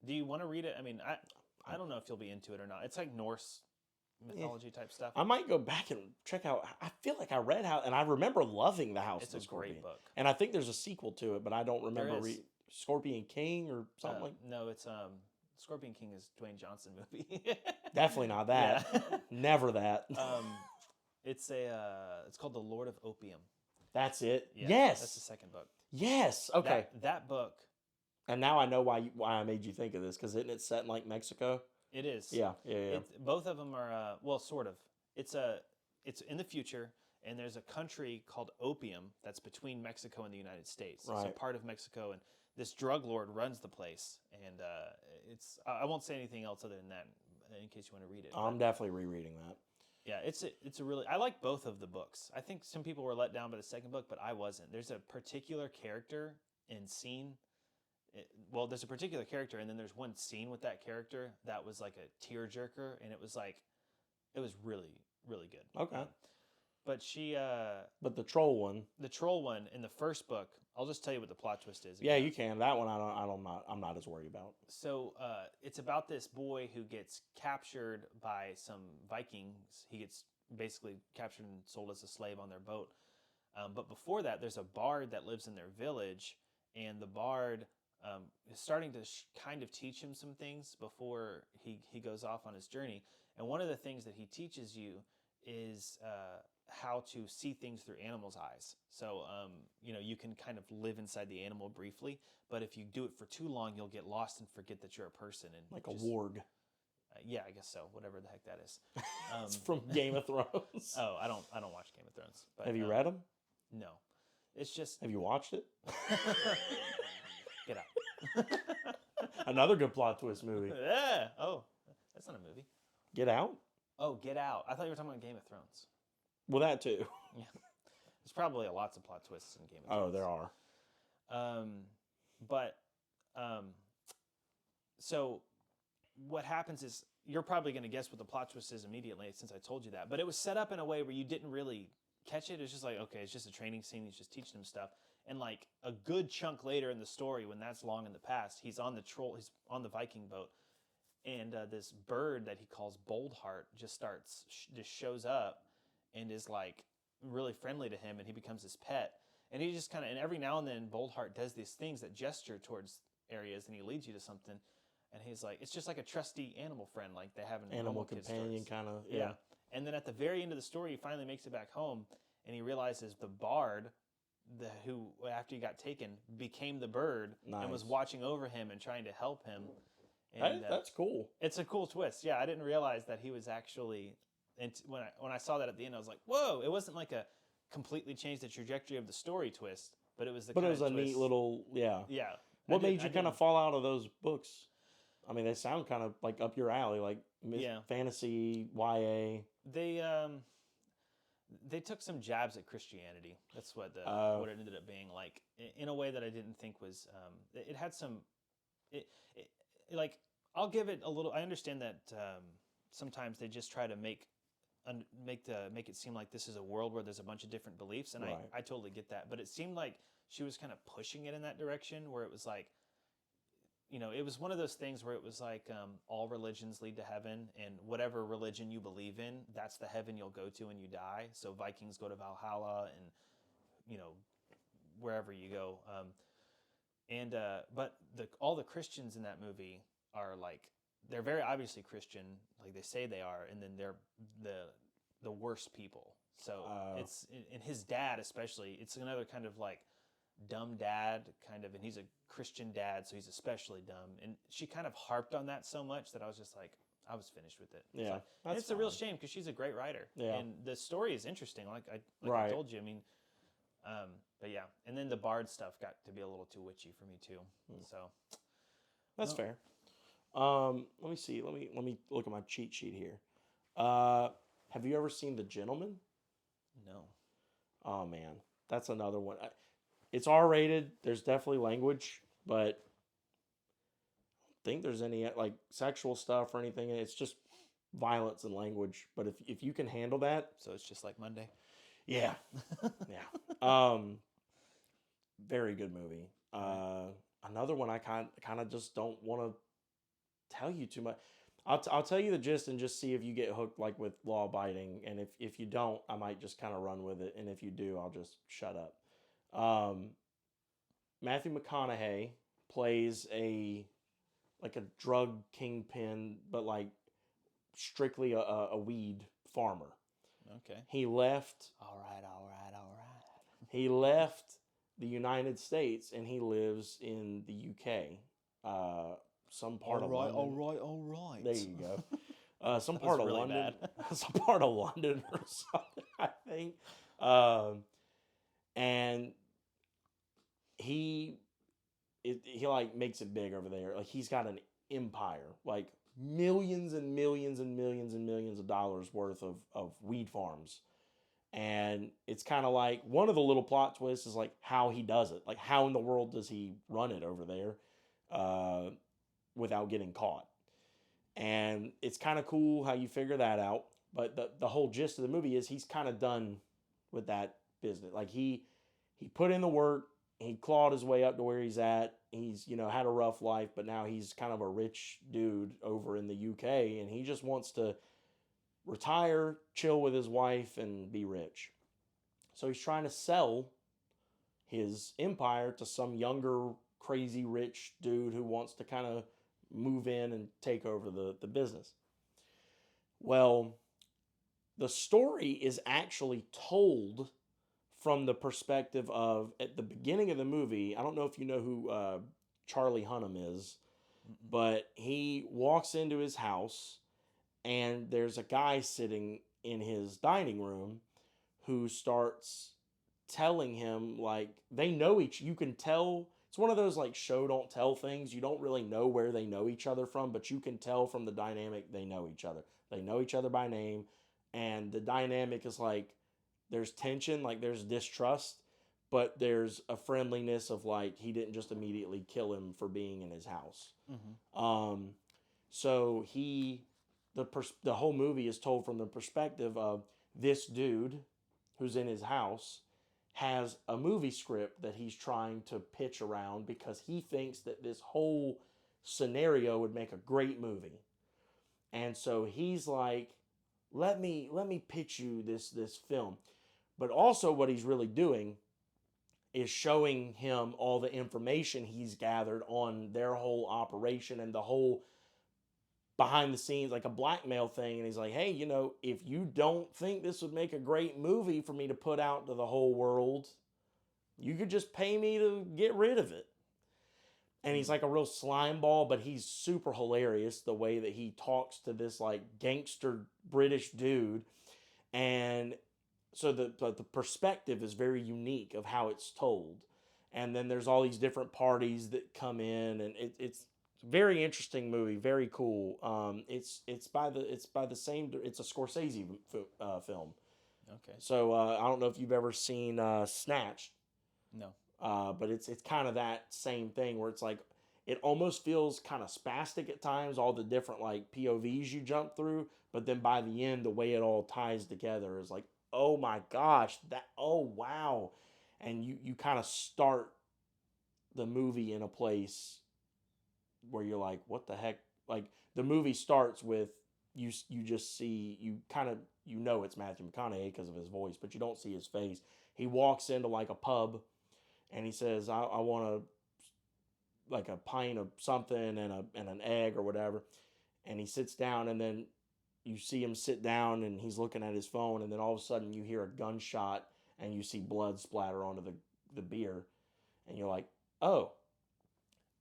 Speaker 2: do you want to read it? I mean, I don't know if you'll be into it or not. It's like Norse mythology type stuff.
Speaker 1: I might go back and check out. I feel like I read and I remember loving The House of the Scorpion.
Speaker 2: It's a great book.
Speaker 1: And I think there's a sequel to it, but I don't remember. Scorpion King or something like.
Speaker 2: No, it's Scorpion King is Dwayne Johnson movie.
Speaker 1: Definitely not that. Yeah. Never that.
Speaker 2: It's called The Lord of Opium.
Speaker 1: That's it.
Speaker 2: Yeah,
Speaker 1: yes.
Speaker 2: That's the second book.
Speaker 1: Yes. Okay.
Speaker 2: That book.
Speaker 1: And now I know why I made you think of this, because isn't it set in like Mexico?
Speaker 2: It is.
Speaker 1: Yeah.
Speaker 2: Both of them are well, sort of. It's in the future, and there's a country called Opium that's between Mexico and the United States.
Speaker 1: Right.
Speaker 2: So part of Mexico, and this drug lord runs the place, and I won't say anything else other than that in case you want to read it.
Speaker 1: I'm definitely rereading that.
Speaker 2: Yeah, it's a really, I like both of the books. I think some people were let down by the second book, but I wasn't. There's a particular character and scene. There's a particular character, and then there's one scene with that character that was like a tearjerker, and it was really, really good.
Speaker 1: Okay.
Speaker 2: But
Speaker 1: But the troll one
Speaker 2: in the first book, I'll just tell you what the plot twist is.
Speaker 1: Yeah, you can. That one I'm not as worried about.
Speaker 2: So it's about this boy who gets captured by some Vikings. He gets basically captured and sold as a slave on their boat. But before that, there's a bard that lives in their village, and the bard is starting to kind of teach him some things before he goes off on his journey. And one of the things that he teaches you is how to see things through animals' eyes. So, you can kind of live inside the animal briefly, but if you do it for too long, you'll get lost and forget that you're a person. And
Speaker 1: like a warg.
Speaker 2: Yeah, I guess so. Whatever the heck that is.
Speaker 1: It's from Game of Thrones.
Speaker 2: Oh, I don't watch Game of Thrones. But,
Speaker 1: have you read them?
Speaker 2: No. It's just.
Speaker 1: Have you watched it?
Speaker 2: Get out.
Speaker 1: Another good plot twist movie.
Speaker 2: Yeah. Oh, that's not a movie.
Speaker 1: Get Out?
Speaker 2: Oh, Get Out. I thought you were talking about Game of Thrones.
Speaker 1: Well, that too.
Speaker 2: Yeah. There's probably lots of plot twists in Game of Thrones.
Speaker 1: Oh, there are.
Speaker 2: So what happens is you're probably going to guess what the plot twist is immediately since I told you that. But it was set up in a way where you didn't really catch it. It's just like, okay, it's just a training scene. He's just teaching him stuff. And like a good chunk later in the story, when that's long in the past, he's on the Viking boat. And this bird that he calls Boldheart just shows up and is like really friendly to him, and he becomes his pet. And he just and every now and then Boldheart does these things that gesture towards areas, and he leads you to something. And he's like, it's just like a trusty animal friend, like they have an
Speaker 1: animal companion kind of.
Speaker 2: Yeah. And then at the very end of the story, he finally makes it back home, and he realizes the bard, who after he got taken became the bird.
Speaker 1: Nice.
Speaker 2: And was watching over him and trying to help him. And
Speaker 1: that's cool.
Speaker 2: It's a cool twist. Yeah, I didn't realize that he was actually when I saw that at the end, I was like, whoa! It wasn't like a completely changed the trajectory of the story twist, but it was the
Speaker 1: But it
Speaker 2: kind
Speaker 1: was
Speaker 2: of
Speaker 1: a
Speaker 2: twist.
Speaker 1: neat little, yeah.
Speaker 2: Yeah.
Speaker 1: What made you kind of fall out of those books? I mean, they sound kind of like up your alley, like fantasy, YA.
Speaker 2: They took some jabs at Christianity. That's what what it ended up being like, in a way that I didn't think was. It had some, like, I'll give it a little. I understand that sometimes they just try to make it seem like this is a world where there's a bunch of different beliefs, and I totally get that. But it seemed like she was kind of pushing it in that direction, where it was like, it was one of those things where it was like all religions lead to heaven, and whatever religion you believe in, that's the heaven you'll go to when you die. So Vikings go to Valhalla, and wherever you go. But all the Christians in that movie are like, they're very obviously Christian, like they say they are, and then they're the worst people. So it's, and his dad especially, it's another kind of like dumb dad kind of, and he's a Christian dad, so he's especially dumb. And she kind of harped on that so much that I was just like, I was finished with it.
Speaker 1: Yeah,
Speaker 2: and it's a real shame because she's a great writer.
Speaker 1: Yeah.
Speaker 2: And the story is interesting, like I told you. I mean, but yeah, and then the Bard stuff got to be a little too witchy for me too. So
Speaker 1: that's fair. Let me see. Let me look at my cheat sheet here. Have you ever seen The Gentleman?
Speaker 2: No.
Speaker 1: Oh man, that's another one. It's R-rated. There's definitely language, but I don't think there's any like sexual stuff or anything. It's just violence and language. But if you can handle that,
Speaker 2: so it's just like Monday.
Speaker 1: Yeah, yeah. Very good movie. Another one I kind of just don't want to tell you too much. I'll tell you the gist and just see if you get hooked, like with law abiding. And if you don't, I might just kind of run with it. And if you do, I'll just shut up. Matthew McConaughey plays a drug kingpin, but like strictly a weed farmer.
Speaker 2: Okay.
Speaker 1: He left.
Speaker 2: All right.
Speaker 1: He left the United States and he lives in the UK. Some part of London.
Speaker 2: All right.
Speaker 1: There you go. Some part of
Speaker 2: really
Speaker 1: London.
Speaker 2: bad.
Speaker 1: Some part of London or something, I think. And he like makes it big over there. Like he's got an empire, like millions and millions and millions and millions of dollars worth of weed farms. And it's kind of like one of the little plot twists is like how he does it. Like how in the world does he run it over there without getting caught? And it's kind of cool how you figure that out. But the whole gist of the movie is he's kind of done with that business. Like he put in the work. He clawed his way up to where he's at. He's, had a rough life, but now he's kind of a rich dude over in the UK, and he just wants to retire, chill with his wife, and be rich. So he's trying to sell his empire to some younger, crazy rich dude who wants to kind of move in and take over the business. Well, the story is actually told from the perspective of, at the beginning of the movie, I don't know if you know who Charlie Hunnam is, but he walks into his house and there's a guy sitting in his dining room who starts telling him, like, they know you can tell, it's one of those like show don't tell things. You don't really know where they know each other from, but you can tell from the dynamic they know each other. They know each other by name, and the dynamic is like, there's tension, like there's distrust, but there's a friendliness of like he didn't just immediately kill him for being in his house. Mm-hmm. So the whole movie is told from the perspective of this dude who's in his house has a movie script that he's trying to pitch around because he thinks that this whole scenario would make a great movie. And so he's like, let me pitch you this film. But also what he's really doing is showing him all the information he's gathered on their whole operation and the whole behind the scenes, like a blackmail thing. And he's like, hey, if you don't think this would make a great movie for me to put out to the whole world, you could just pay me to get rid of it. and he's like a real slime ball, but he's super hilarious the way that he talks to this like gangster British dude. And so the perspective is very unique of how it's told. And then there's all these different parties that come in, and it's a very interesting movie, very cool. It's by the same. It's a Scorsese film.
Speaker 2: Okay.
Speaker 1: So I don't know if you've ever seen Snatched.
Speaker 2: No.
Speaker 1: But it's kind of that same thing where it's like it almost feels kind of spastic at times, all the different like POVs you jump through, but then by the end the way it all ties together is like, oh my gosh, oh wow. And you kind of start the movie in a place where you're like, what the heck? Like the movie starts with you just see it's Matthew McConaughey because of his voice, but you don't see his face. He walks into like a pub and he says, I want like a pint of something and an egg or whatever. And he sits down, and then you see him sit down and he's looking at his phone, and then all of a sudden you hear a gunshot and you see blood splatter onto the beer. And you're like, oh.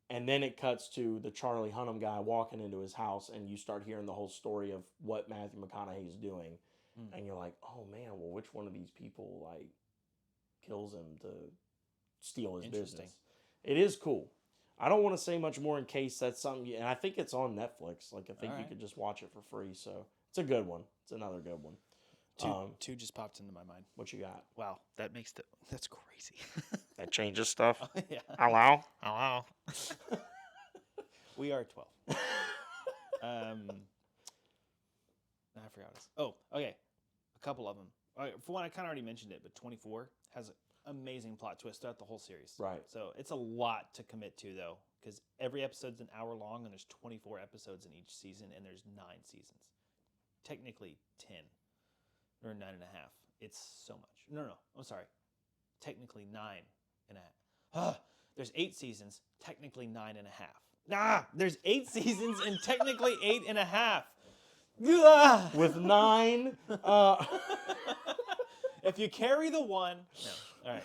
Speaker 1: And then it cuts to the Charlie Hunnam guy walking into his house, and you start hearing the whole story of what Matthew McConaughey is doing. And you're like, oh man, well, which one of these people like kills him to steal his business? It is cool. I don't want to say much more in case that's something, and I think it's on Netflix. Like I think you could just watch it for free. So it's a good one. It's another good one.
Speaker 3: Two just popped into my mind.
Speaker 1: What you got?
Speaker 3: Wow, that's crazy.
Speaker 1: That changes stuff.
Speaker 3: Yeah.
Speaker 1: Hello.
Speaker 3: We are 12. I forgot this. Oh, okay. A couple of them. All right, for one, I kind of already mentioned it, but 24 has an amazing plot twist throughout the whole series.
Speaker 1: Right.
Speaker 3: So it's a lot to commit to, though, because every episode's an hour long, and there's 24 episodes in each season, and there's 9 seasons. Technically 10 or 9.5. It's so much. No, I'm sorry. Technically 9.5. There's 8 seasons. Technically 9.5. There's 8 seasons and technically 8.5.
Speaker 1: With 9.
Speaker 3: If you carry the 1. No. All right.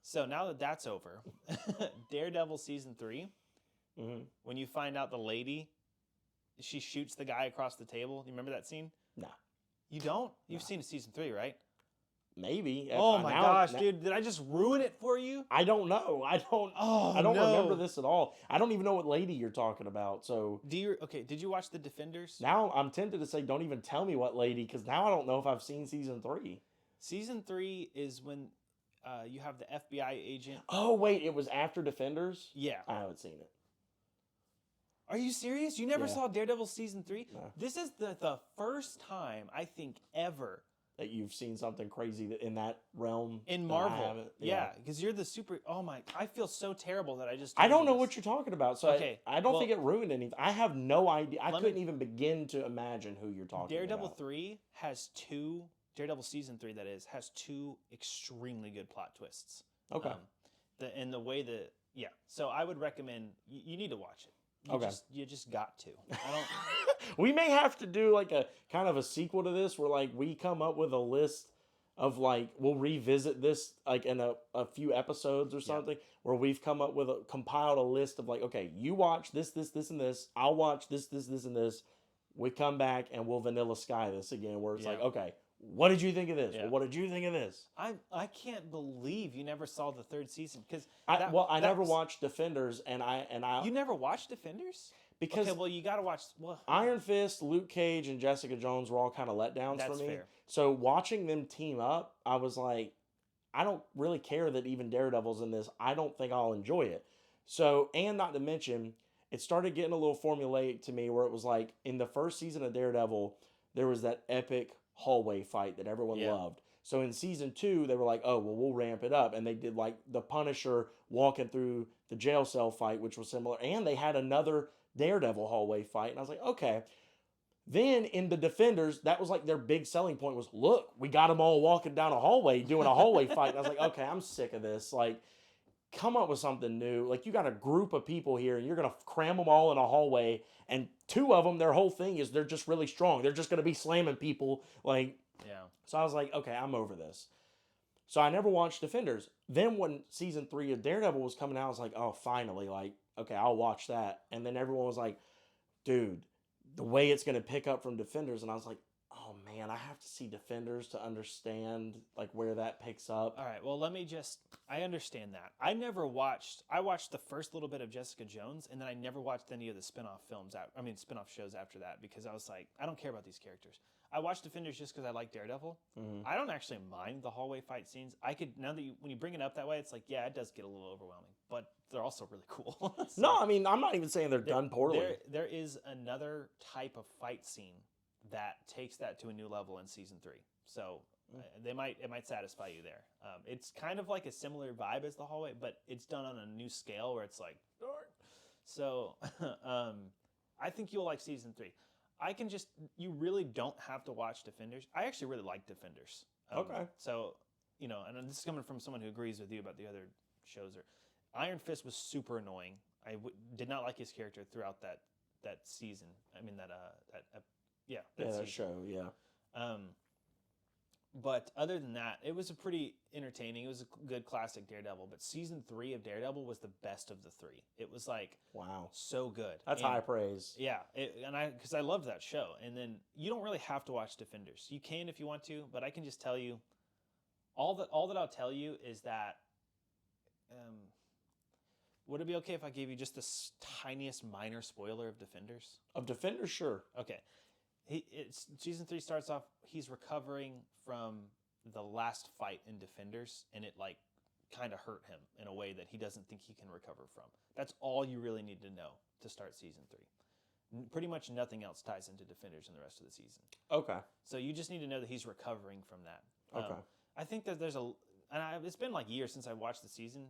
Speaker 3: So now that that's over, Daredevil season 3, when you find out the lady, she shoots the guy across the table. You remember that scene?
Speaker 1: Nah.
Speaker 3: You don't? You've seen season 3, right?
Speaker 1: Maybe.
Speaker 3: Oh my gosh, dude! Did I just ruin it for you?
Speaker 1: I don't know. I don't remember this at all. I don't even know what lady you're talking about. So
Speaker 3: Did you watch The Defenders?
Speaker 1: now I'm tempted to say, don't even tell me what lady, because now I don't know if I've seen season 3.
Speaker 3: Season 3 is when you have the FBI agent.
Speaker 1: Oh wait, it was after Defenders?
Speaker 3: Yeah.
Speaker 1: I haven't seen it.
Speaker 3: Are you serious? You never saw Daredevil season 3?
Speaker 1: No.
Speaker 3: This is the first time I think ever
Speaker 1: That you've seen something crazy in that realm
Speaker 3: in
Speaker 1: that I
Speaker 3: Marvel.
Speaker 1: haven't.
Speaker 3: Yeah, because you're the super. Oh my! I feel so terrible that I just.
Speaker 1: I
Speaker 3: told
Speaker 1: don't
Speaker 3: you
Speaker 1: know
Speaker 3: this.
Speaker 1: what you're talking about, so
Speaker 3: Okay,
Speaker 1: I don't
Speaker 3: well,
Speaker 1: think it ruined anything. I have no idea. I
Speaker 3: let
Speaker 1: couldn't
Speaker 3: me-
Speaker 1: even begin to imagine who you're talking
Speaker 3: Daredevil
Speaker 1: about.
Speaker 3: 3 has 2. Daredevil season 3, that is, has 2 extremely good plot twists.
Speaker 1: Okay.
Speaker 3: The way that So I would recommend you need to watch it. You just got to. I don't.
Speaker 1: We may have to do like a kind of a sequel to this where like we come up with a list of like we'll revisit this like in a few episodes or something where we've come up with compiled a list of like, okay, you watch this and this, I'll watch this and this. We come back and we'll Vanilla Sky this again where it's like, okay, what did you think of this?
Speaker 3: Yeah.
Speaker 1: Well, what did you think of this?
Speaker 3: I can't believe you never saw the 3rd season because
Speaker 1: I never watched Defenders and I
Speaker 3: You never watched Defenders?
Speaker 1: Because
Speaker 3: okay, well you got to watch. Well,
Speaker 1: Iron Fist, Luke Cage, and Jessica Jones were all kind of letdowns for me.
Speaker 3: fair.
Speaker 1: So watching them team up, I was like, I don't really care that even Daredevil's in this. I don't think I'll enjoy it. So, and not to mention, it started getting a little formulaic to me where it was like in the first season of Daredevil, there was that epic hallway fight that everyone loved. So in season 2, they were like, oh, well, we'll ramp it up. And they did like the Punisher walking through the jail cell fight, which was similar. And they had another Daredevil hallway fight. And I was like, okay. Then in the Defenders, that was like their big selling point was, look, we got them all walking down a hallway doing a hallway fight. And I was like, okay, I'm sick of this. Like, come up with something new. Like, you got a group of people here and you're going to cram them all in a hallway. And 2 of them, their whole thing is they're just really strong. They're just going to be slamming people. Like, so I was like, okay, I'm over this. So I never watched Defenders. Then when season 3 of Daredevil was coming out, I was like, oh, finally, like, okay, I'll watch that. And then everyone was like, dude, the way it's going to pick up from Defenders. And I was like, oh man, I have to see Defenders to understand like where that picks up.
Speaker 3: All right, well, I understand that. I watched the first little bit of Jessica Jones, and then I never watched any of the spin-off spin-off shows after that, because I was like, I don't care about these characters. I watched Defenders just because I like Daredevil.
Speaker 1: Mhm.
Speaker 3: I don't actually mind the hallway fight scenes. Now that when you bring it up that way, it's like, yeah, it does get a little overwhelming, but they're also really cool. So,
Speaker 1: No, I mean, I'm not even saying they're done poorly.
Speaker 3: there is another type of fight scene that takes that to a new level in season 3. So it might satisfy you there. It's kind of like a similar vibe as the hallway, but it's done on a new scale where it's like, darn. So I think you'll like season 3. You really don't have to watch Defenders. I actually really like Defenders.
Speaker 1: Okay.
Speaker 3: So, and this is coming from someone who agrees with you about the other shows. Iron Fist was super annoying. I did not like his character throughout that season. I mean,
Speaker 1: that show, yeah.
Speaker 3: But other than that, it was a pretty entertaining. It was a good classic Daredevil. But season 3 of Daredevil was the best of the 3. It was like,
Speaker 1: wow,
Speaker 3: so good.
Speaker 1: That's high praise.
Speaker 3: Yeah, because I loved that show. And then you don't really have to watch Defenders. You can if you want to, but I can just tell you, all that I'll tell you is that, would it be okay if I gave you just the tiniest minor spoiler of Defenders?
Speaker 1: Of Defenders, sure.
Speaker 3: Okay. Season 3 starts off, he's recovering from the last fight in Defenders, and it like kind of hurt him in a way that he doesn't think he can recover from. That's all you really need to know to start season 3. Pretty much nothing else ties into Defenders in the rest of the season.
Speaker 1: Okay.
Speaker 3: So you just need to know that he's recovering from that.
Speaker 1: Okay.
Speaker 3: I think that it's been like years since I watched the season,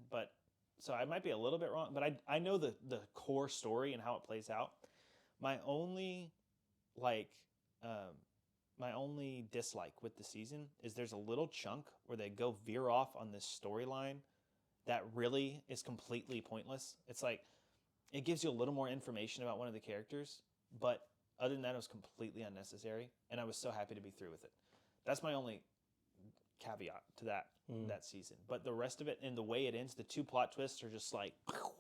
Speaker 3: so I might be a little bit wrong, but I know the core story and how it plays out. My only dislike with the season is there's a little chunk where they go veer off on this storyline that really is completely pointless. It's like, it gives you a little more information about one of the characters, but other than that, it was completely unnecessary, and I was so happy to be through with it. That's my only caveat to that season. But the rest of it, and the way it ends, the 2 plot twists are just like,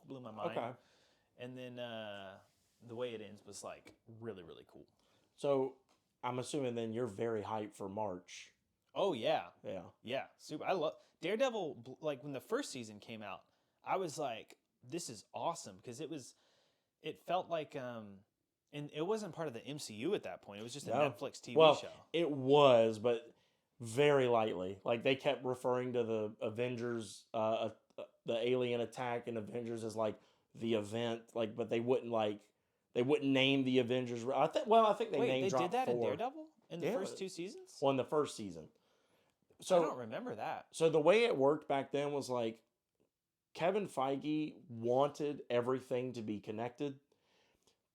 Speaker 3: blew my mind.
Speaker 1: Okay.
Speaker 3: And then the way it ends was like really, really cool.
Speaker 1: So I'm assuming then you're very hyped for March.
Speaker 3: Oh yeah.
Speaker 1: Yeah.
Speaker 3: Yeah. Super. I love Daredevil. Like when the first season came out, I was like, this is awesome, because it felt like, and it wasn't part of the MCU at that point. It was just a Netflix TV show.
Speaker 1: It was, but very lightly. Like they kept referring to the Avengers, the alien attack in Avengers as like the event, like, but they wouldn't name the Avengers. I think they name dropped
Speaker 3: did that
Speaker 1: 4.
Speaker 3: in Daredevil in the first 2 seasons?
Speaker 1: Well, in the first season. So
Speaker 3: I don't remember that.
Speaker 1: So the way it worked back then was like Kevin Feige wanted everything to be connected,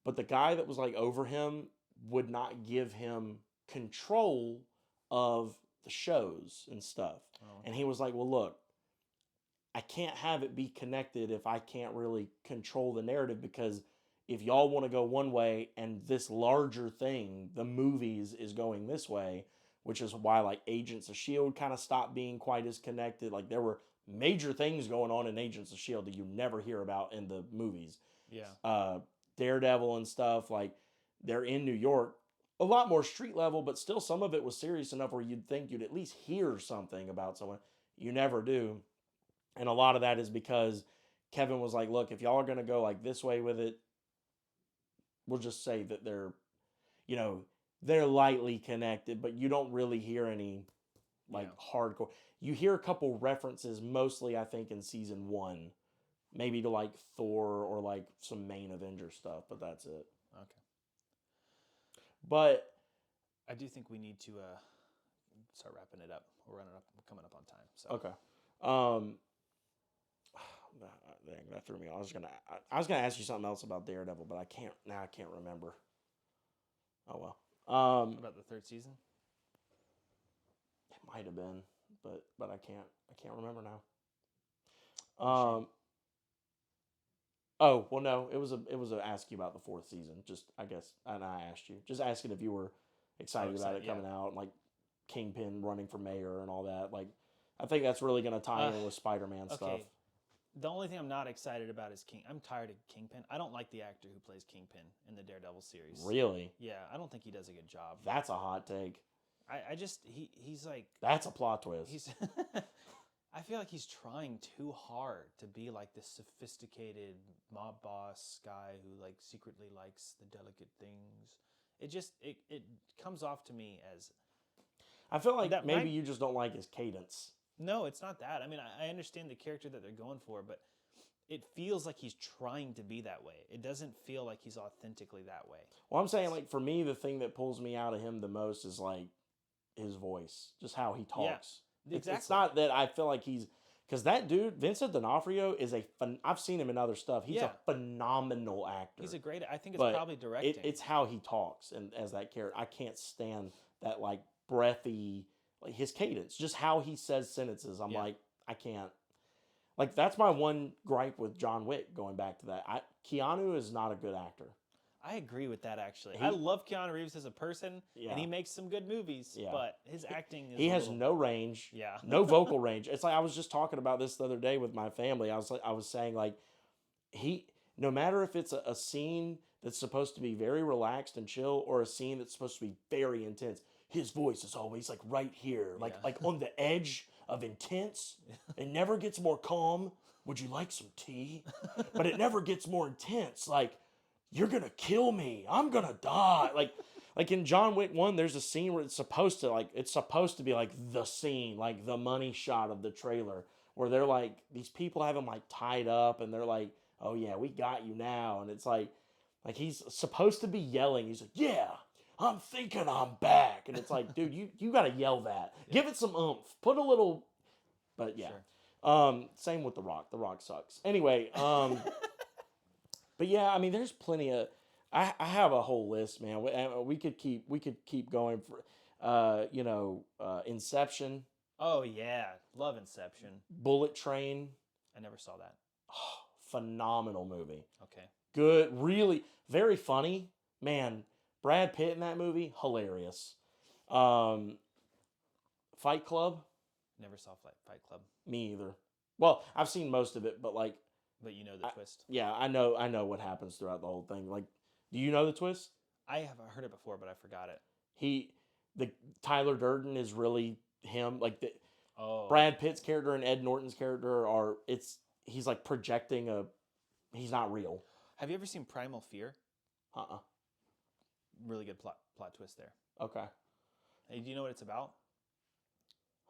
Speaker 1: but the guy that was like over him would not give him control of the shows and stuff.
Speaker 3: Oh.
Speaker 1: And he was like, well, look, I can't have it be connected if I can't really control the narrative, because if y'all want to go one way and this larger thing, the movies, is going this way, which is why like Agents of S.H.I.E.L.D. kind of stopped being quite as connected. Like there were major things going on in Agents of S.H.I.E.L.D. that you never hear about in the movies.
Speaker 3: Yeah.
Speaker 1: Daredevil and stuff, like they're in New York, a lot more street level, but still some of it was serious enough where you'd think you'd at least hear something about someone. You never do. And a lot of that is because Kevin was like, look, if y'all are going to go like this way with it, we'll just say that they're lightly connected, but you don't really hear any hardcore. You hear a couple references, mostly I think in season 1, maybe to like Thor or like some main Avenger stuff, but that's it.
Speaker 3: Okay.
Speaker 1: But
Speaker 3: I do think we need to start wrapping it up. We're coming up on time. So
Speaker 1: okay. Dang, that threw me off. I was gonna ask you something else about Daredevil, but I can't remember. Oh well.
Speaker 3: About the 3rd season?
Speaker 1: It might have been, but I can't remember now. Oh well, no, it was a ask you about the 4th season. Just I guess, and I asked you, just asking if you were excited about it coming out, like Kingpin running for mayor and all that. Like, I think that's really gonna tie in with Spider-Man stuff.
Speaker 3: The only thing I'm not excited about is King. I'm tired of Kingpin. I don't like the actor who plays Kingpin in the Daredevil series.
Speaker 1: Really?
Speaker 3: Yeah, I don't think he does a good job.
Speaker 1: That's a hot take.
Speaker 3: I just he's like
Speaker 1: That's a plot twist.
Speaker 3: he's. I feel like he's trying too hard to be like this sophisticated mob boss guy who like secretly likes the delicate things. It comes off to me as
Speaker 1: I feel like
Speaker 3: That
Speaker 1: maybe
Speaker 3: might-
Speaker 1: you just don't like his cadence.
Speaker 3: no, it's not that. I mean, I understand the character that they're going for, but it feels like he's trying to be that way. It doesn't feel like he's authentically that way.
Speaker 1: Well, I'm saying, like, for me, the thing that pulls me out of him the most is, like, his voice, just how he talks.
Speaker 3: Exactly.
Speaker 1: It's not that I feel like he's, because that dude, Vincent D'Onofrio, is I've seen him in other stuff. He's
Speaker 3: Yeah.
Speaker 1: a phenomenal actor.
Speaker 3: He's a great. I think it's
Speaker 1: But
Speaker 3: probably directing.
Speaker 1: It's how he talks and as that character. I can't stand that, like, breathy, like, his cadence, just how he says sentences. I'm
Speaker 3: Yeah.
Speaker 1: like, I can't. Like, that's my one gripe with John Wick, going back to that. Keanu is not a good actor.
Speaker 3: I agree with that actually.
Speaker 1: He-
Speaker 3: I love Keanu Reeves as a person,
Speaker 1: Yeah.
Speaker 3: and he makes some good movies.
Speaker 1: Yeah.
Speaker 3: But his acting is
Speaker 1: He
Speaker 3: a
Speaker 1: has
Speaker 3: little-
Speaker 1: no range.
Speaker 3: Yeah.
Speaker 1: No vocal range. It's like, I was just talking about this the other day with my family. I was saying, like, no matter if it's a scene that's supposed to be very relaxed and chill or a scene that's supposed to be very intense, his voice is always like right here, like
Speaker 3: Yeah.
Speaker 1: like on the edge of intense. It never gets more calm. Would you like some tea? But it never gets more intense. Like, you're gonna kill me. I'm gonna die. Like in John Wick 1, there's a scene where it's supposed to be like the scene, like the money shot of the trailer, where they're like, these people have him like tied up and they're like, oh yeah, we got you now. And it's like he's supposed to be yelling. He's like, yeah, I'm thinking I'm back. And it's like, dude, you gotta yell that. Give it some oomph. Put a little, but yeah.
Speaker 3: Sure.
Speaker 1: Same with The Rock. The Rock sucks. Anyway, but yeah, I mean, there's plenty of. I have a whole list, man. We could keep going for, Inception,
Speaker 3: Oh yeah, love Inception.
Speaker 1: Bullet Train,
Speaker 3: I never saw that.
Speaker 1: phenomenal movie.
Speaker 3: Okay.
Speaker 1: Good, really very funny, man. Brad Pitt in that movie, hilarious. Fight Club,
Speaker 3: Never saw Fight Club,
Speaker 1: me either. Well, I've seen most of it, but like,
Speaker 3: but you know the twist.
Speaker 1: yeah, I know what happens throughout the whole thing. Like, do you know the twist?
Speaker 3: I have heard it before, but I forgot it.
Speaker 1: The Tyler Durden is really him. Like, the
Speaker 3: Oh.
Speaker 1: Brad Pitt's character and Ed Norton's character he's like projecting he's not real.
Speaker 3: Have you ever seen Primal Fear?
Speaker 1: Uh-uh.
Speaker 3: Really good plot twist there.
Speaker 1: Okay.
Speaker 3: Hey, do you know what it's about?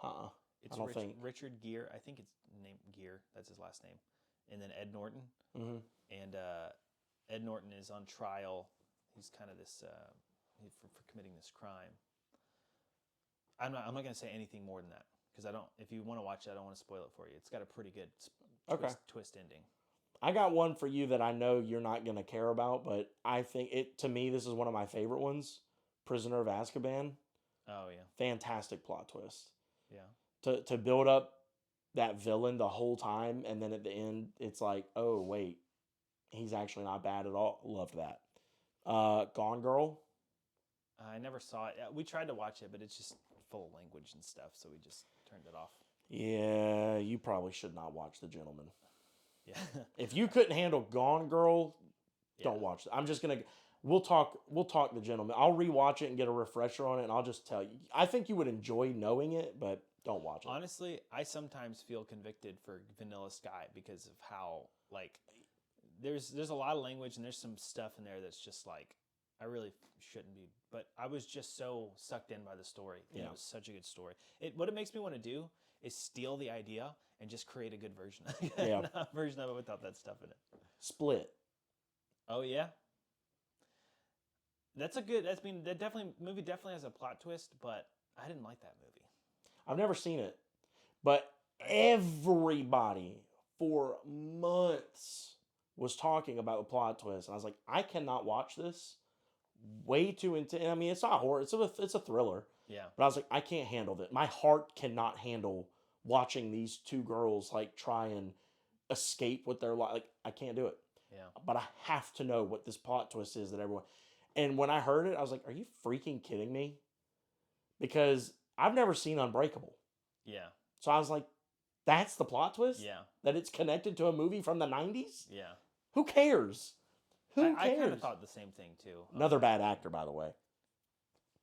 Speaker 1: Uh-uh.
Speaker 3: It's
Speaker 1: I don't think.
Speaker 3: Richard Gere. I think it's named Gere. That's his last name. And then Ed Norton.
Speaker 1: Mm-hmm.
Speaker 3: And Ed Norton is on trial. He's kind of this for committing this crime. I'm not going to say anything more than that because I don't. If you want to watch it, I don't want to spoil it for you. It's got a pretty good twist ending.
Speaker 1: I got one for you that I know you're not going to care about, but I think to me, this is one of my favorite ones. Prisoner of Azkaban.
Speaker 3: Oh yeah.
Speaker 1: Fantastic plot twist.
Speaker 3: Yeah.
Speaker 1: To build up that villain the whole time, and then at the end, it's like, oh wait, he's actually not bad at all. Loved that. Gone Girl.
Speaker 3: I never saw it. We tried to watch it, but it's just full of language and stuff, so we just turned it off.
Speaker 1: Yeah, you probably should not watch The Gentleman.
Speaker 3: Yeah.
Speaker 1: If you couldn't handle Gone Girl,
Speaker 3: Yeah.
Speaker 1: don't watch it. I'm just gonna. We'll talk The Gentleman. I'll rewatch it and get a refresher on it, and I'll just tell you. I think you would enjoy knowing it, but don't watch it.
Speaker 3: Honestly, I sometimes feel convicted for Vanilla Sky because of how like there's a lot of language and there's some stuff in there that's just like I really shouldn't be. But I was just so sucked in by the story. And
Speaker 1: Yeah.
Speaker 3: It was such a good story. What it makes me want to do is steal the idea and just create a good version.
Speaker 1: Yeah.
Speaker 3: A version of it without that stuff in it.
Speaker 1: Split.
Speaker 3: Oh yeah. That movie definitely has a plot twist, but I didn't like that movie.
Speaker 1: I've never seen it, but everybody for months was talking about the plot twist, and I was like, I cannot watch this. Way too intense. I mean, it's not horror; it's a thriller.
Speaker 3: Yeah.
Speaker 1: But I was like, I can't handle it. My heart cannot handle watching these two girls like try and escape with their life. Like, I can't do it.
Speaker 3: Yeah.
Speaker 1: But I have to know what this plot twist is that everyone. And when I heard it, I was like, are you freaking kidding me? Because I've never seen Unbreakable.
Speaker 3: Yeah.
Speaker 1: So I was like, That's the plot twist?
Speaker 2: Yeah,
Speaker 1: That it's connected to a movie from the 90s?
Speaker 2: yeah.
Speaker 1: Who cares? Who
Speaker 3: I kind
Speaker 1: cares?
Speaker 3: of thought the same thing too.
Speaker 1: Another bad actor, by the way.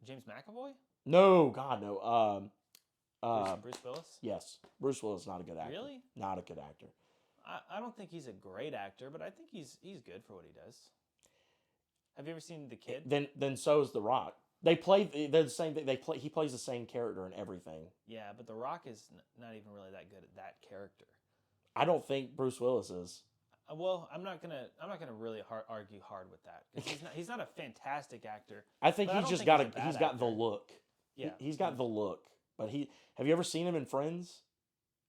Speaker 3: James McAvoy?
Speaker 1: No, God, no.
Speaker 3: Bruce Willis?
Speaker 1: Yes. Bruce Willis is not a good actor.
Speaker 3: Really?
Speaker 1: Not a good actor.
Speaker 3: I don't think he's a great actor, but I think he's good for what he does. Have you ever seen The Kid?
Speaker 1: Then so is The Rock. They're the same thing. He plays the same character in everything.
Speaker 3: Yeah, but The Rock is not even really that good at that character.
Speaker 1: I don't think Bruce Willis is.
Speaker 3: Well, I'm not gonna really argue hard with that because he's not a fantastic actor.
Speaker 1: I think
Speaker 3: But I
Speaker 1: he's
Speaker 3: don't
Speaker 1: just
Speaker 3: think
Speaker 1: got
Speaker 3: he's a bad
Speaker 1: he's got the
Speaker 3: actor.
Speaker 1: look.
Speaker 3: Yeah,
Speaker 1: He's got the look. But have you ever seen him in Friends?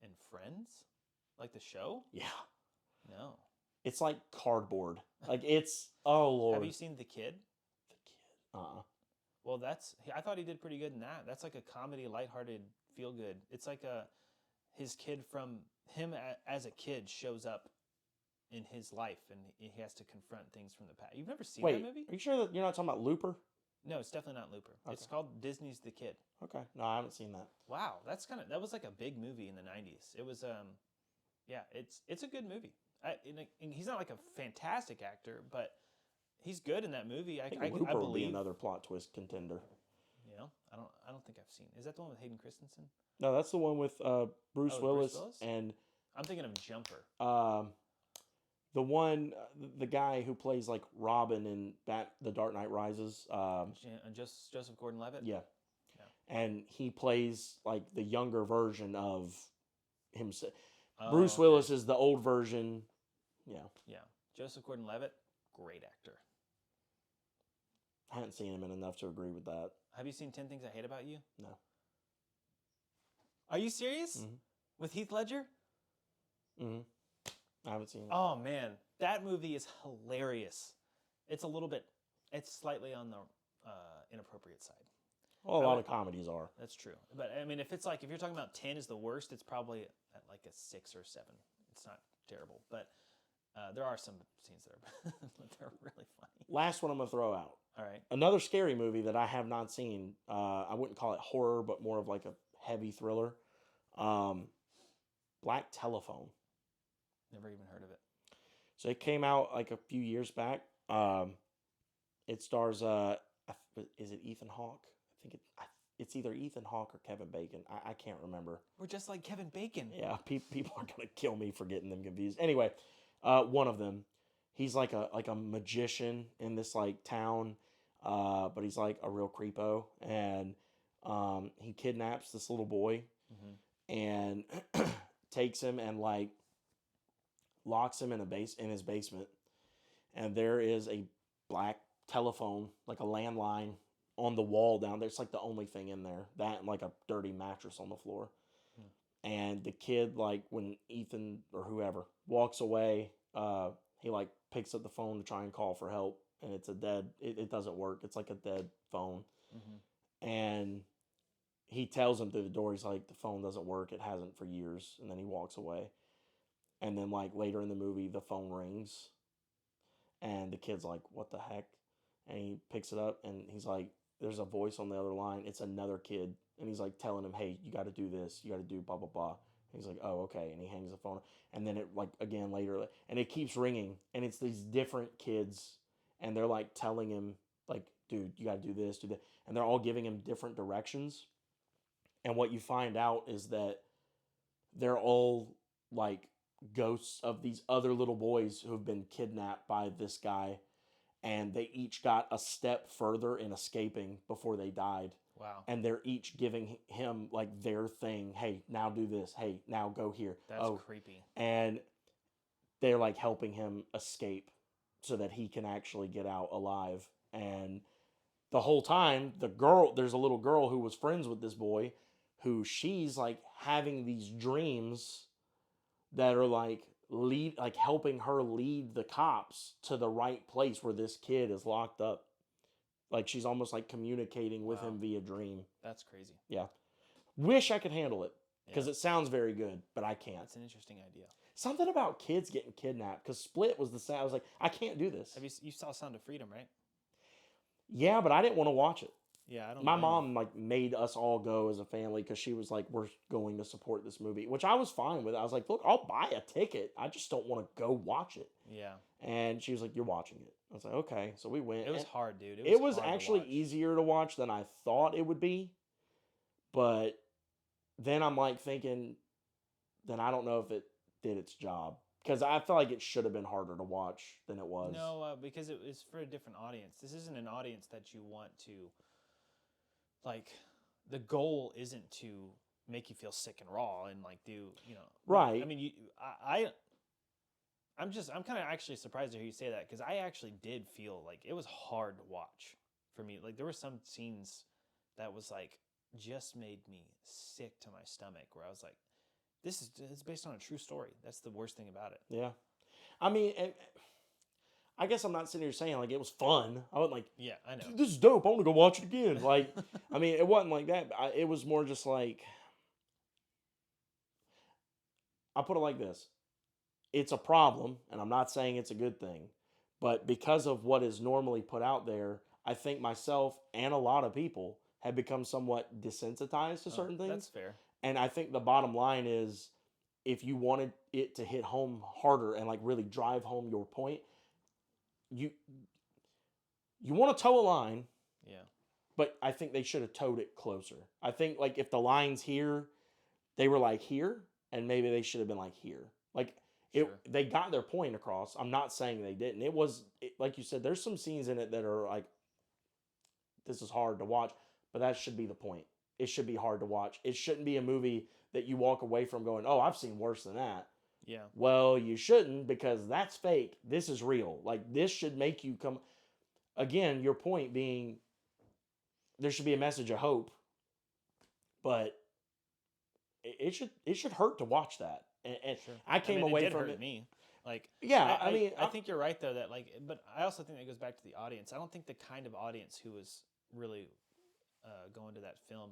Speaker 3: in Friends, like the show.
Speaker 1: Yeah.
Speaker 3: No.
Speaker 1: It's like cardboard. Like it's oh Lord.
Speaker 3: Have you seen The Kid?
Speaker 1: The Kid?
Speaker 3: Well, I thought he did pretty good in that. That's like a comedy, lighthearted, feel good. It's like his kid from him as a kid shows up in his life, and he has to confront things from the past. You've never seen
Speaker 1: Wait,
Speaker 3: that movie?
Speaker 1: are you sure that you're not talking about Looper?
Speaker 3: No, it's definitely not Looper.
Speaker 1: Okay.
Speaker 3: It's called Disney's The Kid.
Speaker 1: Okay. No, I haven't seen that.
Speaker 3: Wow, that was like a big movie in the '90s. It was yeah, it's a good movie. And he's not like a fantastic actor, but he's good in that movie. I
Speaker 1: Looper will be
Speaker 3: believe.
Speaker 1: another plot twist contender.
Speaker 3: You know, I don't think I've seen. Is that the one with Hayden Christensen?
Speaker 1: No, that's the one with Bruce Willis and
Speaker 3: I'm thinking of Jumper.
Speaker 1: the one the guy who plays like Robin in The Dark Knight Rises.
Speaker 3: And Joseph Gordon-Levitt.
Speaker 1: Yeah.
Speaker 3: Yeah.
Speaker 1: And he plays like the younger version of himself.
Speaker 3: Oh,
Speaker 1: Bruce
Speaker 3: okay.
Speaker 1: Willis is the old version. Yeah.
Speaker 3: Yeah, Joseph Gordon-Levitt, great actor.
Speaker 1: I haven't seen him in enough to agree with that.
Speaker 3: Have you seen 10 Things I Hate About You?
Speaker 1: No.
Speaker 3: Are you serious?
Speaker 1: Mhm.
Speaker 3: With Heath Ledger?
Speaker 1: Mm-hmm. I haven't seen it.
Speaker 3: Oh man, that movie is hilarious. It's slightly on the inappropriate side.
Speaker 1: Well, a lot of comedies are.
Speaker 3: That's true. But I mean, if you're talking about 10 is the worst, it's probably at like a 6 or 7. It's not terrible, but there are some scenes that are but they're really funny.
Speaker 1: Last one I'm going to throw out.
Speaker 3: All right.
Speaker 1: Another scary movie that I have not seen. I wouldn't call it horror, but more of like a heavy thriller. Black Telephone.
Speaker 3: Never even heard of it.
Speaker 1: So it came out like a few years back. It stars, is it Ethan Hawke? I think it's either Ethan Hawke or Kevin Bacon. I can't remember.
Speaker 3: We're just like Kevin Bacon.
Speaker 1: Yeah, people are gonna kill me for getting them confused. Anyway, one of them, he's like a magician in this like town, but he's like a real creepo, and he kidnaps this little boy and takes him and like locks him in his basement, and there is a black telephone, like a landline, on the wall down there. It's like the only thing in there. That and like a dirty mattress on the floor. And the kid, like when Ethan or whoever walks away, he like picks up the phone to try and call for help, and it's it doesn't work. It's like a dead phone. And he tells him through the door, he's like, the phone doesn't work. It hasn't for years. And then he walks away. And then like later in the movie, the phone rings, and the kid's like, what the heck? And he picks it up, and he's like, there's a voice on the other line. It's another kid. And he's like telling him, hey, you got to do this. You got to do blah, blah, blah. And he's like, oh, okay. And he hangs the phone. And then it like again later, and it keeps ringing. And it's these different kids. And they're like telling him like, dude, you got to do this, do that. And they're all giving him different directions. And what you find out is that they're all like ghosts of these other little boys who have been kidnapped by this guy. And they each got a step further in escaping before they died.
Speaker 3: Wow.
Speaker 1: And they're each giving him like their thing. Hey, now do this. Hey, now go here.
Speaker 3: That's creepy.
Speaker 1: And they're like helping him escape so that he can actually get out alive. And the whole time, there's a little girl who was friends with this boy, who she's like having these dreams that are like helping her lead the cops to the right place where this kid is locked up. Like she's almost like communicating with him via dream.
Speaker 3: That's crazy.
Speaker 1: Yeah. Wish I could handle it because it sounds very good, but I can't.
Speaker 3: That's an interesting idea.
Speaker 1: Something about kids getting kidnapped, because Split was the same. I was like, I can't do this.
Speaker 3: You saw Sound of Freedom, right?
Speaker 1: Yeah, but I didn't want to watch it.
Speaker 3: Yeah, I don't.
Speaker 1: My
Speaker 3: blame you.
Speaker 1: mom like made us all go as a family because she was like, "We're going to support this movie," which I was fine with. I was like, "Look, I'll buy a ticket. I just don't want to go watch it."
Speaker 3: Yeah,
Speaker 1: And she was like, "You're watching it." I was like, "Okay." So we went.
Speaker 3: it was
Speaker 1: and
Speaker 3: hard, dude.
Speaker 1: It was
Speaker 3: hard to
Speaker 1: actually
Speaker 3: watch.
Speaker 1: easier to watch than I thought it would be. But then I'm like thinking, then I don't know if it did its job because I feel like it should have been harder to watch than it was.
Speaker 3: No, because it was for a different audience. This isn't an audience that you want to, like, the goal isn't to make you feel sick and raw and like do,
Speaker 1: Right.
Speaker 3: I mean, I'm kind of actually surprised to hear you say that because I actually did feel like it was hard to watch for me. Like there were some scenes that was like just made me sick to my stomach where I was like, it's based on a true story. That's the worst thing about it.
Speaker 1: Yeah. I mean, I guess I'm not sitting here saying like it was fun. I wasn't like,
Speaker 3: Yeah, I know.
Speaker 1: this is dope. I want to go watch it again. Like, I mean, it wasn't like that. It was more just like, I'll put it like this. It's a problem, and I'm not saying it's a good thing, but because of what is normally put out there, I think myself and a lot of people have become somewhat desensitized to certain things.
Speaker 3: That's fair.
Speaker 1: And I think the bottom line is if you wanted it to hit home harder and like really drive home your point, you want to toe a line,
Speaker 3: Yeah.
Speaker 1: but I think they should have towed it closer. I think like if the line's here, they were like here, and maybe they should have been like here. Like they got their point across. I'm not saying they didn't. Like you said, there's some scenes in it that are like, this is hard to watch, but that should be the point. It should be hard to watch. It shouldn't be a movie that you walk away from going, oh, I've seen worse than that.
Speaker 3: Yeah.
Speaker 1: Well, you shouldn't because that's fake. This is real. Like this should make you come. Again, your point being there should be a message of hope, but it should hurt to watch that. And
Speaker 3: Sure.
Speaker 1: I came away from
Speaker 3: hurt
Speaker 1: it.
Speaker 3: me. Like
Speaker 1: Yeah,
Speaker 3: I think you're right though that like, but I also think that goes back to the audience. I don't think the kind of audience who was really going to that film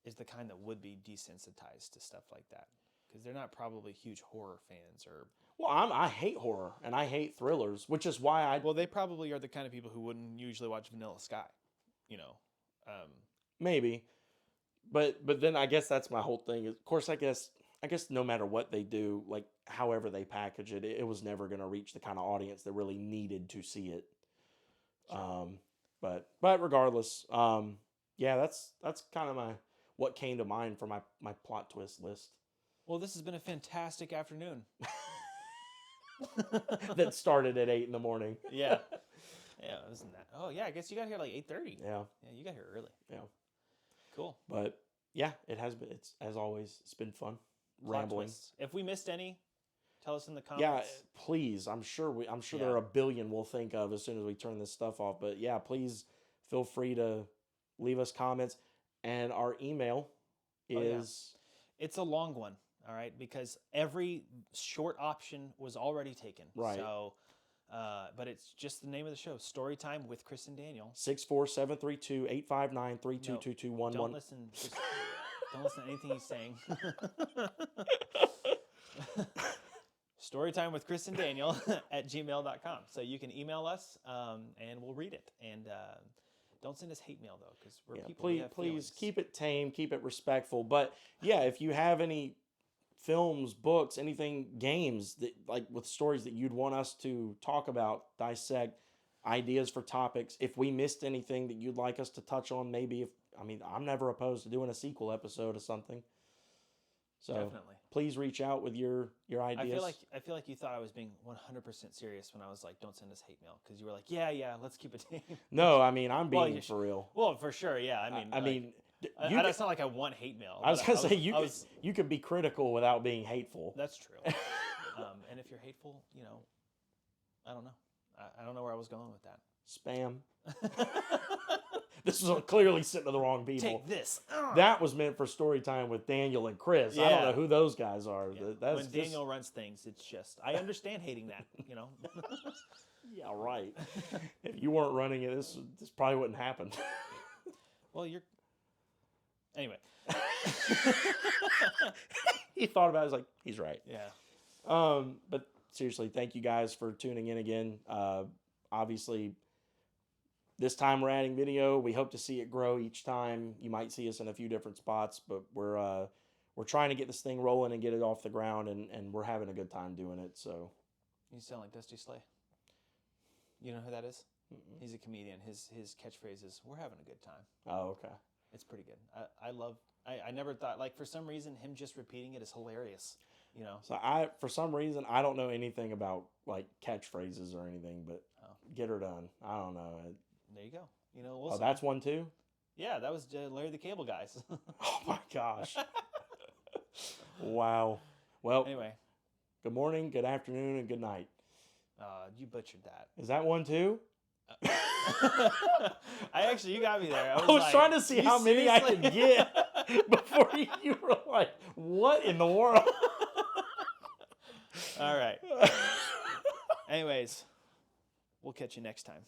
Speaker 3: is the kind that would be desensitized to stuff like that because they're not probably huge horror fans or.
Speaker 1: Well, I hate horror and I hate thrillers, which is why
Speaker 3: Well, they probably are the kind of people who wouldn't usually watch Vanilla Sky,
Speaker 1: maybe, but then I guess that's my whole thing. Of course, I guess no matter what they do, like however they package it, it was never going to reach the kind of audience that really needed to see it. Sure. But regardless, yeah, that's kind of what came to mind for my plot twist list.
Speaker 3: Well, this has been a fantastic afternoon.
Speaker 1: That started at 8 a.m.
Speaker 3: Yeah. Yeah, isn't that? Oh, yeah, I guess you got here like 8:30.
Speaker 1: Yeah.
Speaker 3: Yeah, you got here early.
Speaker 1: Yeah.
Speaker 3: Cool.
Speaker 1: But yeah, it has been. It's as always. It's been fun. Rambling.
Speaker 3: Twists. If we missed any, tell us in the comments.
Speaker 1: Yeah, please. I'm sure there are a billion we'll think of as soon as we turn this stuff off. But yeah, please feel free to leave us comments. And our email is.
Speaker 3: It's a long one. All right, because every short option was already taken.
Speaker 1: Right.
Speaker 3: So, but it's just the name of the show, Storytime with Chris and Daniel.
Speaker 1: 64732-859-3222211.
Speaker 3: Don't listen. Don't listen to anything he's saying. Storytime with Chris and Daniel at gmail.com. So you can email us and we'll read it. And don't send us hate mail, though, because we're people.
Speaker 1: Please keep it tame, keep it respectful. But yeah, if you have any films, books, anything, games that like with stories that you'd want us to talk about, dissect, ideas for topics. If we missed anything that you'd like us to touch on, I'm never opposed to doing a sequel episode of something. So
Speaker 3: definitely,
Speaker 1: please reach out with your ideas.
Speaker 3: I feel like you thought I was being 100% serious when I was like, "Don't send us hate mail," because you were like, "Yeah, let's keep it tame."
Speaker 1: No, I'm being for real.
Speaker 3: Well, for sure, yeah. It's not like I want hate mail.
Speaker 1: I was gonna say you could be critical without being hateful.
Speaker 3: That's true. And if you're hateful, I don't know. I don't know where I was going with that.
Speaker 1: Spam. This was clearly sitting to the wrong people.
Speaker 3: Take this.
Speaker 1: That was meant for story time with Daniel and Chris.
Speaker 3: Yeah.
Speaker 1: I don't know who those guys are.
Speaker 3: Yeah. When Daniel runs things, it's just I understand hating that.
Speaker 1: Yeah, right. If you weren't running it, this probably wouldn't happen.
Speaker 3: Well, anyway.
Speaker 1: He thought about it. He's like, he's right.
Speaker 3: Yeah.
Speaker 1: But seriously, thank you guys for tuning in again. Obviously, this time we're adding video. We hope to see it grow each time. You might see us in a few different spots, but we're trying to get this thing rolling and get it off the ground, and we're having a good time doing it. So
Speaker 3: You sound like Dusty Slay. You know who that is?
Speaker 1: Mm-mm.
Speaker 3: He's a comedian. His catchphrase is, "We're having a good time."
Speaker 1: Oh, okay.
Speaker 3: It's pretty good. I never thought, like, for some reason, him just repeating it is hilarious. You know?
Speaker 1: So for some reason, I don't know anything about like catchphrases or anything, but get her done. I don't know.
Speaker 3: There you go. You know,
Speaker 1: Oh, that's one too?
Speaker 3: Yeah, that was Larry the Cable Guys.
Speaker 1: Oh my gosh. Wow. Well,
Speaker 3: Anyway,
Speaker 1: good morning, good afternoon, and good night.
Speaker 3: you butchered that.
Speaker 1: Is that one too?
Speaker 3: You got me there.
Speaker 1: I was
Speaker 3: like,
Speaker 1: trying to see
Speaker 3: "You
Speaker 1: how many I
Speaker 3: seriously?"
Speaker 1: could get before you were like, what in the world?
Speaker 3: All right. Anyways, we'll catch you next time.